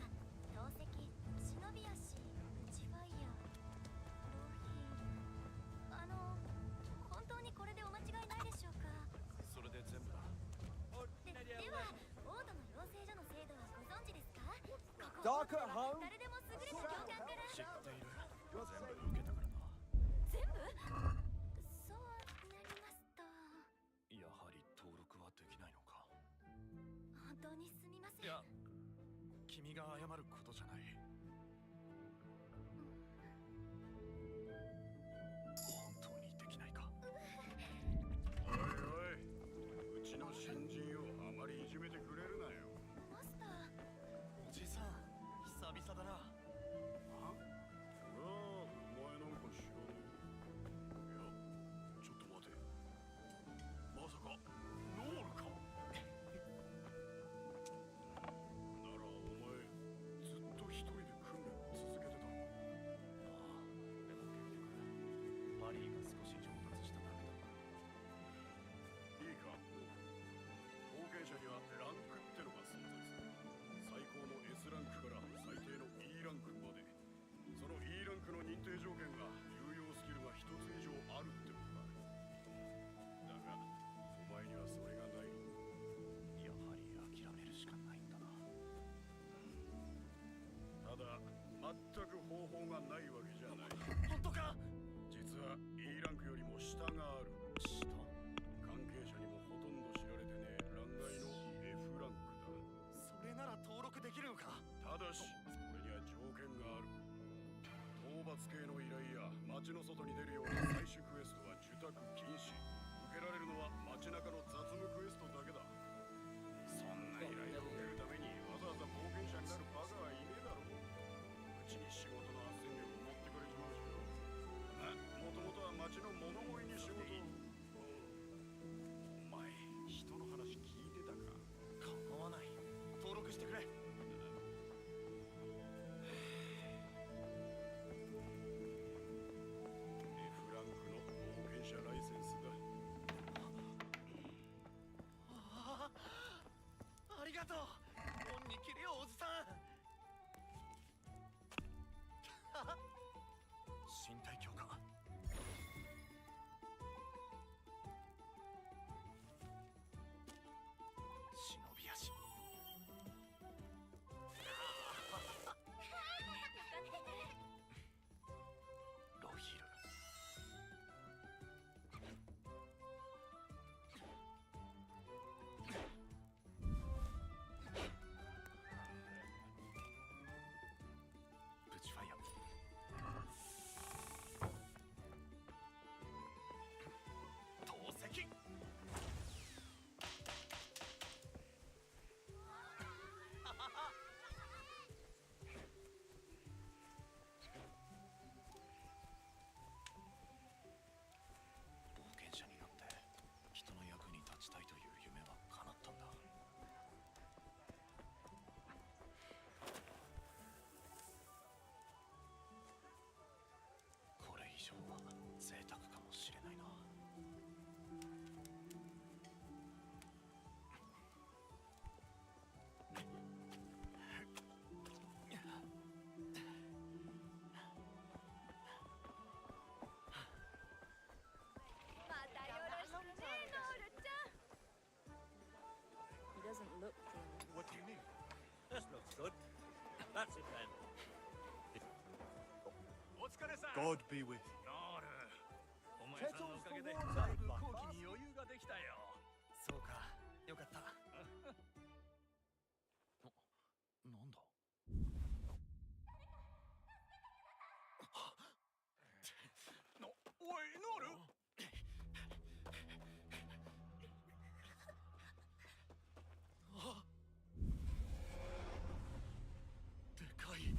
投石、忍び足、プチファイヤー、ローヒール。本当にこれでお間違いないでしょうか。それで全部だ。では、オードの養成所の制度はご存知ですか？ここ Dark at home? 誰でも優れた教官から。知っている。全部受けたからな。全部？そうなりますと。やはり登録はできないのか。本当にすみません。いや、君が謝ることじゃない。本当にできないか。おいおい、うちの新人をあまりいじめてくれるなよ。マスター。おじさん、久々だな。あ？俺はお前なんか知らねえ。いや、ちょっと待て。まさかノールか？ならお前ずっと一人でがないわけじゃない。本当か？実は E ランクよりも下がある。下？関係者にもほとんど知られてねえ欄外の F ランクだ。それなら登録できるのか？ただしこれには条件がある。討伐系の依頼や街の外に出るような採取クエストは受託禁止。受けられるのは街中の雑務クエストだけだ。そんな依頼を受けるためにわざわざ冒険者になるバカはいねえだろう。うちに仕事の斡旋料を持ってかれちまうしよ。まあもともとは町の物乞いに仕事を。お前人の話聞いてたか？構わない。登録してくれ。F ランクの冒険者ライセンスだ。ありがとう。恩に切れよおじさん。身体強化。忍び足。ロヒル。ブチファイア。投石。冒険者になって人の役に立ちたいという夢は叶ったんだ。これ以上は贅沢かもしれないな。またよろしくね、ノールちゃん。He doesn't look clean. What do you mean? This looks good. That's it then. お疲れさん。 God be with you. ノール。お前さんのおかげでだいぶ後期に余裕ができたよ。そうか。よかった。なんだ？おい、ノール！あ！でかい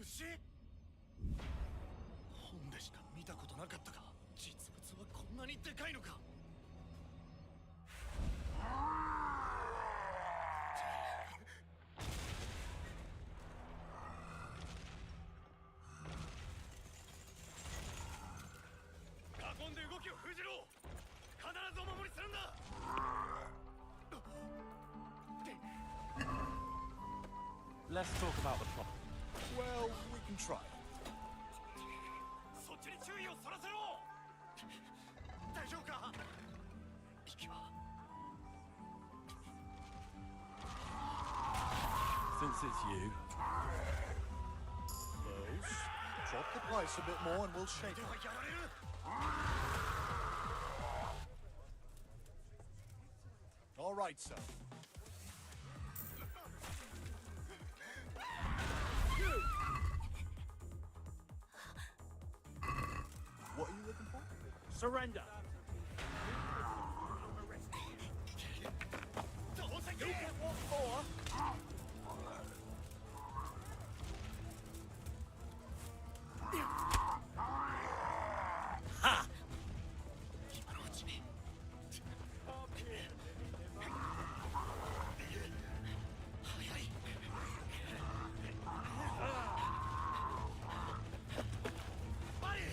牛？本でしか見たことなかったが、実物はこんなにでかいのか？囲んで動きを封じろ！必ずお守りするんだ！ Let's talk about the problem. Well, we can try. そっちに注意をそらせろ！大丈夫か？息は？ Since it's you. Close. Drop the price a bit more and we'll shake it. All right, sir. What are you looking for? Surrender. You get what for? Ha! 今のうちに。早い。バリー！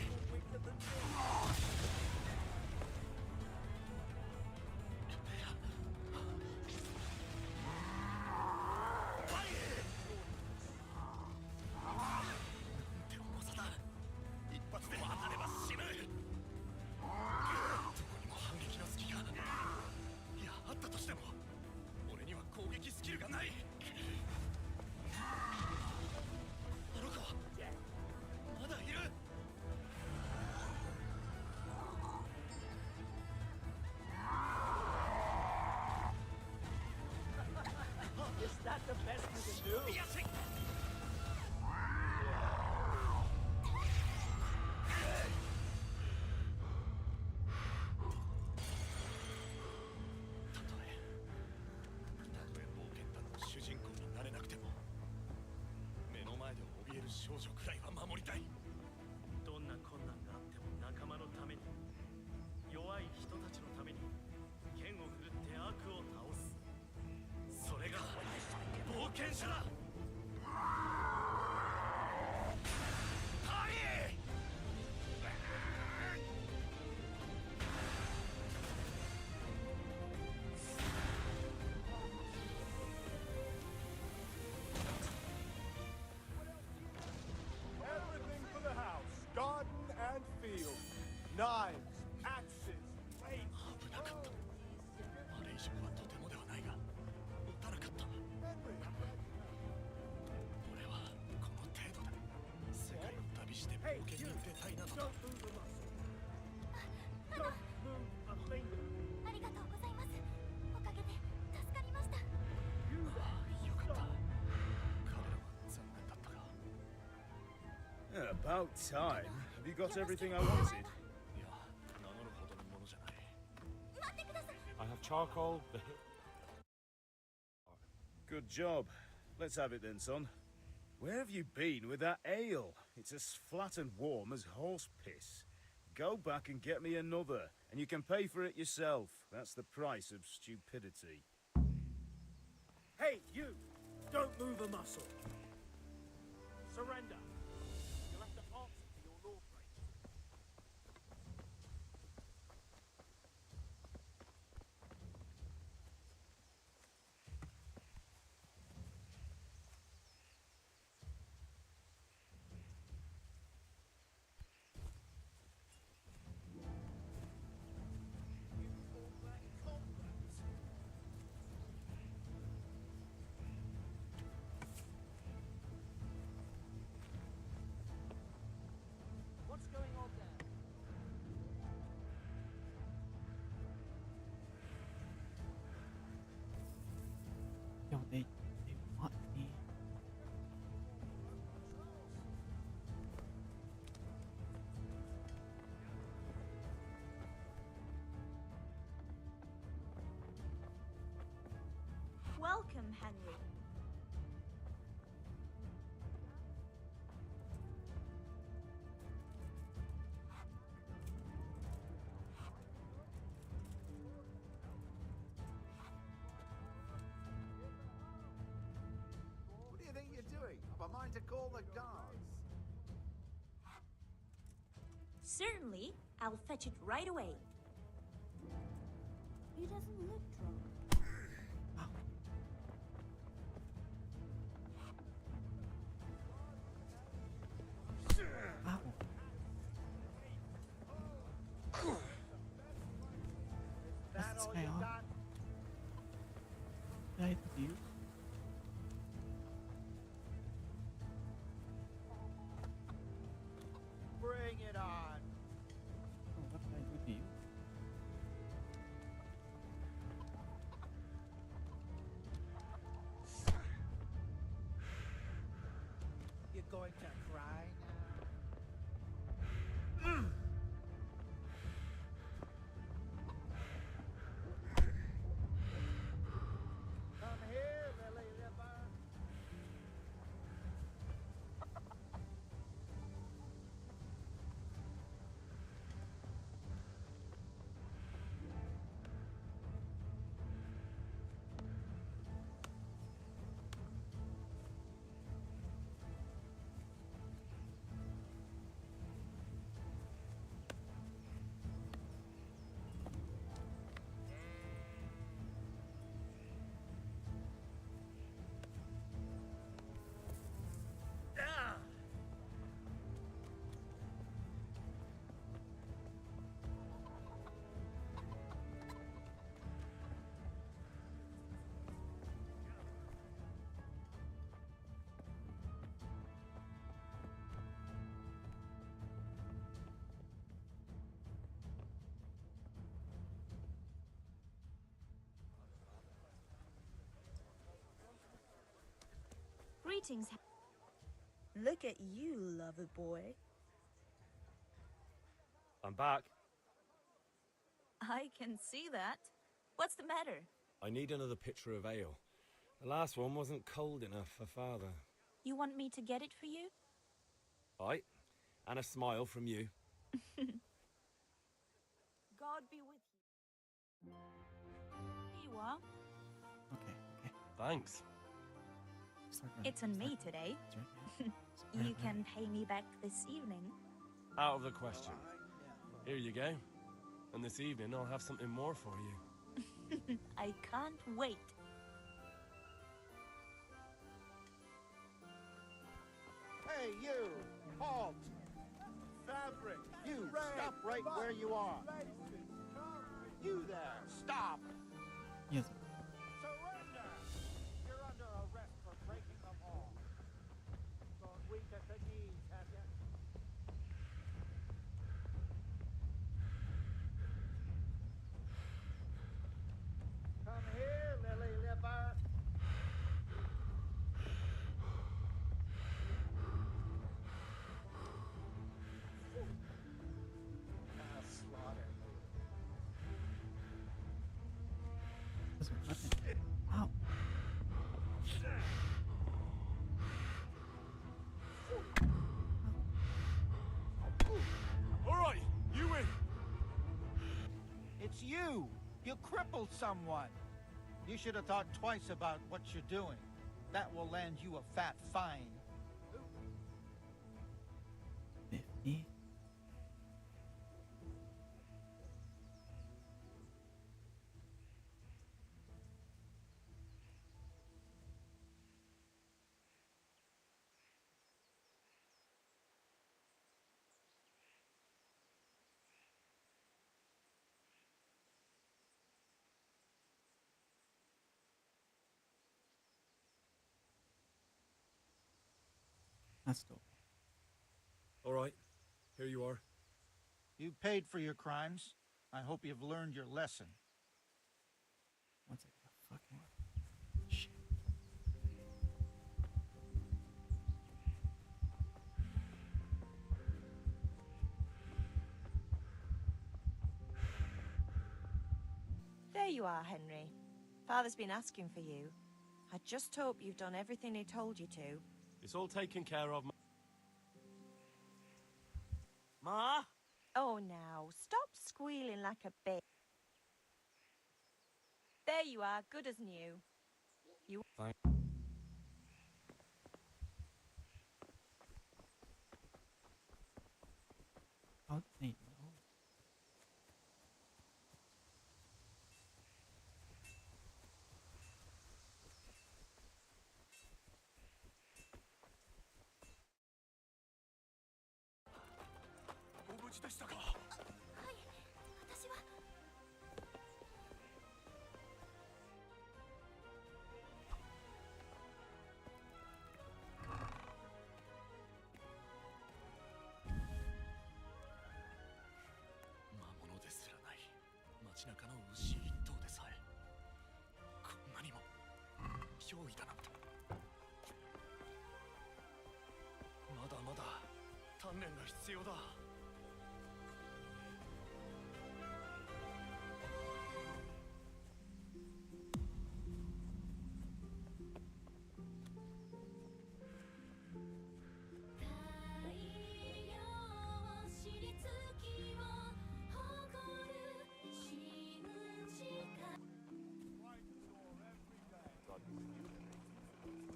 that the best you can do? Everything for the house. Garden and field. Knives, axes, blades. あれ以上はとてもではないが持たなかった俺はこの程度で世界を旅して冒険に出たいなどとありがとうございます。おかげで助かりました。よかった彼らは残念だったが About time. Have you got everything I wanted? いや名乗るほどのものじゃない I have charcoal. Good job. Let's have it then, son. Where have you been with that ale? It's as flat and warm as horse piss. Go back and get me another, and you can pay for it yourself. That's the price of stupidity. Hey, you! Don't move a muscle. Surrender. You'll have to answer to your lord, Rachel. What's going on there? Yo, they want me. Welcome, Henry. What do you think you're doing? I've a mind to call the guards. Certainly, I'll fetch it right away. He doesn't look drunk. That's this guy on. Did I hit the view? Bring it on. Oh, what did I do to you? You're going to cry now? Come here, Greetings. Look at you, lover boy. I'm back. I can see that. What's the matter? I need another pitcher of ale. The last one wasn't cold enough for father. You want me to get it for you? Right. And a smile from you. God be with you. Here you are. Okay, okay. Thanks. Start running. It's on me today. You can pay me back this evening. Out of the question. Here you go. And this evening I'll have something more for you. I can't wait. Hey, you! Halt! Fabric! You, Red, stop right where you are! laces, You there, stop! Yes. surrender! You're under arrest for breaking the law. Don't weak at the knees, have you? Come here, lily liver. I'll slaughter you. Ow. All right, you win. It's you! You crippled someone! You should have thought twice about what you're doing. That will land you a fat fine. 50. That's dope. All right. Here you are. You paid for your crimes. I hope you've learned your lesson. One second. Fucking shit. There you are, Henry. Father's been asking for you. I just hope you've done everything he told you to. It's all taken care of. Ma? Oh, now, stop squealing like a baby. There you are, good as new. You. Thank. How did they know?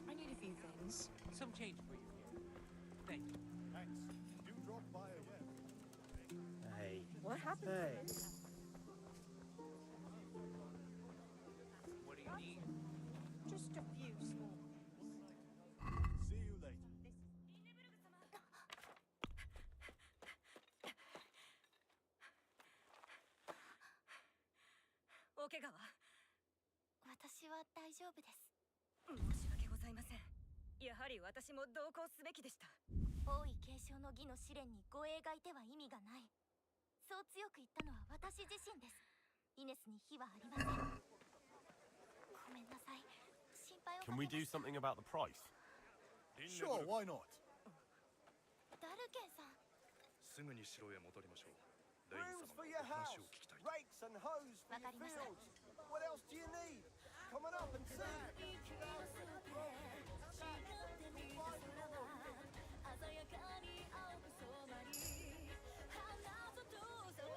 I need a few things. Some change for you here. Thank you. Thanks. You dropped by again. Hey. What happened? Hey. What do you need? Just a few small. See you later. お怪我は私は大丈夫です。申し訳ございません。やはり私も同行すべきでした。王位継承の儀の試練に護衛がいては意味がない。そう強く言ったのは私自身です。イネスに非はありません。ごめんなさい。心配をかけ Can we ま do した。 something about the price? Sure, why not? ダルケンさん。すぐに城へ戻りましょう。レイン Brooms 様 for が your お話 house, を聞きたい。 rakes and hoes for your fields. What else do you need? Come on up and see. 鮮やかに青く染まり花と土佐は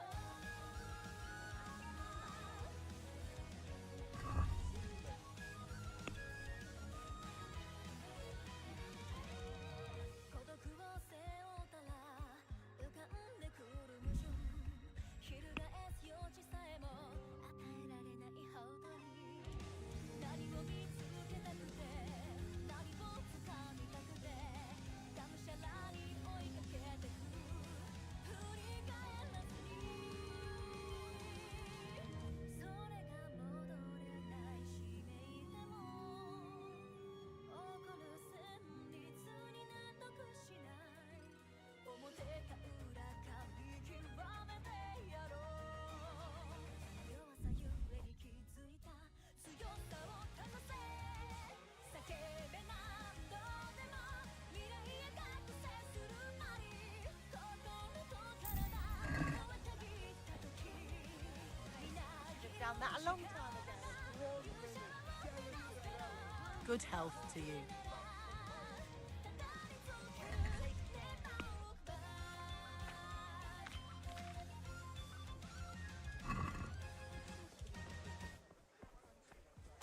孤独を背負ったら浮かんでくる矛盾翻す余地さえも与えられないほどに何を見つけたくて何を掴みたくてがむしゃらに追いかけてく振り返らずにそれが戻れない使命でも起こる旋律に納得しない表か裏か見極めてやろう弱さゆえに気づいた強さをかざせ叫べ何度でも未来へ覚醒するまに心と体をたぎった時みなぎ Down that a long time ago. Good health to you.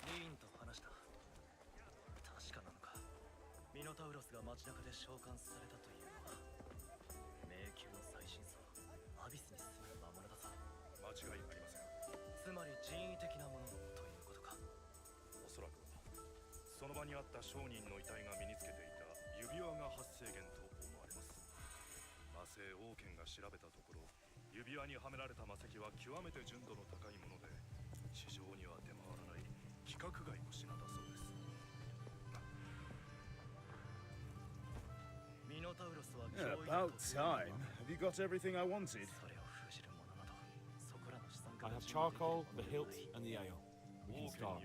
Lean と話した。確かなのか。ミノタウロスが街中で召喚されたというのは迷宮の最新層アビスに住む魔物だぞ。間違いありません。つまり人為的なものということか。おそらくはその場にあった商人の遺体が身につけていた指輪が発生源と思われます。魔性王権が調べたところ指輪にはめられた魔石は極めて純度の高いもので市場には出回らない規格外の品だそうです。ミノタウロスは Yeah, about time. Have you got everything I wanted? I have charcoal, the hilt, and the ale. We can start.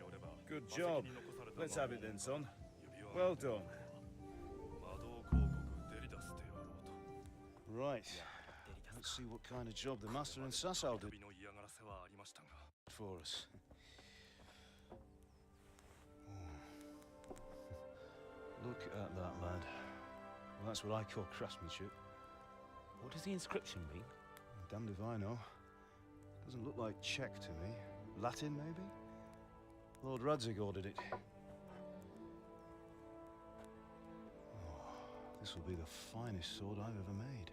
Good job. Let's have it then, son. Well done. Right. Let's see what kind of job the master and Sasau did for us. Look at that, lad. Well, that's what I call craftsmanship. What does the inscription mean? Damned if I know. Doesn't look like Czech to me. Latin, maybe? Lord Radzig ordered it. Oh, this will be the finest sword I've ever made.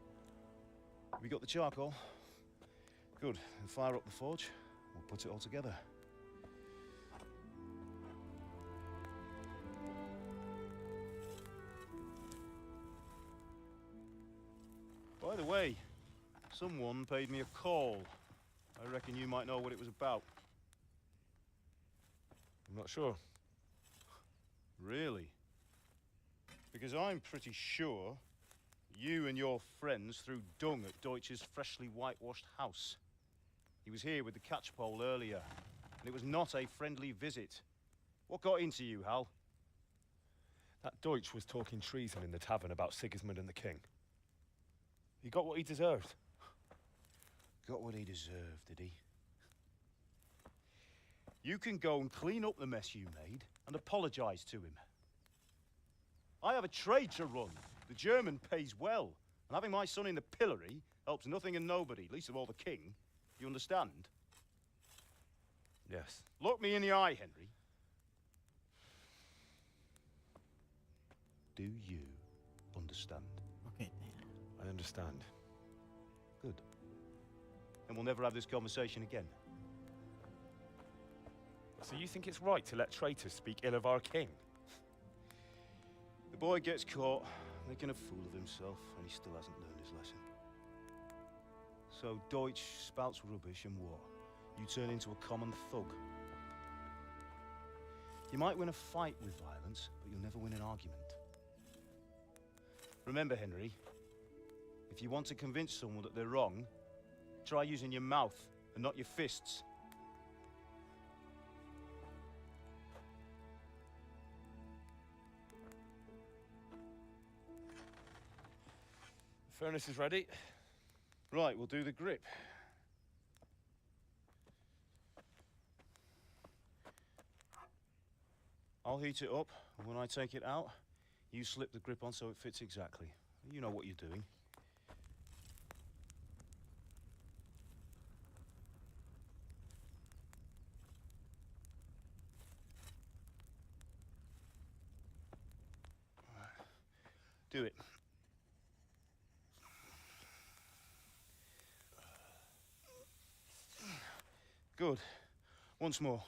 Have you got the charcoal? Good. Then fire up the forge. We'll put it all together. By the way, someone paid me a call. I reckon you might know what it was about. I'm not sure. Really? Because I'm pretty sure you and your friends threw dung at Deutsch's freshly whitewashed house. He was here with the catchpole earlier, and it was not a friendly visit. What got into you, Hal? That Deutsch was talking treason in the tavern about Sigismund and the king. He got what he deserved. Got what he deserved, did he? You can go and clean up the mess you made and apologize to him. I have a trade to run. The German pays well, and having my son in the pillory helps nothing and nobody, least of all the king. You understand? Yes. Look me in the eye, Henry. Do you understand? Okay, I understand. Good. And we'll never have this conversation again. So you think it's right to let traitors speak ill of our king? The boy gets caught, making a fool of himself, and he still hasn't learned his lesson. So Deutsch spouts rubbish, and what? You turn into a common thug. You might win a fight with violence, but you'll never win an argument. Remember, Henry, if you want to convince someone that they're wrong, try using your mouth and not your fists. Furnace is ready. Right, we'll do the grip. I'll heat it up, and when I take it out, you slip the grip on so it fits exactly. You know what you're doing. Do it. Good. Once more.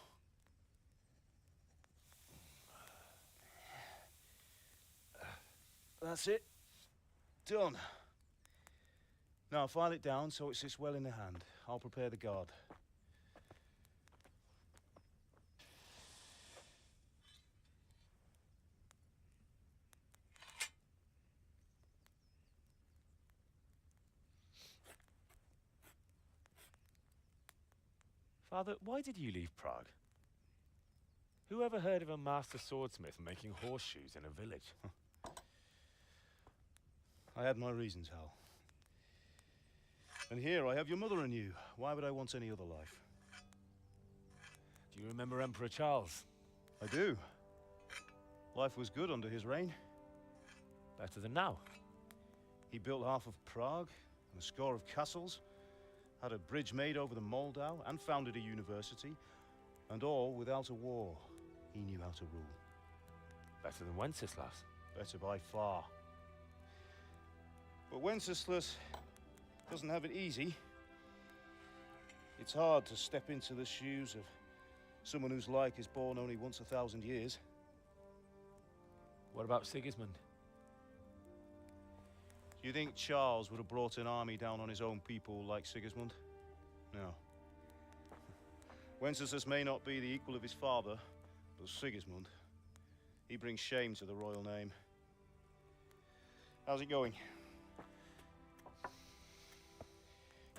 That's it. Done. Now file it down so it sits well in the hand. I'll prepare the guard. Father, why did you leave Prague? Who ever heard of a master swordsmith making horseshoes in a village? I had my reasons, Hal. And here I have your mother and you. Why would I want any other life? Do you remember Emperor Charles? I do. Life was good under his reign. Better than now. He built half of Prague and a score of castles, had a bridge made over the Moldau, and founded a university, and all without a war. He knew how to rule. Better than Wenceslas. Better by far. But Wenceslas doesn't have it easy. It's hard to step into the shoes of someone whose like is born only once 1,000 years. What about Sigismund? Do you think Charles would have brought an army down on his own people like Sigismund? No. Wenceslas may not be the equal of his father, but Sigismund, he brings shame to the royal name. How's it going?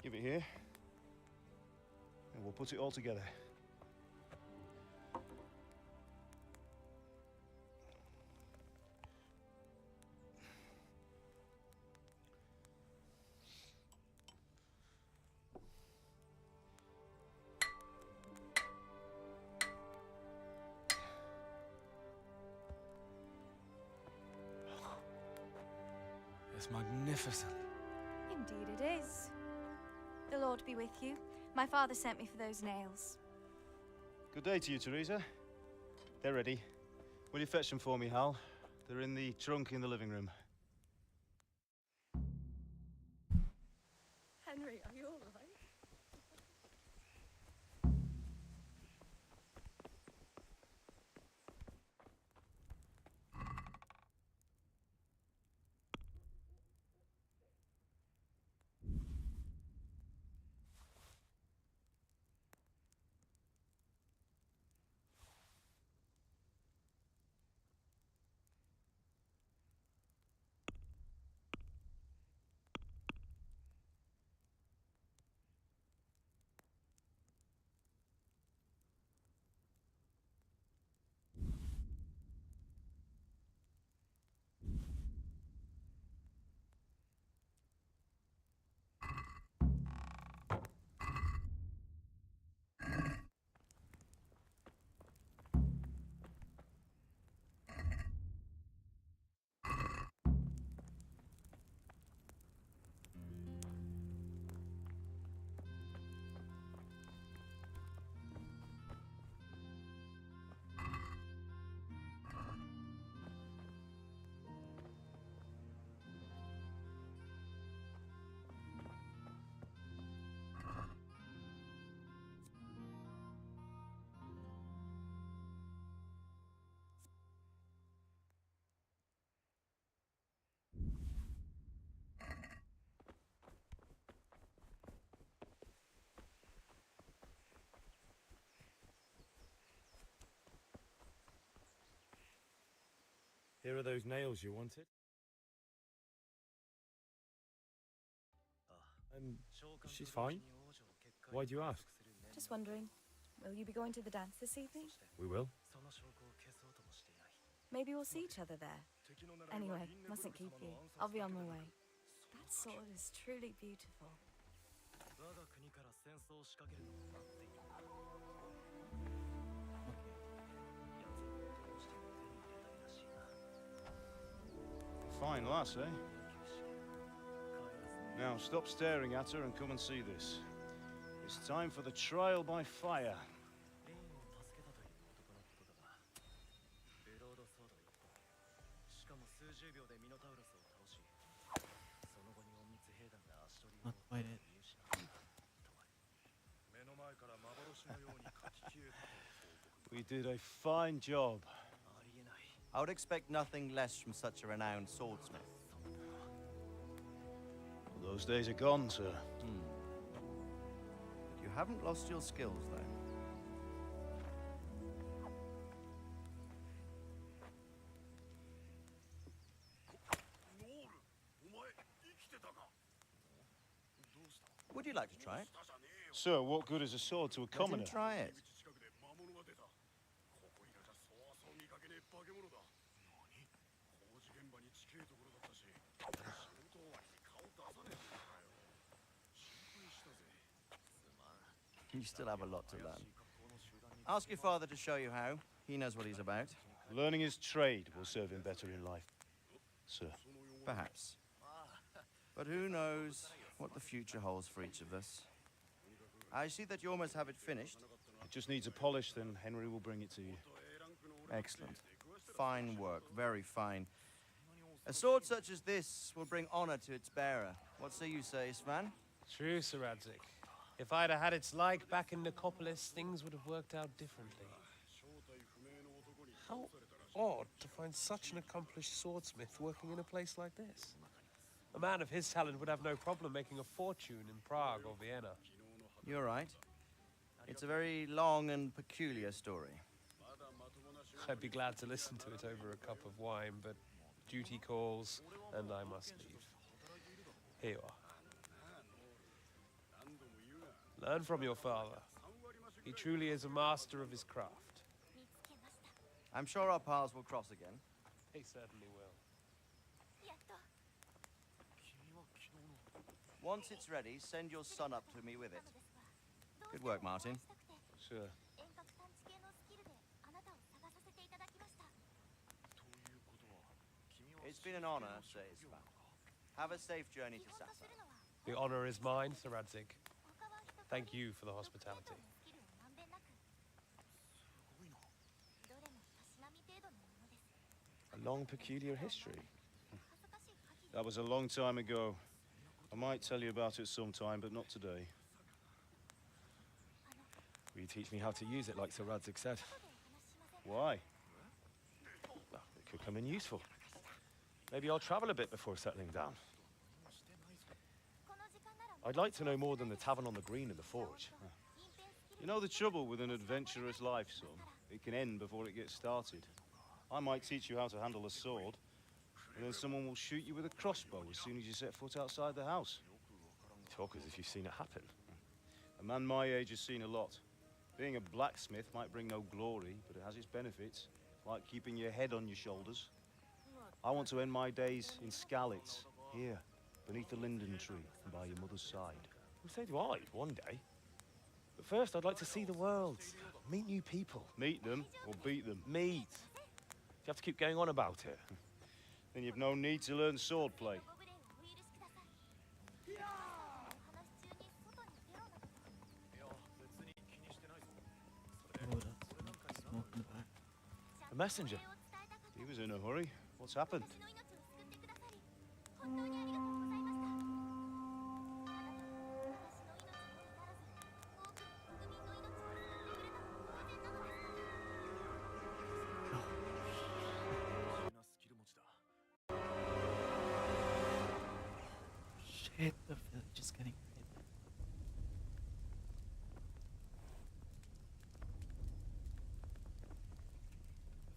Give it here, and we'll put it all together. It's magnificent. Indeed it is. The Lord be with you. My father sent me for those nails. Good day to you, Teresa. They're ready. Will you fetch them for me, Hal? They're in the trunk in the living room. Henry, are you all right? Here are those nails you wanted. She's fine. Why do you ask? Just wondering, will you be going to the dance this evening? We will. Maybe we'll see each other there. Anyway, mustn't keep you. I'll be on my way. sword is truly beautiful. 我が国から戦争を仕掛けるのを待っている。奴はどうしても手に入れたいらしいな。 Fine lass, eh? Now stop staring at her and come and see this. It's time for the trial by fire. レインを助けたという男のことだが、ブロードソード1本、しかも数十秒でミノタウロスを倒し、その後に隠密兵団が足取りを Not quite it. 見失ったとは。目の前から幻のように書き消えたと報告。 We did a fine job. I would expect nothing less from such a renowned swordsmith. Well, those days are gone, sir. But you haven't lost your skills, though. Would you like to try it? Sir, what good is a sword to a Let him commoner? try it. 工事現場に近いところだったし、仕事終わりに顔出さねえのかよ。心配したぜ。 You still have a lot to learn. Ask your father to show you how. He knows what he's about. Learning his trade will serve him better in life, sir. Perhaps. But who knows what the future holds for each of us. I see that you almost have it finished. It just needs a polish, then Henry will bring it to you. Excellent. Fine work, very fine. A sword such as this will bring honor to its bearer. What say you, Sir Isvan? True, Sir Radzik. If I'd have had its like back in Nicopolis, things would have worked out differently. How odd to find such an accomplished swordsmith working in a place like this. A man of his talent would have no problem making a fortune in Prague or Vienna. You're right. It's a very long and peculiar story. I'd be glad to listen to it over a cup of wine, but duty calls, and I must leave. Here you are. Learn from your father. He truly is a master of his craft. I'm sure our paths will cross again. They certainly will. Once it's ready, send your son up to me with it. Good work, Martin. Sure. It's been an honor, Sir Isvan. Have a safe journey to Sassa. The honor is mine, Sir Radzik. Thank you for the hospitality. A long, peculiar history. That was a long time ago. I might tell you about it sometime, but not today. Will you teach me how to use it, like Sir Radzik said? Why? Well, it could come in useful. Maybe I'll travel a bit before settling down. I'd like to know more than the tavern on the green and the forge. You know the trouble with an adventurous life, son? It can end before it gets started. I might teach you how to handle a sword, and then someone will shoot you with a crossbow as soon as you set foot outside the house. You talk as if you've seen it happen. A man my age has seen a lot. Being a blacksmith might bring no glory, but it has its benefits, like keeping your head on your shoulders. I want to end my days in Skalitz, here, beneath the linden tree and by your mother's side. Well, so do I, one day. But first, I'd like to see the world, meet new people. Meet them or beat them? Meet. You have to keep going on about it. Then you've no need to learn swordplay. Oh, that's smoke in the back. A messenger. He was in a hurry. What's happened? Shit, the village is getting raided.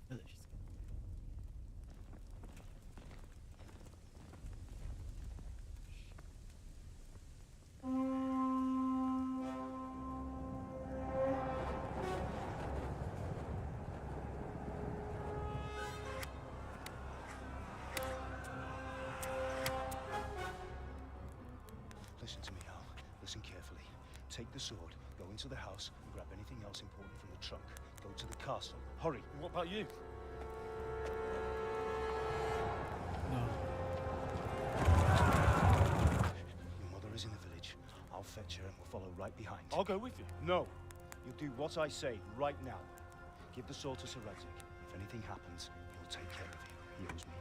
The village is getting Take the sword, go into the house, and grab anything else important from the trunk. Go to the castle. Hurry. What about you? Your mother is in the village. I'll fetch her and we'll follow right behind. I'll go with you. No. You'll do what I say right now. Give the sword to Sir Radzik. If anything happens, he'll take care of you. He owes me.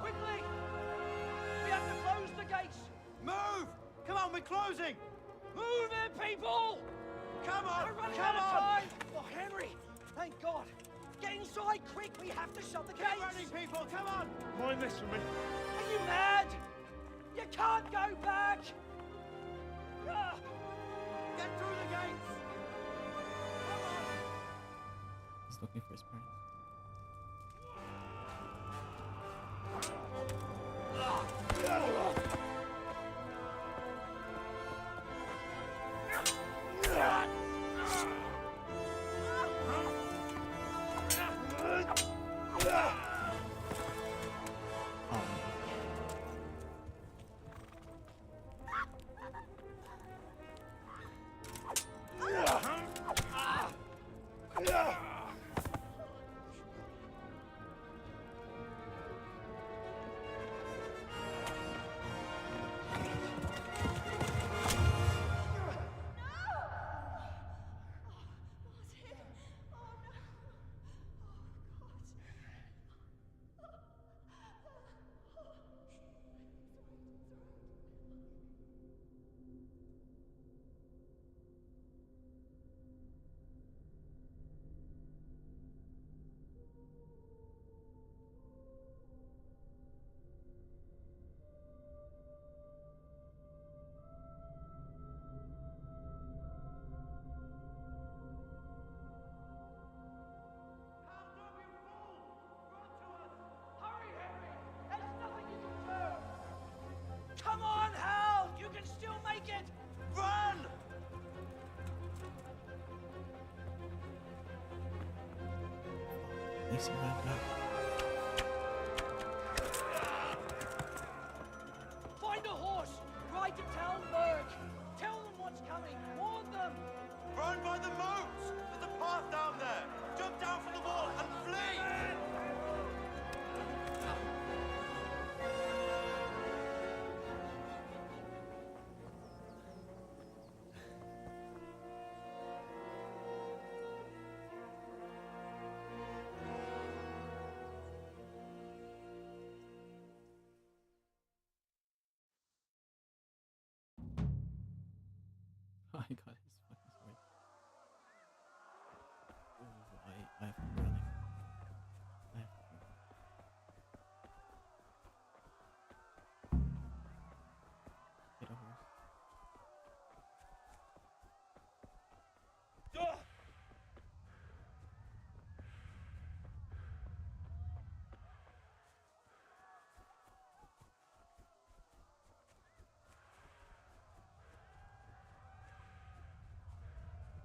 Quickly! We have to close the gates! Move! Come on, we're closing! Move it, people! Come on! We're running Come out of on! time! Oh, Henry! Thank God! Get inside, quick! We have to shut the Keep gates! running, people! Come on! Mind this for me. Are you mad? You can't go back! Ah! Get through the gates! He's looking for his parents. Come on, Hal! You can still make it! Run! Lacey ran up. Find a horse! Ride to town, Berg! Tell them what's coming! Warn them! Run by the moat! There's a path down there! Jump down from the wall and flee! Oh, I got his fucking sword. Ooh, I have to be running. I have to be running. Get a horse.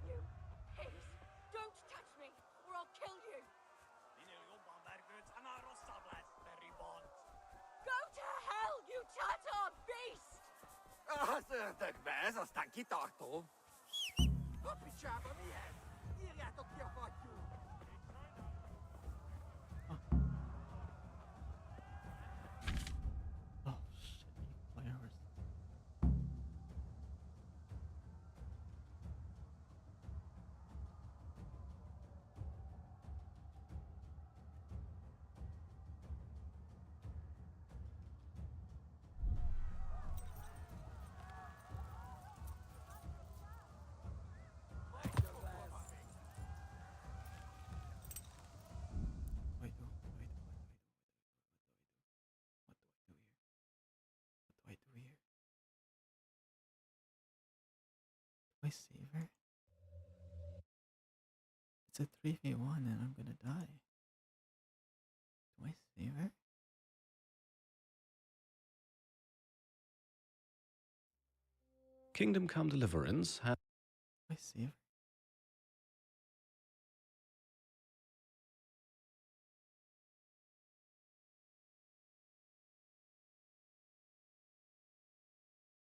You pigs! Don't touch me, or I'll kill you! Go to hell, you Tatar beast! Tak bez, ostatni tartu. Opiczaba mi jest. Ile to kiełbaciu? Oh shit, you fly horse. I save her? It's a 3v1 and I'm gonna die. Do I save her? Kingdom Come Deliverance has... Do I save her?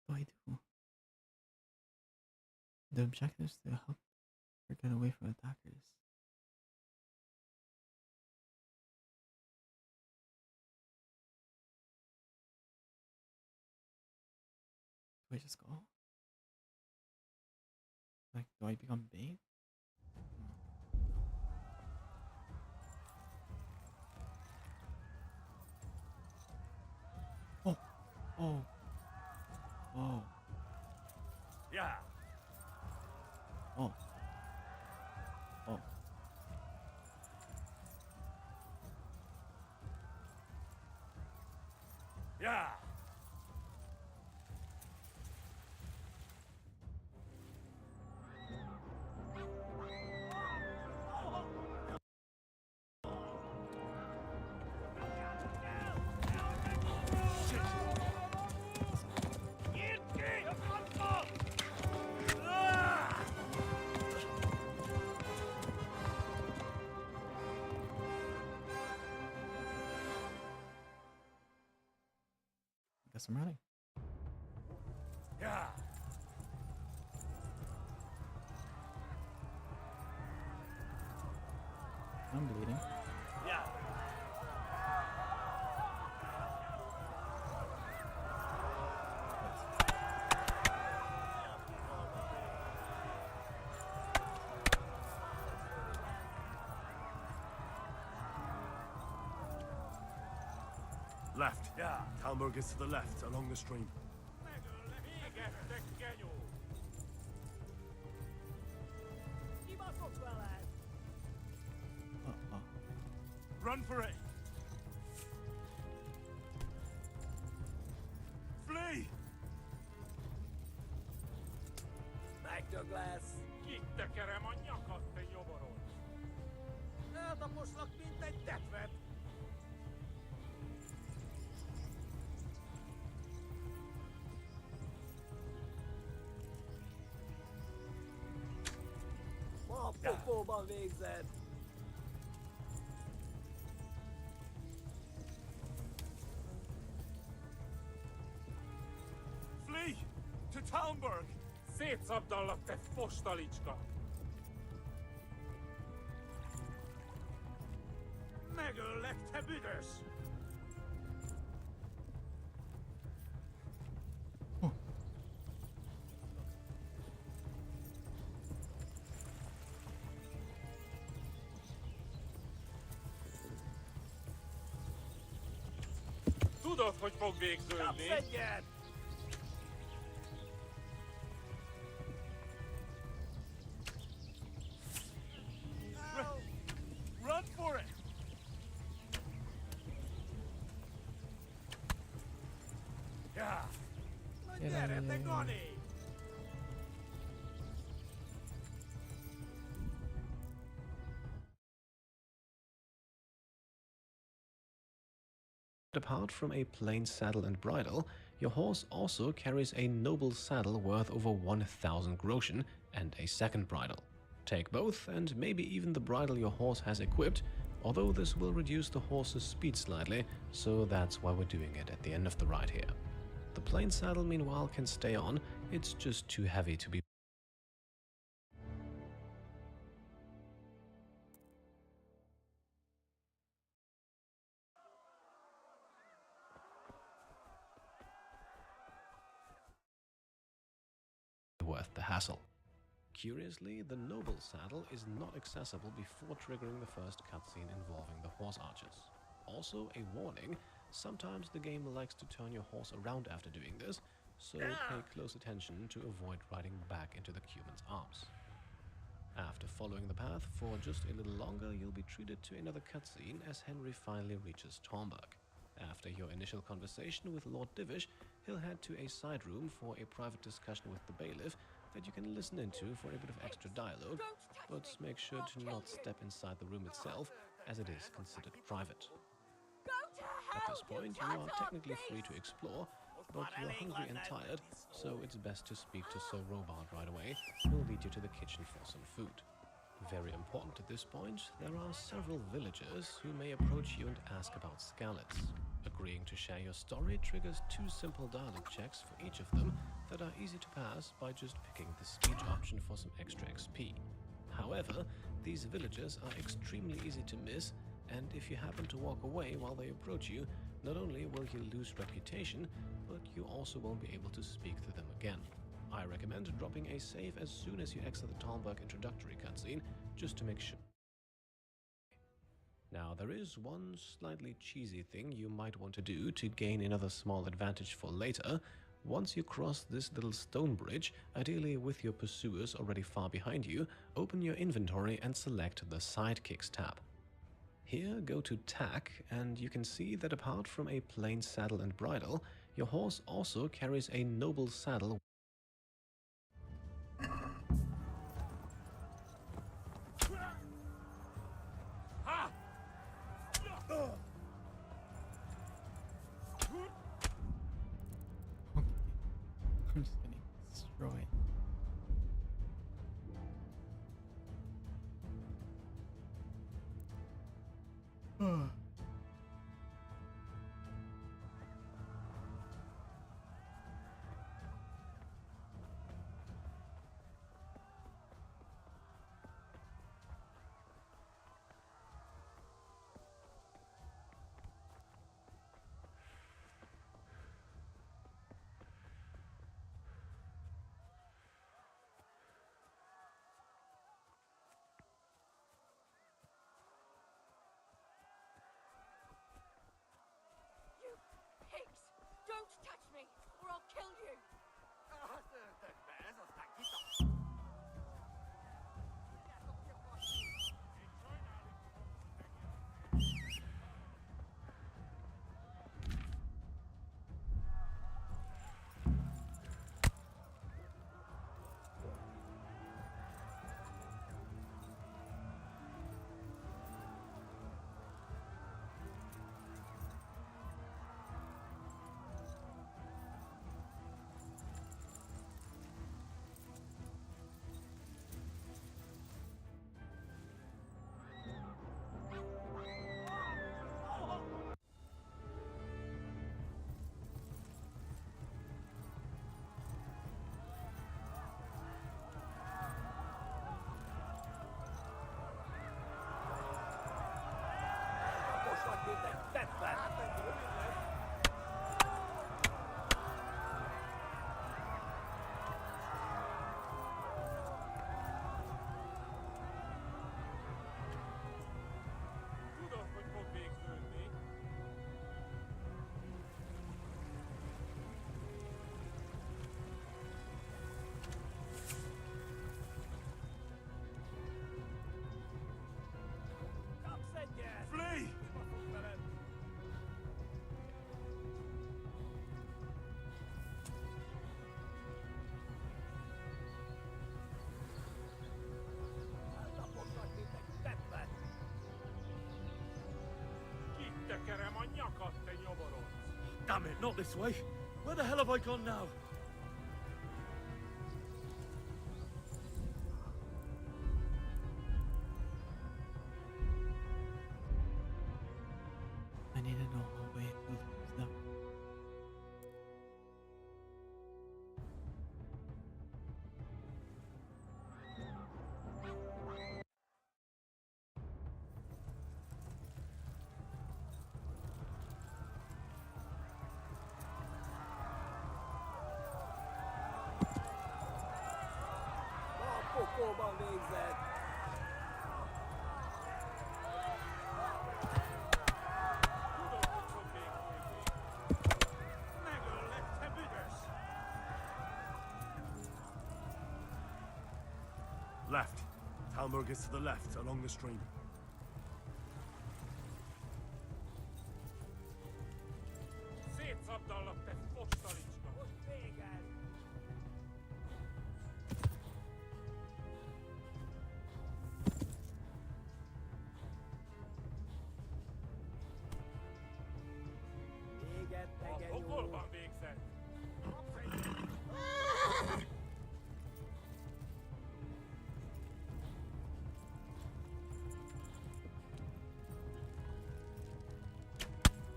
What do I do? The objective is to help her get away from attackers. Do I just go? Like, do I become bait? Oh! Oh! Oh! Yeah. Oh! Oh! Yeah. Guess I'm running. Yeah. I'm bleeding. Yeah. Left. Yeah. Talmberg is to the left, along the stream. Run for it. Flee. Meg Douglas! Kitekerem a nyakad, te nyomoros! Eltaposlak, mint egy tetvet! Ma pokóban végzed! Flee to Talmberg. Szétszabdallak, te postalicska! Megöllek, te büdös! Tudod, hogy fog végződni? Kapsz egyet! Run for it. Yeah. Gyere, te Gani! Apart from a plain saddle and bridle, your horse also carries a noble saddle worth over 1,000 groschen and a second bridle. Take both, and maybe even the bridle your horse has equipped, although this will reduce the horse's speed slightly, so that's why we're doing it at the end of the ride here. The plain saddle, meanwhile, can stay on, it's just too heavy to be worth the hassle. Curiously, the noble saddle is not accessible before triggering the first cutscene involving the horse archers. Also, a warning, sometimes the game likes to turn your horse around after doing this, so pay close attention to avoid riding back into the Cuman's arms. After following the path for just a little longer, you'll be treated to another cutscene as Henry finally reaches Talmberg. After your initial conversation with Lord Divish, he'll head to a side room for a private discussion with the bailiff, that you can listen into for a bit of extra dialogue, but make sure to not step inside the room itself, as it is considered private. At this point, you are technically free to explore, but you're hungry and tired, so it's best to speak to Sir Robard right away, who'll lead you to the kitchen for some food. Very important at this point, there are several villagers who may approach you and ask about Skalitz. Agreeing to share your story triggers 2 simple dialogue checks for each of them that are easy to pass by just picking the speech option for some extra XP. However, these villagers are extremely easy to miss, and if you happen to walk away while they approach you, not only will you lose reputation, but you also won't be able to speak to them again. I recommend dropping a save as soon as you exit the Talmberg introductory cutscene, just to make sure. Now, there is one slightly cheesy thing you might want to do to gain another small advantage for later. Once you cross this little stone bridge, ideally with your pursuers already far behind you, open your inventory and select the Sidekicks tab. Here, go to Tack, and you can see that apart from a plain saddle and bridle, your horse also carries a noble saddle. I'm just getting destroyed. You pigs! Don't touch me, or I'll kill you! Flee! Damn it, not this way. Where the hell have I gone now? I need to know a way to lose them. Left. Talmberg is to the left, along the stream.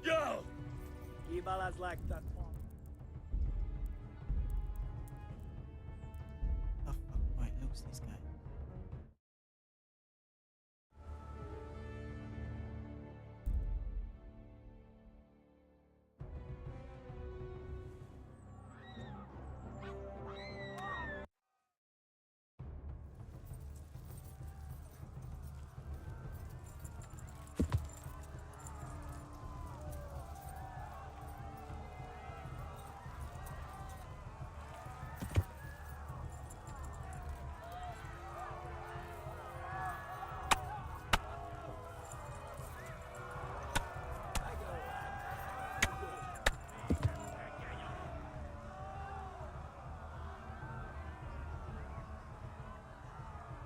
Yo! Ibalas like that. Oh fuck, why I lose these guys?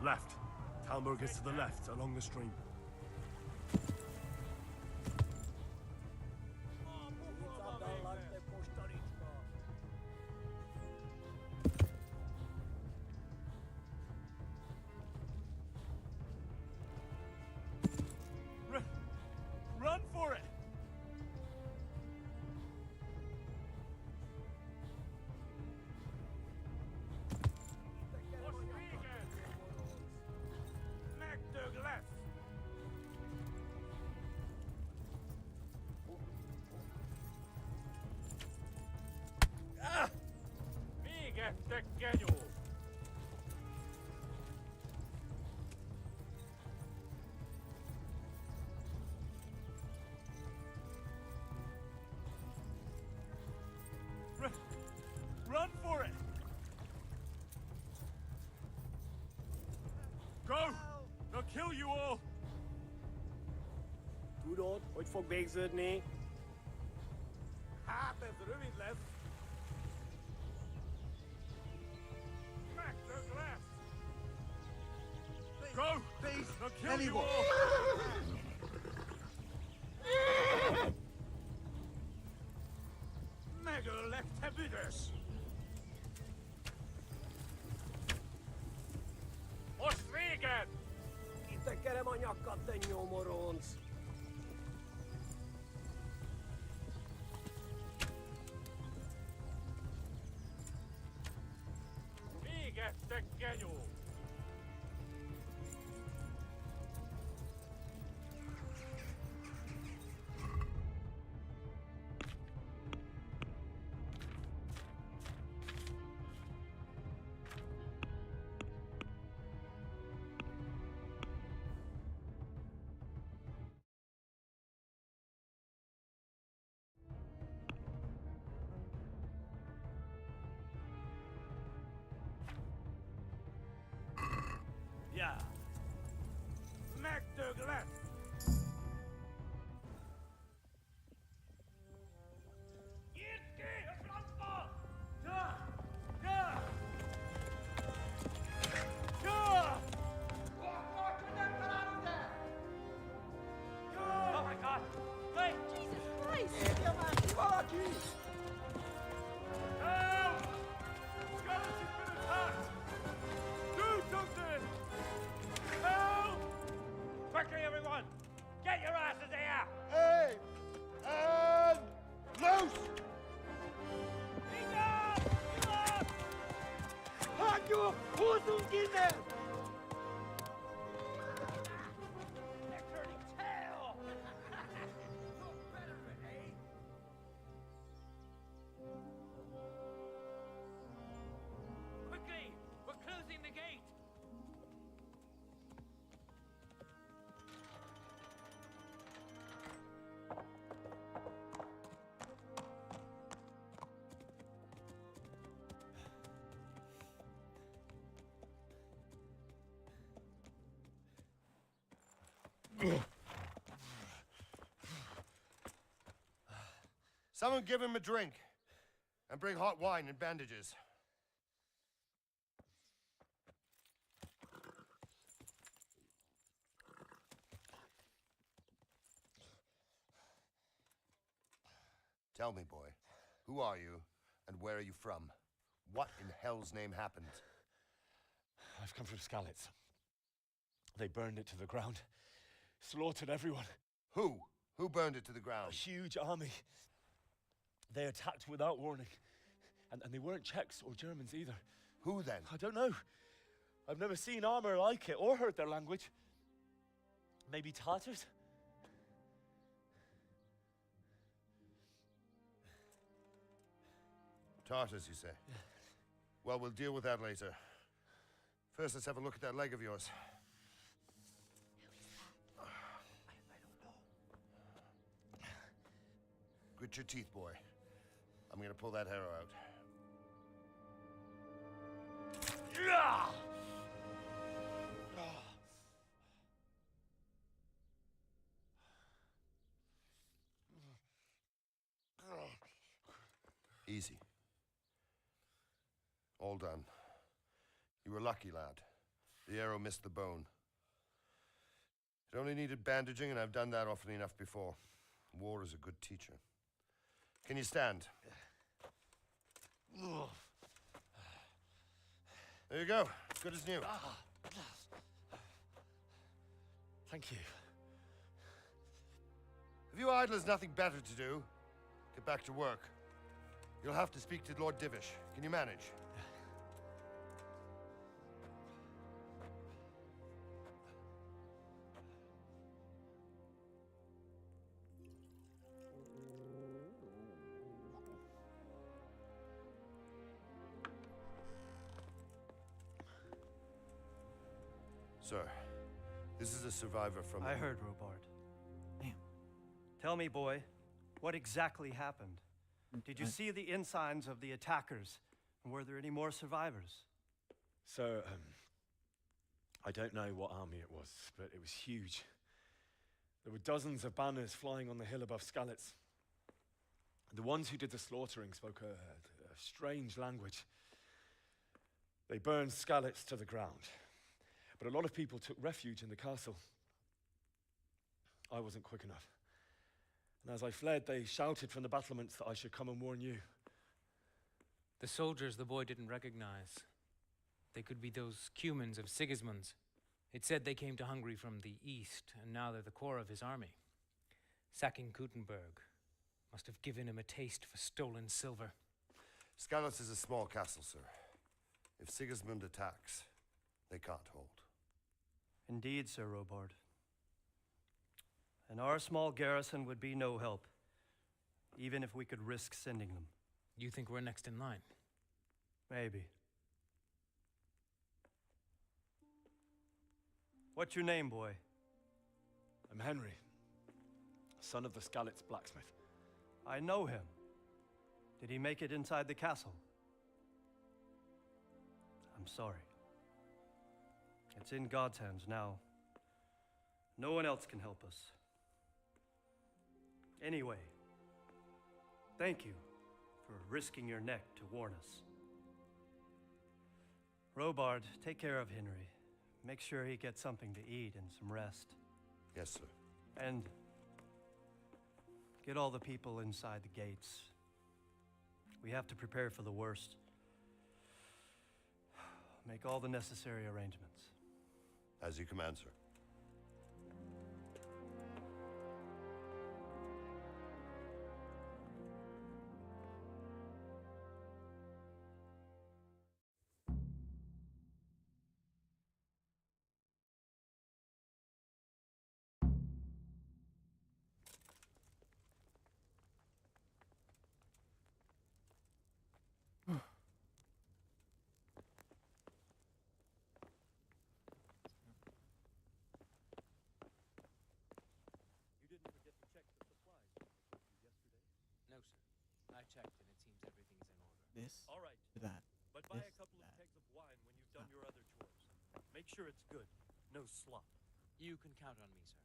Left. Talmberg is to the left, along the stream. Run for it! Run for it! Go! They'll kill you all! Tudod, hogy fog végződni? Hát ez rövid lesz. Go! They'll kill you all! Megöllek, te büdös! Most véged! Kitekerem a nyakat, te nyomoronc! Véged, te genyó! Yeah. Megdög lesz! Nyitd ki a francba! Ja! Ja! Ja! Nem találod el! Ja! Oh my god! Wait! Jesus Christ! Érje már ki valaki! Help! Scarlet has been attacked! Do something! Help! Quickly, everyone! Get your asses here! Hey! And loose! Hagyjuk! Húzzunk innen! They're turning tail! No better, eh? Quickly! We're closing the gate! Someone give him a drink. And bring hot wine and bandages. Tell me, boy, who are you, and where are you from? What in hell's name happened? I've come from Skalitz. They burned it to the ground. Slaughtered everyone. Who? Who burned it to the ground? A huge army. They attacked without warning. And they weren't Czechs or Germans either. Who then? I don't know. I've never seen armor like it or heard their language. Maybe Tatars? Tartars, you say? Yeah. Well, we'll deal with that later. First, let's have a look at that leg of yours. Grit your teeth, boy. I'm gonna pull that arrow out. Easy. All done. You were lucky, lad. The arrow missed the bone. It only needed bandaging, and I've done that often enough before. War is a good teacher. Can you stand? There you go. Good as new. Thank you. If you idlers nothing better to do, get back to work. You'll have to speak to Lord Divish. Can you manage? Sir, this is a survivor from... I heard, Robard. Damn. Tell me, boy, what exactly happened? Did you see the ensigns of the attackers? And were there any more survivors? So, I don't know what army it was, but it was huge. There were dozens of banners flying on the hill above Skalitz. The ones who did the slaughtering spoke a strange language. They burned Skalitz to the ground. But a lot of people took refuge in the castle. I wasn't quick enough. And as I fled, they shouted from the battlements that I should come and warn you. The soldiers the boy didn't recognize. They could be those Cumans of Sigismund's. It said they came to Hungary from the east, and now they're the core of his army. Sacking Gutenberg must have given him a taste for stolen silver. Skalitz is a small castle, sir. If Sigismund attacks, they can't hold. Indeed, Sir Robard. And our small garrison would be no help, even if we could risk sending them. You think we're next in line? Maybe. What's your name, boy? I'm Henry, son of the Skalitz blacksmith. I know him. Did he make it inside the castle? I'm sorry. It's in God's hands now. No one else can help us. Anyway, thank you for risking your neck to warn us. Robard, take care of Henry. Make sure he gets something to eat and some rest. Yes, sir. And get all the people inside the gates. We have to prepare for the worst. Make all the necessary arrangements. As you command, sir. No, sir. I checked, and it seems everything's in order. This, All right. that, But buy this, a couple of that. kegs of wine when you've done your other chores. Make sure it's good. No slop. You can count on me, sir.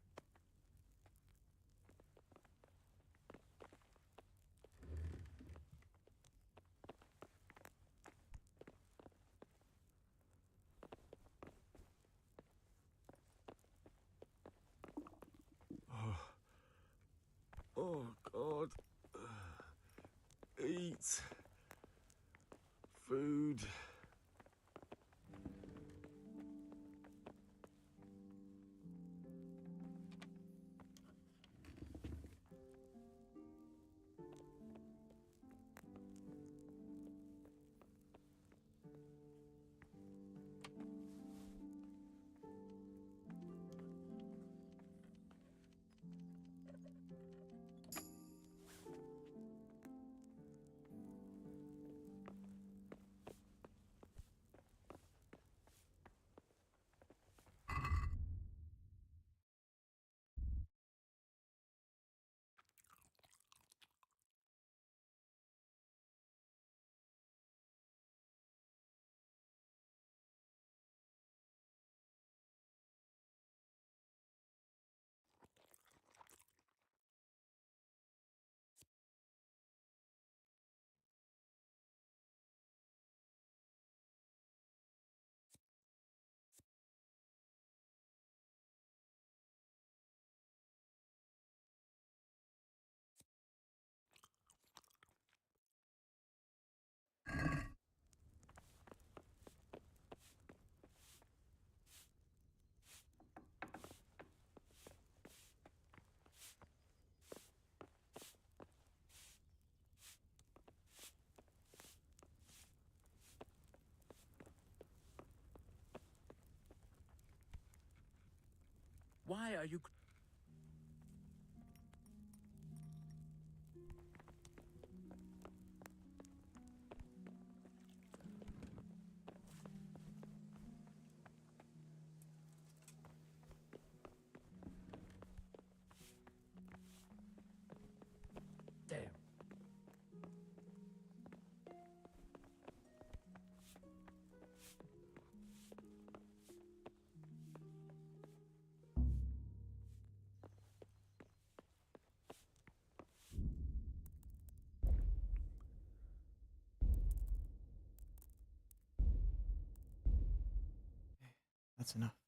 Oh, God. Eat. Food. Why are you... Damn. That's enough.